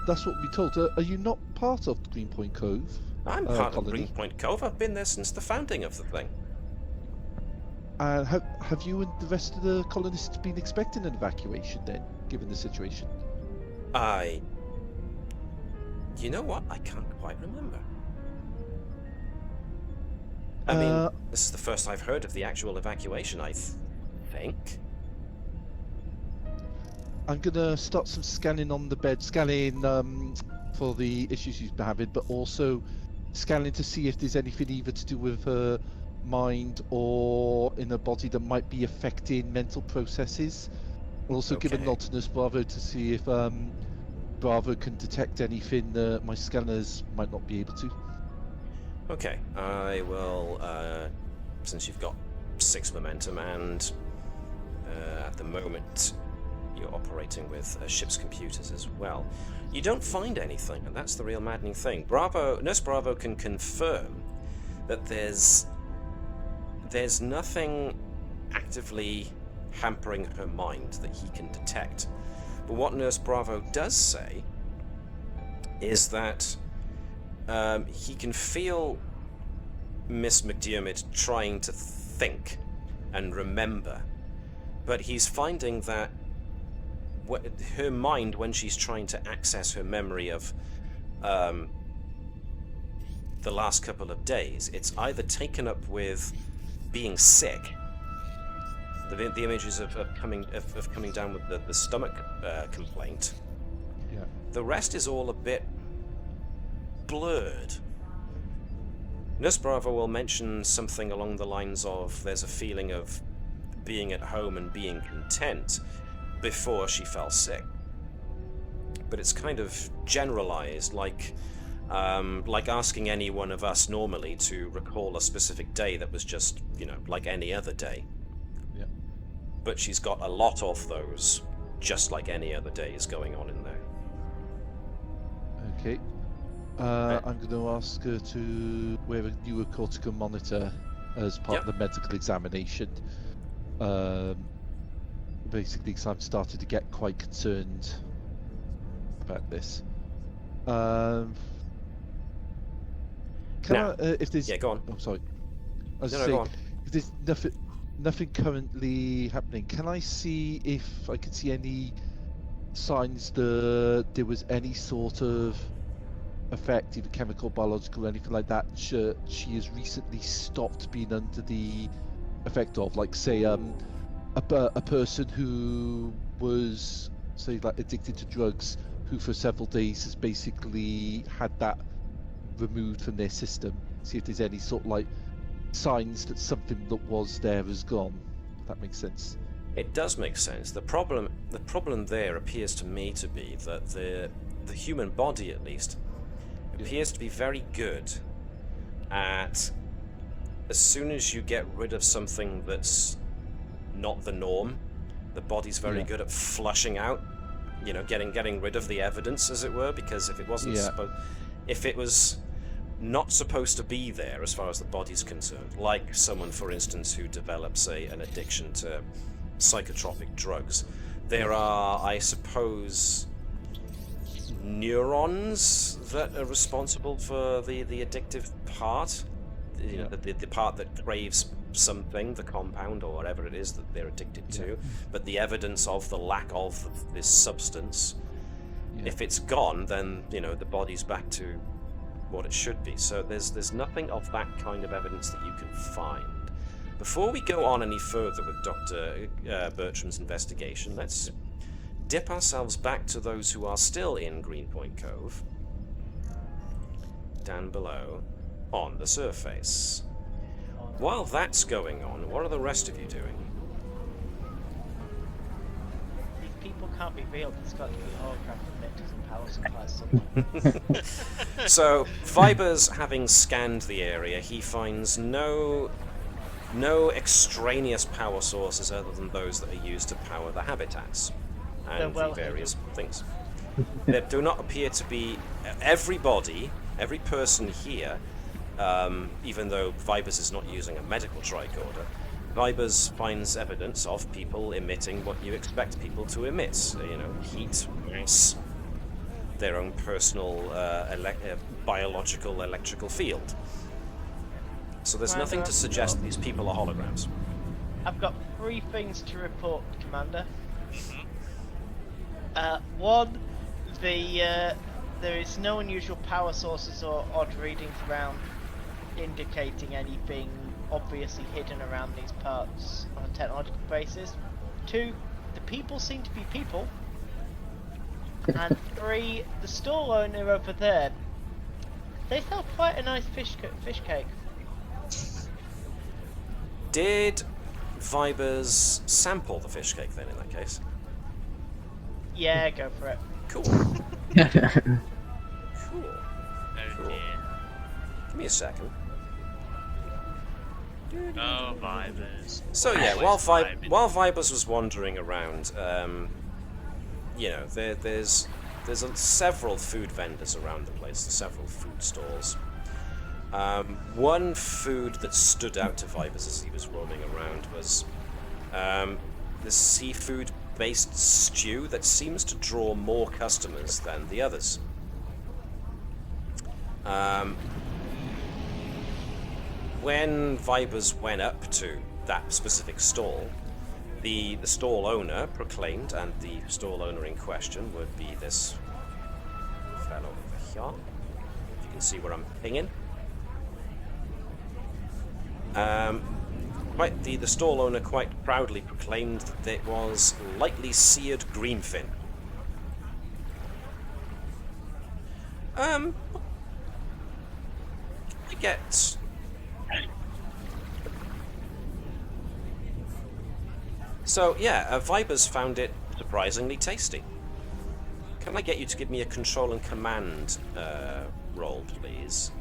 that's what we told, are you not part of Greenpoint Cove? I'm part of Greenpoint Cove. I've been there since the founding of the thing. Have you and the rest of the colonists been expecting an evacuation then, given the situation? You know what? I can't quite remember. I mean, this is the first I've heard of the actual evacuation, I think. I'm gonna start some scanning on the bed, scanning for the issues you've been having, but also scanning to see if there's anything either to do with her mind or in her body that might be affecting mental processes. I'll also give a nod to Nurse Bravo to see if Bravo can detect anything that my scanners might not be able to. Okay, I will, since you've got 6 momentum and at the moment you're operating with ship's computers as well, you don't find anything, and that's the real maddening thing. Nurse Bravo can confirm that there's nothing actively hampering her mind that he can detect. But what Nurse Bravo does say is that he can feel Miss McDiarmid trying to think and remember, but he's finding that her mind, when she's trying to access her memory of the last couple of days, it's either taken up with being sick, the images of coming down with the stomach complaint. Yeah. The rest is all a bit blurred. Nurse Bravo will mention something along the lines of there's a feeling of being at home and being content before she fell sick. But it's kind of generalized, like asking any one of us normally to recall a specific day that was just, like any other day. Yeah. But she's got a lot of those, just like any other days going on in there. Okay. I'm going to ask her to wear a neurocortical monitor as part of the medical examination. Basically, because I've started to get quite concerned about this. If there's... Yeah, go on. Oh, sorry. I was go saying, on. if there's nothing currently happening, can I see if I can see any signs that there was any sort of effect, either chemical, biological, anything like that, she has recently stopped being under the effect of, like, say, a person who was, say, like, addicted to drugs, who for several days has basically had that removed from their system. See if there's any sort of, like, signs that something that was there has gone. If that makes sense. It does make sense. The problem there appears to me to be that the human body, at least, appears to be very good at, as soon as you get rid of something that's not the norm, the body's very good at flushing out, getting rid of the evidence, as it were, because if it wasn't if it was not supposed to be there as far as the body's concerned, like someone, for instance, who develops an addiction to psychotropic drugs, there are, I suppose, neurons that are responsible for the addictive part, the part that craves something, the compound or whatever it is that they're addicted to, but the evidence of the lack of this substance, if it's gone, then the body's back to what it should be. So there's nothing of that kind of evidence that you can find. Before we go on any further with Dr. Bertram's investigation, let's dip ourselves back to those who are still in Greenpoint Cove, down below on the surface. While that's going on, what are the rest of you doing? These people can't be real. There's got to be holographic emitters and power supplies somewhere. So, Vibers, having scanned the area, he finds no extraneous power sources other than those that are used to power the habitats and the various things. There do not appear to be every person here. Even though Vibers is not using a medical tricorder, Vibers finds evidence of people emitting what you expect people to emit. Heat, mass, their own personal biological electrical field. So there's nothing to suggest that these people are holograms. I've got 3 things to report, Commander. One, there is no unusual power sources or odd readings around indicating anything obviously hidden around these parts on a technological basis. 2, the people seem to be people. And 3, the stall owner over there, they sell quite a nice fish cake. Did Vibers sample the fish cake then in that case? Yeah, go for it. Cool. Cool. Oh dear. Give me a second. Oh, Vibers. So yeah, while Vibers was wandering around, there's several food vendors around the place, several food stalls. One food that stood out to Vibers as he was roaming around was the seafood-based stew that seems to draw more customers than the others. When Vibers went up to that specific stall, the stall owner proclaimed, and the stall owner in question would be this fellow over here. If you can see where I'm pinging. The stall owner quite proudly proclaimed that it was lightly seared greenfin. I get. So yeah, Vibers found it surprisingly tasty. Can I get you to give me a control and command roll, please?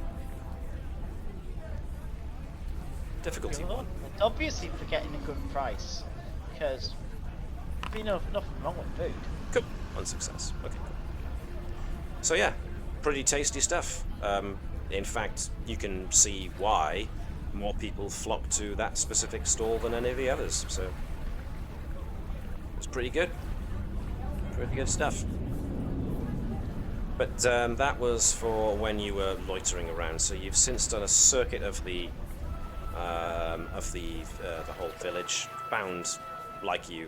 Difficulty 1. It's obviously for getting a good price, because there's nothing wrong with food. Cool. 1 success. Okay, cool. So yeah, pretty tasty stuff. In fact, you can see why more people flock to that specific stall than any of the others. So it's pretty good. Pretty good stuff. But that was for when you were loitering around. So you've since done a circuit of the whole village, found like we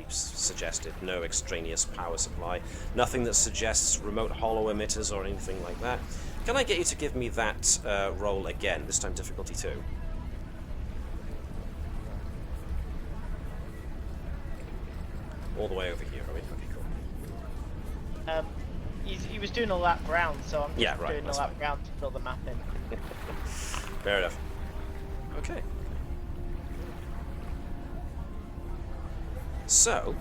suggested, no extraneous power supply, nothing that suggests remote hollow emitters or anything like that. Can I get you to give me that roll again? This time difficulty 2. All the way over here, are we? Okay, cool. He was doing a lap round, so I'm just doing a lap round to fill the map in. Fair enough. Okay. So,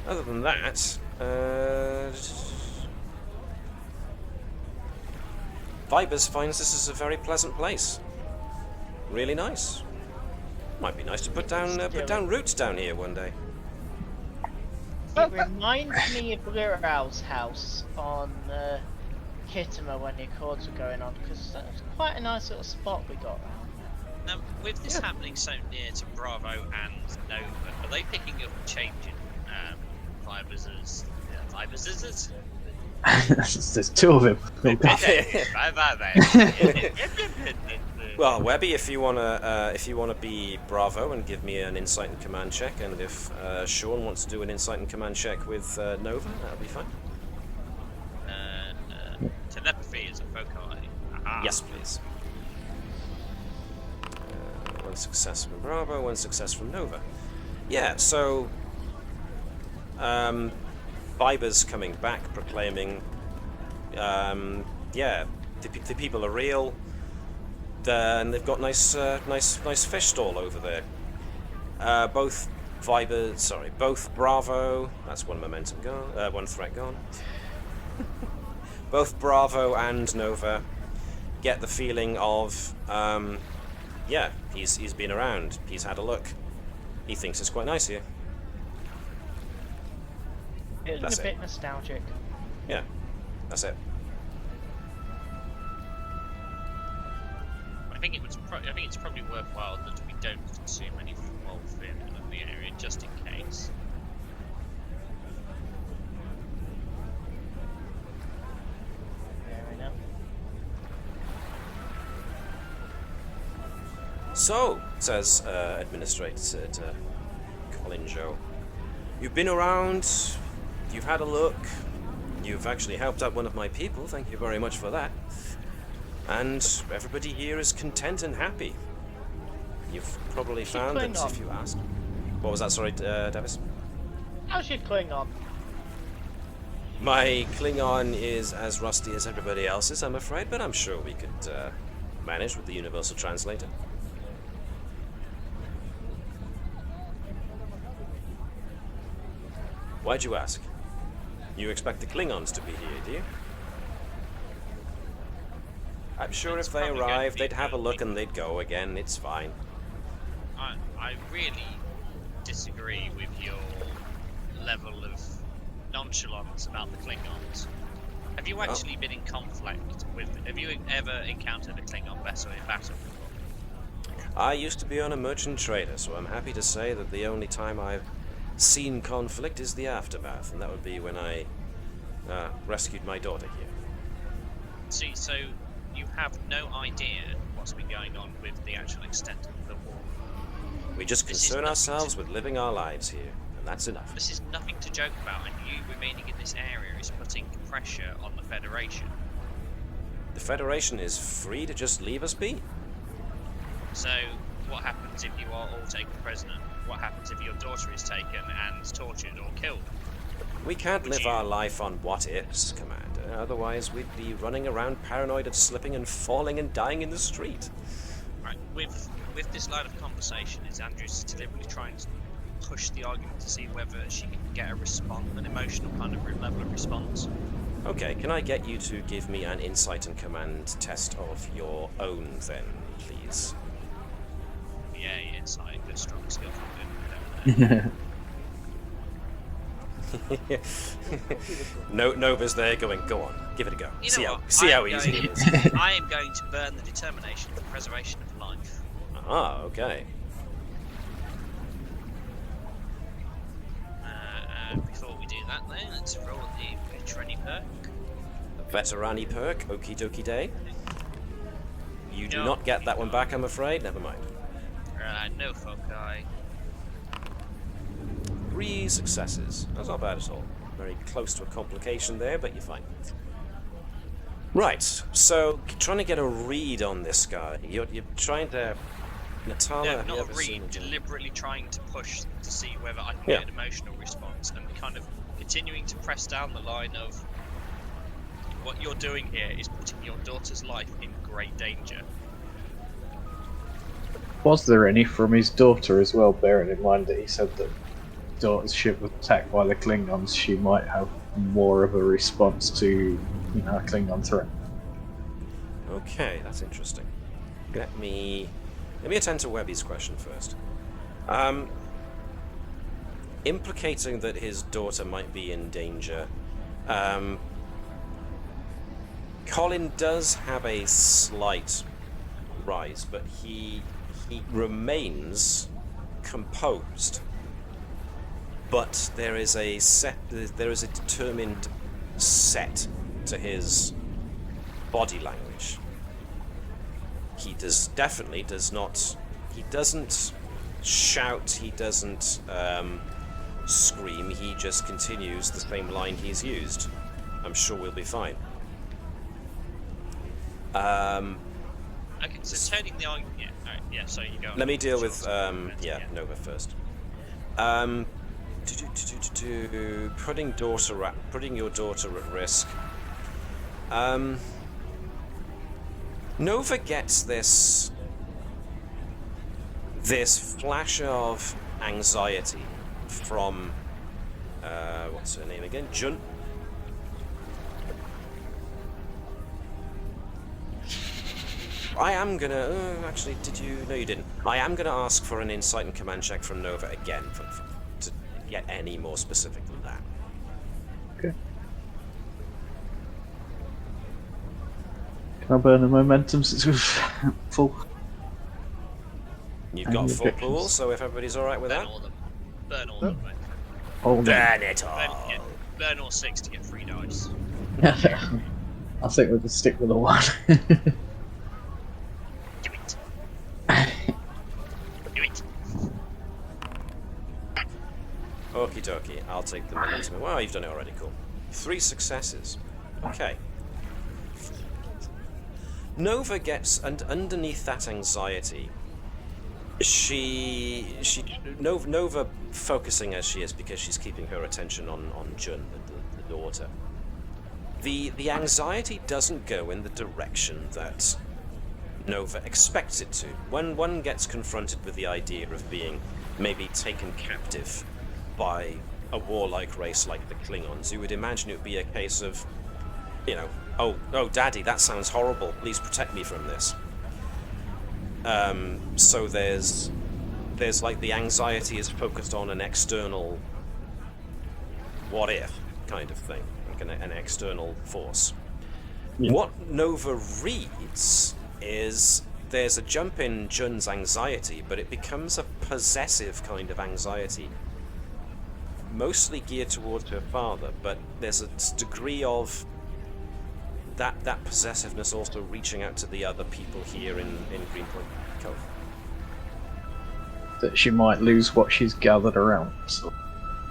other than that, Vibers finds this is a very pleasant place. Really nice. Might be nice to put down roots down here one day. It reminds me of Lirau's house on Kittimer when the Accords were going on, because that's quite a nice little spot we got. Now, with this happening so near to Bravo and Nova, are they picking up and changing Vibers' There's two of him. Well, Webby, if you wanna be Bravo and give me an insight and command check, and if Sean wants to do an insight and command check with Nova, that'll be fine. Telepathy is a foci. Aha. Yes, please. One success from Bravo, one success from Nova. Yeah, so Viber's coming back, proclaiming, yeah, the people are real, and they've got nice fish stall over there. Both Bravo. That's one momentum gone. One threat gone. Both Bravo and Nova get the feeling of, yeah, he's been around. He's had a look. He thinks it's quite nice here. It's a bit nostalgic. Yeah, that's it. I think it's probably worthwhile that we don't consume any wolf in the area, just in case. Fair enough. So, says Administrator Colin Joe, you've been around, you've had a look, you've actually helped out one of my people, thank you very much for that. And everybody here is content and happy. You've probably found that if you asked. What was that, sorry, Davis? How's your Klingon? My Klingon is as rusty as everybody else's, I'm afraid, but I'm sure we could manage with the Universal Translator. Why'd you ask? You expect the Klingons to be here, do you? I'm sure if they arrived, they'd have a look and they'd go again, it's fine. I really disagree with your level of nonchalance about the Klingons. Have you actually been in conflict with... Have you ever encountered a Klingon vessel in battle? I used to be on a merchant trader, so I'm happy to say that the only time I've seen conflict is the aftermath, and that would be when I rescued my daughter here. See, so you have no idea what's been going on with the actual extent of the war. We just concern ourselves with living our lives here, and that's enough. This is nothing to joke about, and you remaining in this area is putting pressure on the Federation. The Federation is free to just leave us be. So, what happens if you are all taken prisoner? What happens if your daughter is taken and tortured or killed? We can't live our life on what-ifs, Commander. Otherwise, we'd be running around paranoid of slipping and falling and dying in the street. Right, with this line of conversation, is Andrews deliberately trying to push the argument to see whether she can get a response, an emotional kind of level of response? Okay, can I get you to give me an insight and command test of your own, then, please? Yeah, insight, good strong skill from Nova's there going, go on, give it a go. You know see how easy it is. I am going to burn the determination for the preservation of life. Ah, okay. Before we do that, then, let's roll the veterani perk. Veterani perk, okie dokie day. You do not get that one back, I'm afraid. Never mind. No foci. 3 successes. That's not bad at all. Very close to a complication there, but you're fine. Right, so trying to get a read on this guy. You're trying to... Natala, no, not a read, deliberately trying to push to see whether I can get an emotional response, and kind of continuing to press down the line of what you're doing here is putting your daughter's life in great danger. Was there any from his daughter as well, bearing in mind that he said that daughter's ship was attacked by the Klingons, she might have more of a response to, a Klingon threat. Okay, that's interesting. Let me attend to Webby's question first. Implicating that his daughter might be in danger, Colin does have a slight rise, but he remains composed. But there is a determined set to his body language. He definitely does not. He doesn't shout. He doesn't scream. He just continues the same line he's used. I'm sure we'll be fine. Okay, so turning the eye. Yeah, alright, yeah. So you go. Let me deal with Nova first. Putting your daughter at risk. Nova gets this flash of anxiety from what's her name again? Jun. I am gonna actually. Did you? No, you didn't. I am gonna ask for an insight and command check from Nova again to get any more specific than that. Okay. Can I burn the momentum since we've full? You've got full pool, so if everybody's all right with that, Burn all of them. Burn it all. Burn all 6 to get 3 dice. I think we'll just stick with the 1. Do it. Do it. Okie dokie, I'll take the momentum. Wow, you've done it already, cool. 3 successes. Okay. Nova gets, and underneath that anxiety, Nova focusing as she is because she's keeping her attention on Jun, the daughter. The anxiety doesn't go in the direction that Nova expects it to. When one gets confronted with the idea of being maybe taken captive by a warlike race like the Klingons, you would imagine it would be a case of, you know, oh, Daddy, that sounds horrible. Please protect me from this. So there's like the anxiety is focused on an external what if kind of thing, like an external force. Yeah. What Nova reads is there's a jump in Jun's anxiety, but it becomes a possessive kind of anxiety, mostly geared towards her father, but there's a degree of that possessiveness also reaching out to the other people here in Greenpoint Cove. That she might lose what she's gathered around. So.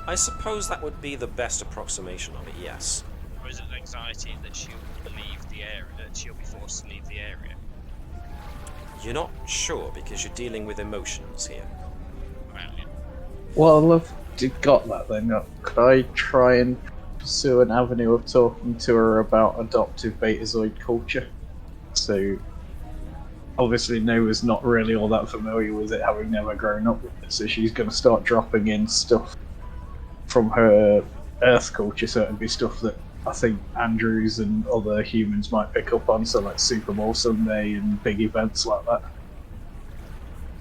I suppose that would be the best approximation of it, yes. Or is it anxiety that she'll leave the area, that she'll be forced to leave the area? You're not sure because you're dealing with emotions here. Well, I've got that then. Could I try and pursue an avenue of talking to her about adoptive Betazoid culture? So, obviously Nova's not really all that familiar with it, having never grown up with it, so she's going to start dropping in stuff from her Earth culture, so it'd be stuff that I think Andrews and other humans might pick up on, so like Super Bowl Sunday and big events like that.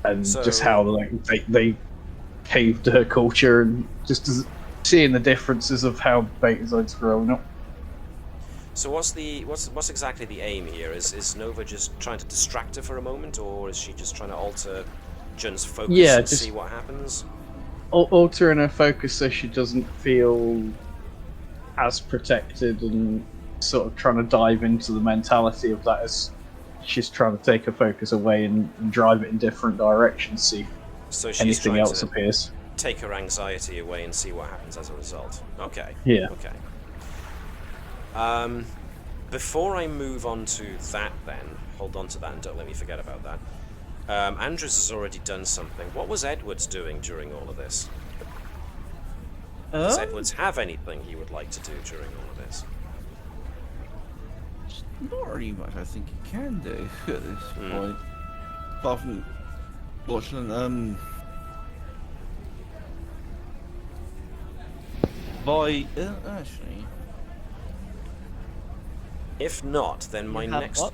And so, just how they caved her culture, and just seeing the differences of how Betazoid's grown up. So what's exactly the aim here? Is Nova just trying to distract her for a moment, or is she just trying to alter Jun's focus and see what happens? Altering her focus so she doesn't feel as protected, and sort of trying to dive into the mentality of that as she's trying to take her focus away and drive it in different directions, see so she's anything else appears. Take her anxiety away and see what happens as a result. Okay. Yeah. Okay. Before I move on to that then, hold on to that and don't let me forget about that. Andrews has already done something. What was Edwards doing during all of this? Does Edwards have anything he would like to do during all of this? Not really much I think he can do at this point. Apart from watching actually. If not, then my next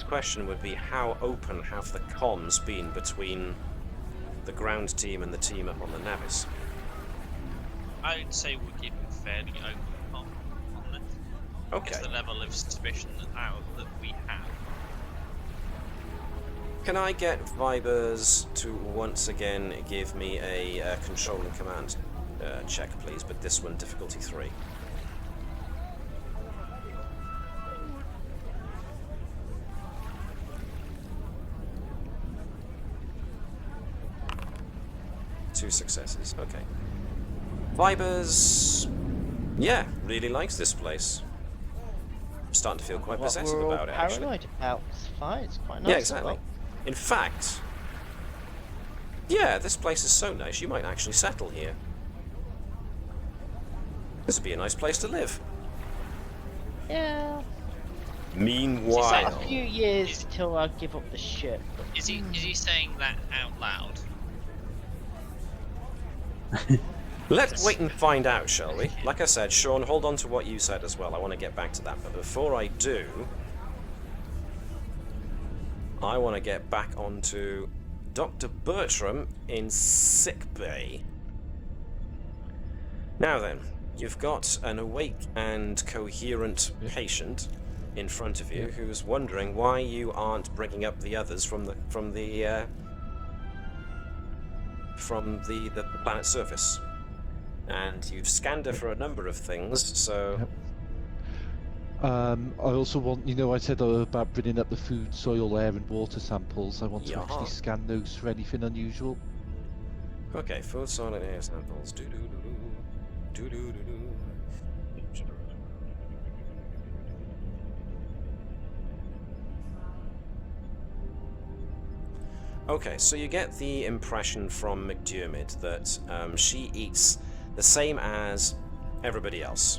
question would be how open have the comms been between the ground team and the team up on the Navis? I would say we're keeping fairly open on this. Okay. It's the level of suspicion that we have. Can I get Vibers to once again give me a control and command check, please, but this one, difficulty 3. Two successes, okay. Vibers, yeah, really likes this place. I'm starting to feel quite possessive about it, actually. Paranoid about. It's fine, it's quite nice. Yeah, exactly. In fact, yeah, this place is so nice, you might actually settle here. This would be a nice place to live. Yeah. Meanwhile... It's like a few years till I give up the ship. Is he saying that out loud? Let's wait and find out, shall we? Like I said, Sean, hold on to what you said as well. I want to get back to that. But before I do, I want to get back onto Dr. Bertram in sick bay. Now then, you've got an awake and coherent patient in front of you who's wondering why you aren't bringing up the others from the planet's surface. And you've scanned her for a number of things, so... I also want, I said about bringing up the food, soil, air and water samples. I want to actually scan those for anything unusual. Okay, food, soil and air samples. Okay, so you get the impression from McDiarmid that she eats the same as everybody else.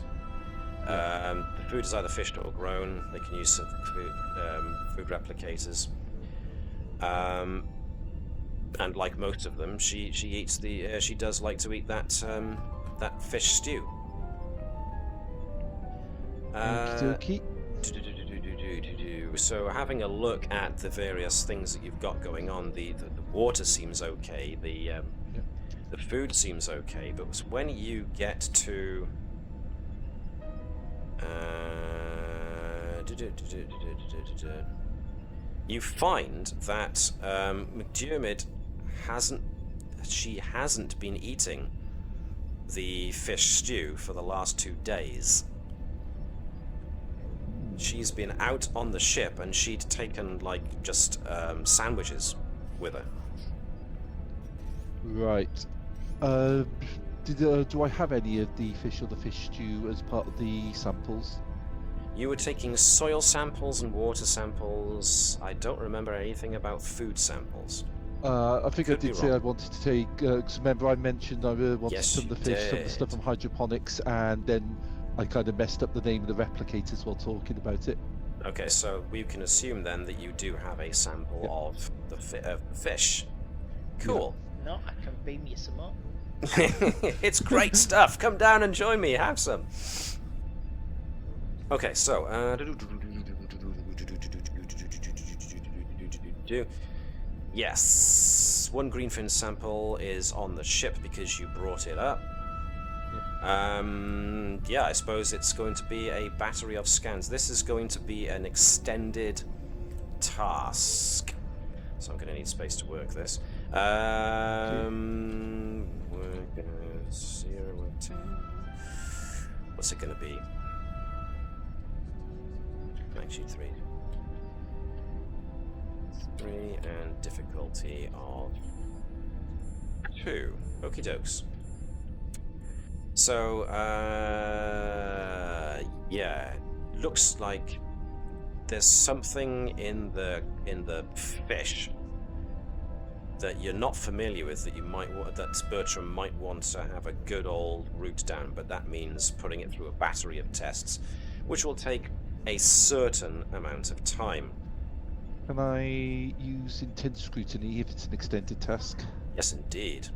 The food is either fished or grown. They can use food replicators. And like most of them, she eats she does like to eat that fish stew. So having a look at the various things that you've got going on, the water seems okay, the food seems okay, but when you get to you find that McDiarmid hasn't been eating the fish stew for the last 2 days. She's been out on the ship and she'd taken just sandwiches with her. Right. Do I have any of the fish or the fish stew as part of the samples? You were taking soil samples and water samples. I don't remember anything about food samples. I think I did say I wanted to take, because remember I mentioned I wanted some of the fish, some of the stuff from hydroponics, and then I kind of messed up the name of the replicators while talking about it. Okay, so we can assume then that you do have a sample of the fish. Cool. No, I can beam you some more. It's great stuff. Come down and join me. Have some. Okay, so yes, one greenfin sample is on the ship because you brought it up. Yeah, I suppose it's going to be a battery of scans. This is going to be an extended task, so I'm going to need space to work this. Work 0 and 10. What's it going to be? Actually, 3, and difficulty of 2. Okie dokes. So, yeah, looks like there's something in the fish that you're not familiar with that that Bertram might want to have a good old route down, but that means putting it through a battery of tests, which will take a certain amount of time. Can I use intense scrutiny if it's an extended task? Yes, indeed.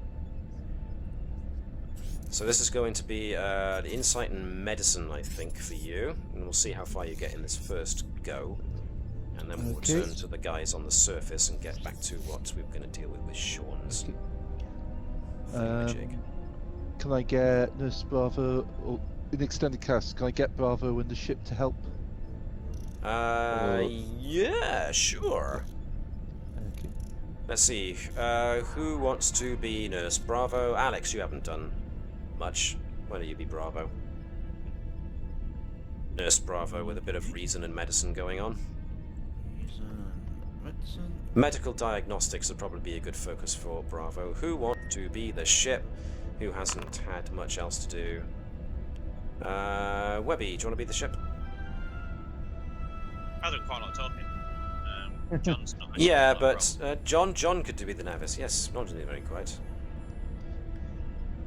So this is going to be the insight and medicine, I think, for you, and we'll see how far you get in this first go, and then we'll return to the guys on the surface and get back to what we're going to deal with Sean's thingamajig. Can I get Nurse Bravo, or in extended cast, can I get Bravo and the ship to help? Yeah, sure. Okay. Let's see, who wants to be Nurse Bravo? Alex, you haven't done. much. Why don't you be Bravo? Nurse Bravo with a bit of reason and medicine going on. Medical diagnostics would probably be a good focus for Bravo. Who want to be the ship? Who hasn't had much else to do? Webby, do you want to be the ship? I've done quite a lot of talking. John's not. Yeah, but John could be the Navis. Yes, not doing it very quite.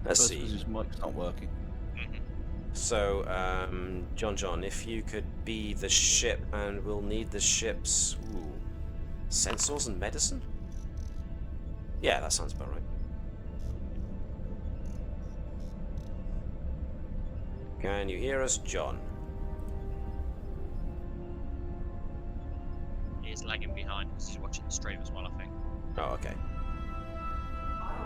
Let's see. His mic's not working. So, John, if you could be the ship, and we'll need the ship's sensors and medicine? Yeah, that sounds about right. Can you hear us, John? He's lagging behind because he's watching the stream as well, I think. Oh, okay.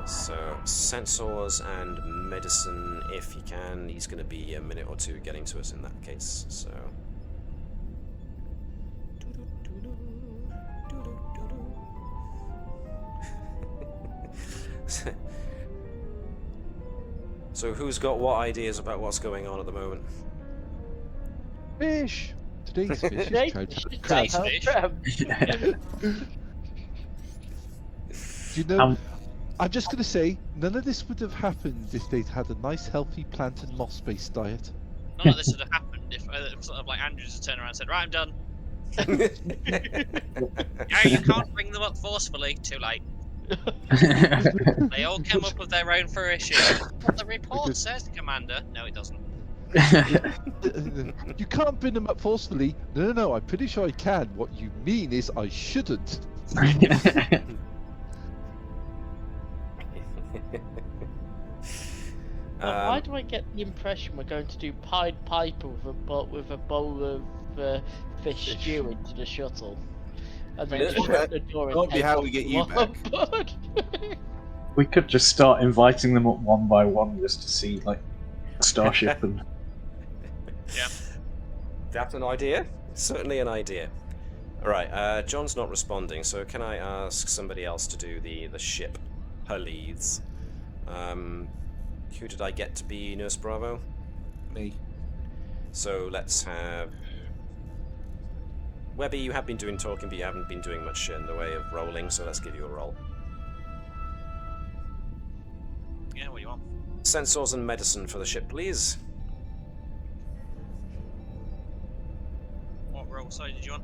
So, sensors and medicine, if you can. He's going to be a minute or two getting to us in that case, so... So who's got what ideas about what's going on at the moment? Fish! Today's fish is Today's fish. Do you know, I'm just going to say, none of this would have happened if they'd had a nice healthy plant and moss-based diet. None of this would have happened if sort of like Andrews had turned around and said, right, I'm done. Yeah, you can't bring them up forcefully. Too late. They all come up with their own fruition. What the report says, Commander. No, it doesn't. You can't bring them up forcefully. No, I'm pretty sure I can. What you mean is I shouldn't. Why do I get the impression we're going to do Pied Piper with a bowl of fish stew into the shuttle? And then just shut the door and Might be how we get you back. We could just start inviting them up one by one just to see, like, Starship and... Yeah. That's an idea. Certainly an idea. Alright, John's not responding, so can I ask somebody else to do the ship? Her leads. Who did I get to be Nurse Bravo? Me. So let's have... Webby, you have been doing talking, but you haven't been doing much in the way of rolling, so let's give you a roll. Yeah, what do you want? Sensors and medicine for the ship, please. What roll side did you want?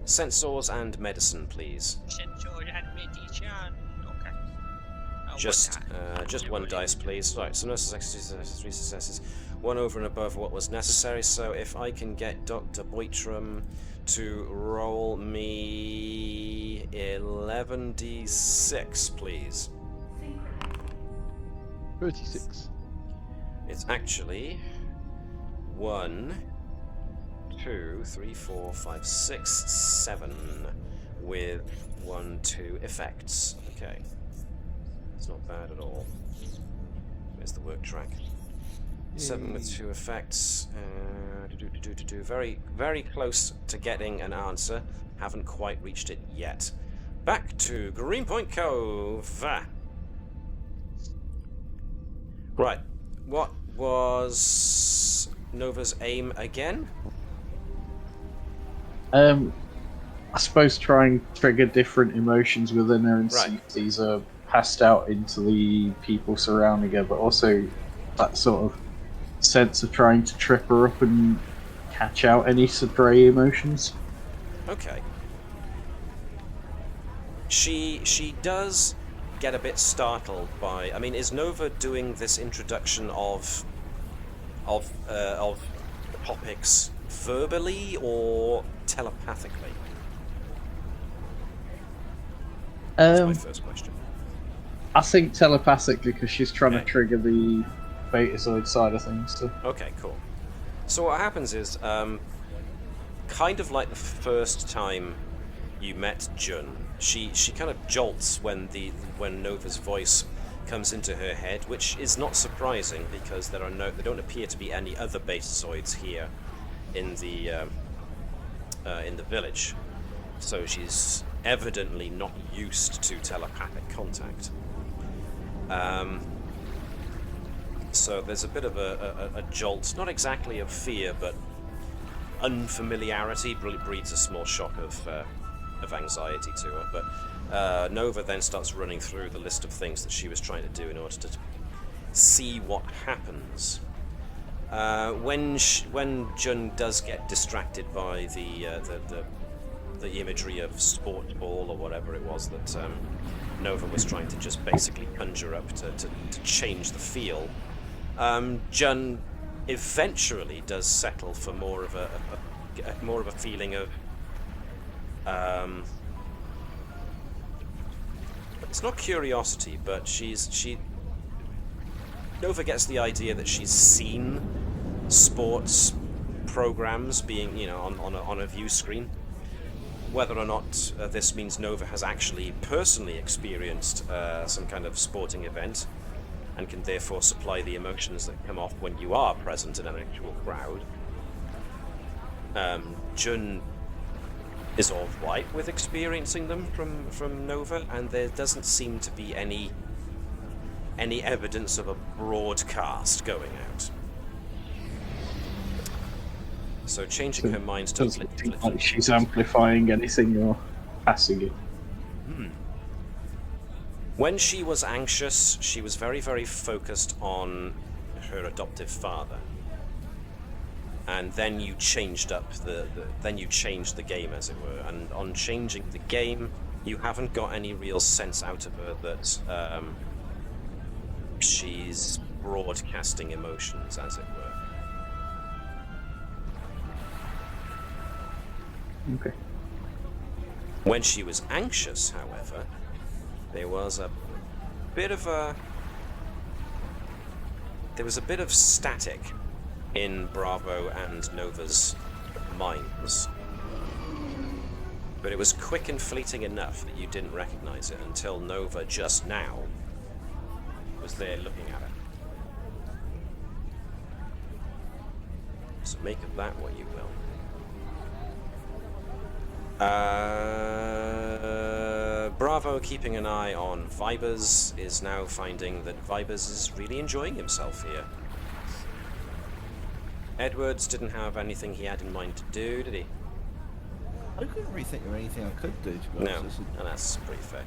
Sensors and medicine, please. Sensors and medicine. Okay. Just one dice, please. Right, so no successes, 3 successes. One over and above what was necessary, so if I can get Dr. Bertram to roll me 11d6, please. 36. It's actually 1, 2, 3, 4, 5, 6, 7 with 1, 2 effects. Okay. It's not bad at all. Where's the work track? 7 with 2 effects. Very, very close to getting an answer. Haven't quite reached it yet. Back to Greenpoint Cove. Right. What was Nova's aim again? I suppose try and trigger different emotions within her and Right. see if these are passed out into the people surrounding her, but also that sort of sense of trying to trip her up and catch out any stray emotions. Okay. She does get a bit startled by. I mean, is Nova doing this introduction of topics verbally or telepathically? That's my first question. I think telepathically, because she's trying to trigger the Betazoid side of things. So. Okay, cool. So what happens is, kind of like the first time you met Jun, she kind of jolts when Nova's voice comes into her head, which is not surprising because there don't appear to be any other Betazoids here in the village. So she's evidently not used to telepathic contact. So there's a bit of a jolt, not exactly of fear, but unfamiliarity breeds a small shock of anxiety to her. But Nova then starts running through the list of things that she was trying to do in order to see what happens. When Jun does get distracted by the imagery of sport ball or whatever it was that Nova was trying to just basically conjure up to change the feel, Jun eventually does settle for more of a feeling of it's not curiosity, but Nova gets the idea that she's seen sports programs being, you know, on a view screen. Whether or not this means Nova has actually personally experienced some kind of sporting event and can therefore supply the emotions that come off when you are present in an actual crowd. Jun is all right with experiencing them from Nova, and there doesn't seem to be any evidence of a broadcast going out. So changing her mind to like she's amplifying anything or passing it. When she was anxious, she was very, very focused on her adoptive father. And then you changed up then you changed the game, as it were. And on changing the game, you haven't got any real sense out of her that she's broadcasting emotions, as it were. Okay. When she was anxious, however, there was a bit of static in Bravo and Nova's minds. But it was quick and fleeting enough that you didn't recognize it until Nova just now was there looking at it. So make of that what you will. Bravo, keeping an eye on Vibers, is now finding that Vibers is really enjoying himself here. Edwards didn't have anything he had in mind to do, did he? I couldn't really think of anything I could do, to be honest. No, and that's pretty fair.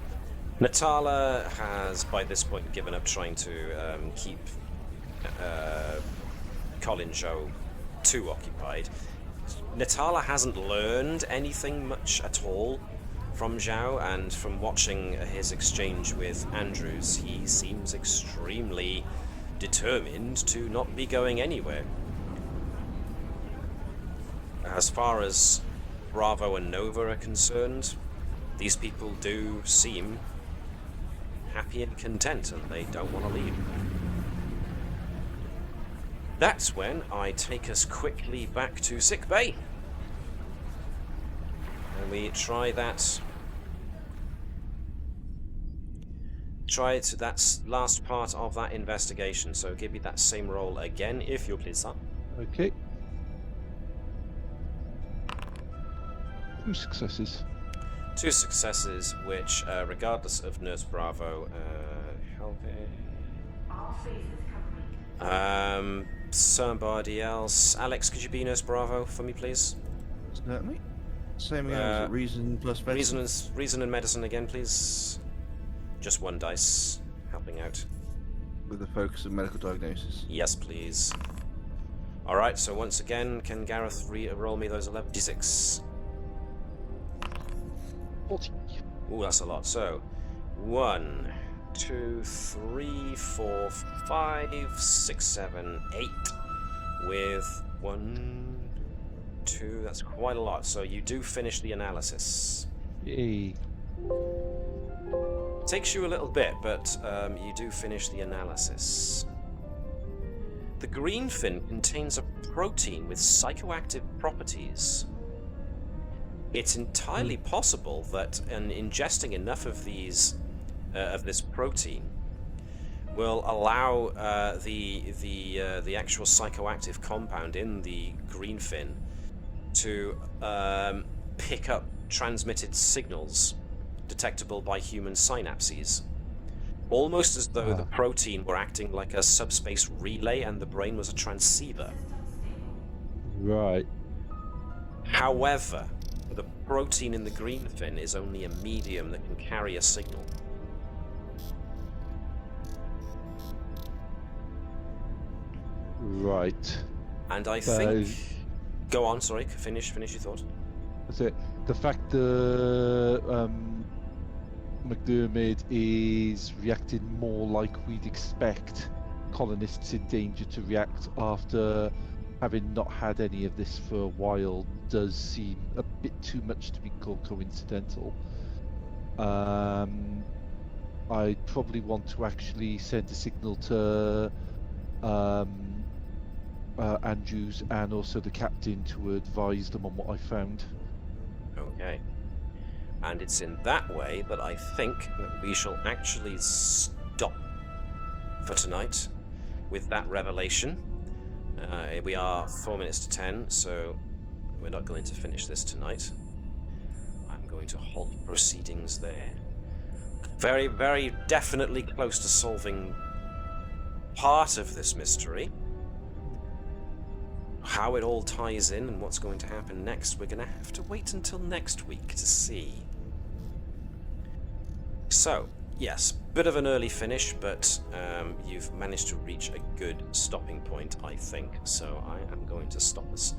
Natala has, by this point, given up trying to keep Colin Zhou too occupied. Natala hasn't learned anything much at all from Zhao, and from watching his exchange with Andrews, he seems extremely determined to not be going anywhere. As far as Bravo and Nova are concerned, these people do seem happy and content, and they don't want to leave. That's when I take us quickly back to sick bay. And we try that last part of that investigation. So give me that same roll again, if you'll please, sir. Okay. 2 successes. 2 successes, which, regardless of Nurse Bravo, help it. All phases complete. Somebody else. Alex, could you be Nurse Bravo for me, please? Certainly. Same as reason plus medicine. Reason and medicine again, please. Just 1 dice, helping out. With the focus of medical diagnosis. Yes, please. Alright, so once again, can Gareth roll me those 11 d6? 40. Ooh, that's a lot. So, 1, 2, 3, 4, 5, 6, 7, 8. With 1, 2, that's quite a lot. So you do finish the analysis. Yay. Takes you a little bit, but you do finish the analysis. The greenfin contains a protein with psychoactive properties. It's entirely possible that ingesting enough of these of this protein will allow the actual psychoactive compound in the greenfin to pick up transmitted signals detectable by human synapses, almost as though the protein were acting like a subspace relay and the brain was a transceiver. Right. However, the protein in the green fin is only a medium that can carry a signal. Right. And I think... Go on, sorry, finish your thought. That's it. The fact that McDermott is reacting more like we'd expect colonists in danger to react after having not had any of this for a while does seem a bit too much to be called coincidental. I'd probably want to actually send a signal to Andrews and also the captain to advise them on what I found. Okay. And it's in that way that I think that we shall actually stop for tonight with that revelation. We are 4 minutes to 10, so we're not going to finish this tonight. I'm going to halt proceedings there. Very, very definitely close to solving part of this mystery. How it all ties in and what's going to happen next, we're going to have to wait until next week to see. So, yes, bit of an early finish, but you've managed to reach a good stopping point, I think. So I am going to stop us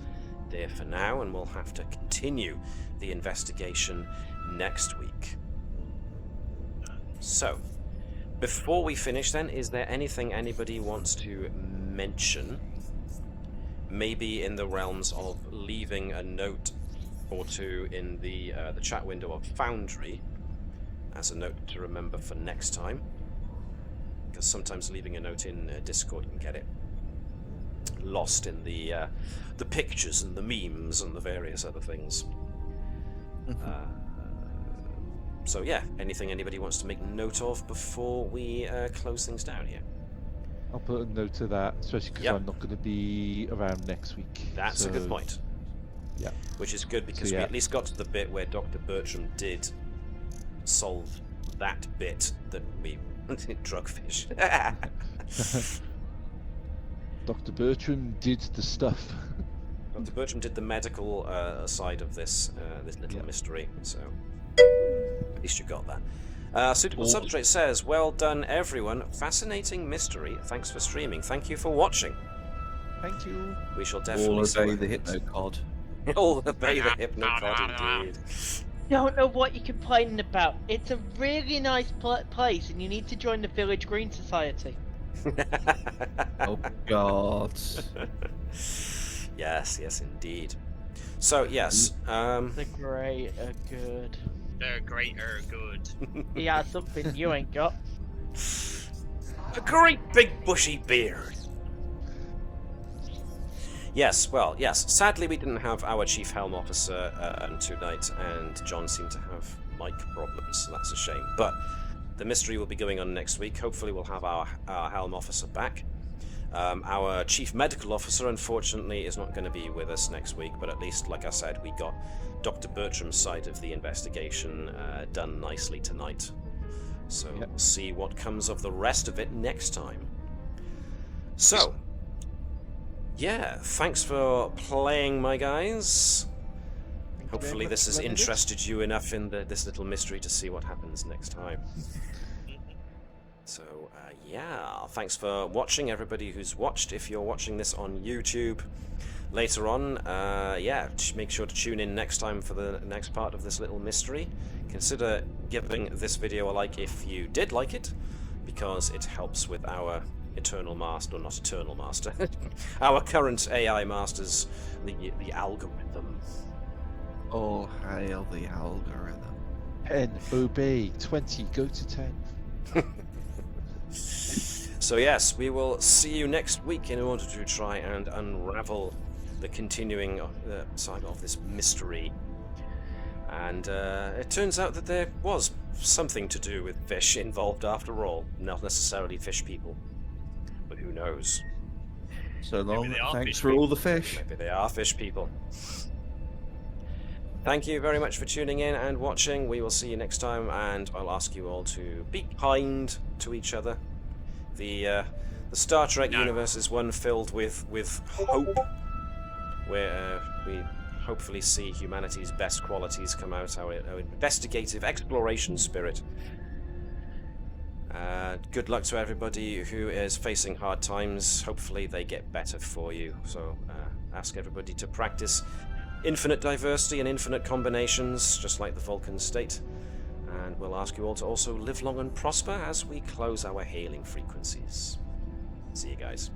there for now, and we'll have to continue the investigation next week. So, before we finish then, is there anything anybody wants to mention? Maybe in the realms of leaving a note or two in the chat window of Foundry as a note to remember for next time, because sometimes leaving a note in Discord can get it lost in the pictures and the memes and the various other things. So yeah, anything anybody wants to make note of before we close things down here? I'll put a note to that, especially because I'm not going to be around next week. That's a good point. Yeah. Which is good, because we at least got to the bit where Dr. Bertram did solve that bit that we drug fish. Dr. Bertram did the stuff. Dr. Bertram did the medical side of this little mystery, so at least you got that. Suitable Substrate says, well done everyone, fascinating mystery, thanks for streaming, thank you for watching. Thank you. We shall definitely all obey the hypnocod. All obey the hypnocod indeed. Don't know what you're complaining about. It's a really nice place, and you need to join the Village Green Society. Oh God. Yes, indeed. So yes, The great are good. They're great or good. Yeah, something you ain't got. A great big bushy beard. Yes, well, yes. Sadly, we didn't have our Chief Helm Officer tonight, and John seemed to have mic problems, so that's a shame. But the mystery will be going on next week. Hopefully we'll have our Helm Officer back. Our Chief Medical Officer, unfortunately, is not going to be with us next week, but at least, like I said, we got Dr. Bertram's side of the investigation done nicely tonight. So we'll see what comes of the rest of it next time. So, yeah, thanks for playing, my guys. Hopefully this has interested you enough in this little mystery to see what happens next time. So, yeah, thanks for watching, everybody who's watched. If you're watching this on YouTube later on, yeah, make sure to tune in next time for the next part of this little mystery. Consider giving this video a like if you did like it, because it helps with our Eternal Master, or not Eternal Master, our current AI Masters, the algorithm. All hail the algorithm. 10, obey. 20, go to 10. So yes, we will see you next week in order to try and unravel the continuing saga of this mystery. And it turns out that there was something to do with fish involved after all, not necessarily fish people. But who knows? So long, thanks for all the fish. Maybe they are fish people. Thank you very much for tuning in and watching. We will see you next time, and I'll ask you all to be kind to each other. The Star Trek universe is one filled with hope, where we hopefully see humanity's best qualities come out, our investigative exploration spirit. Good luck to everybody who is facing hard times. Hopefully they get better for you. So ask everybody to practice infinite diversity and infinite combinations, just like the Vulcan state. And we'll ask you all to also live long and prosper as we close our hailing frequencies. See you guys.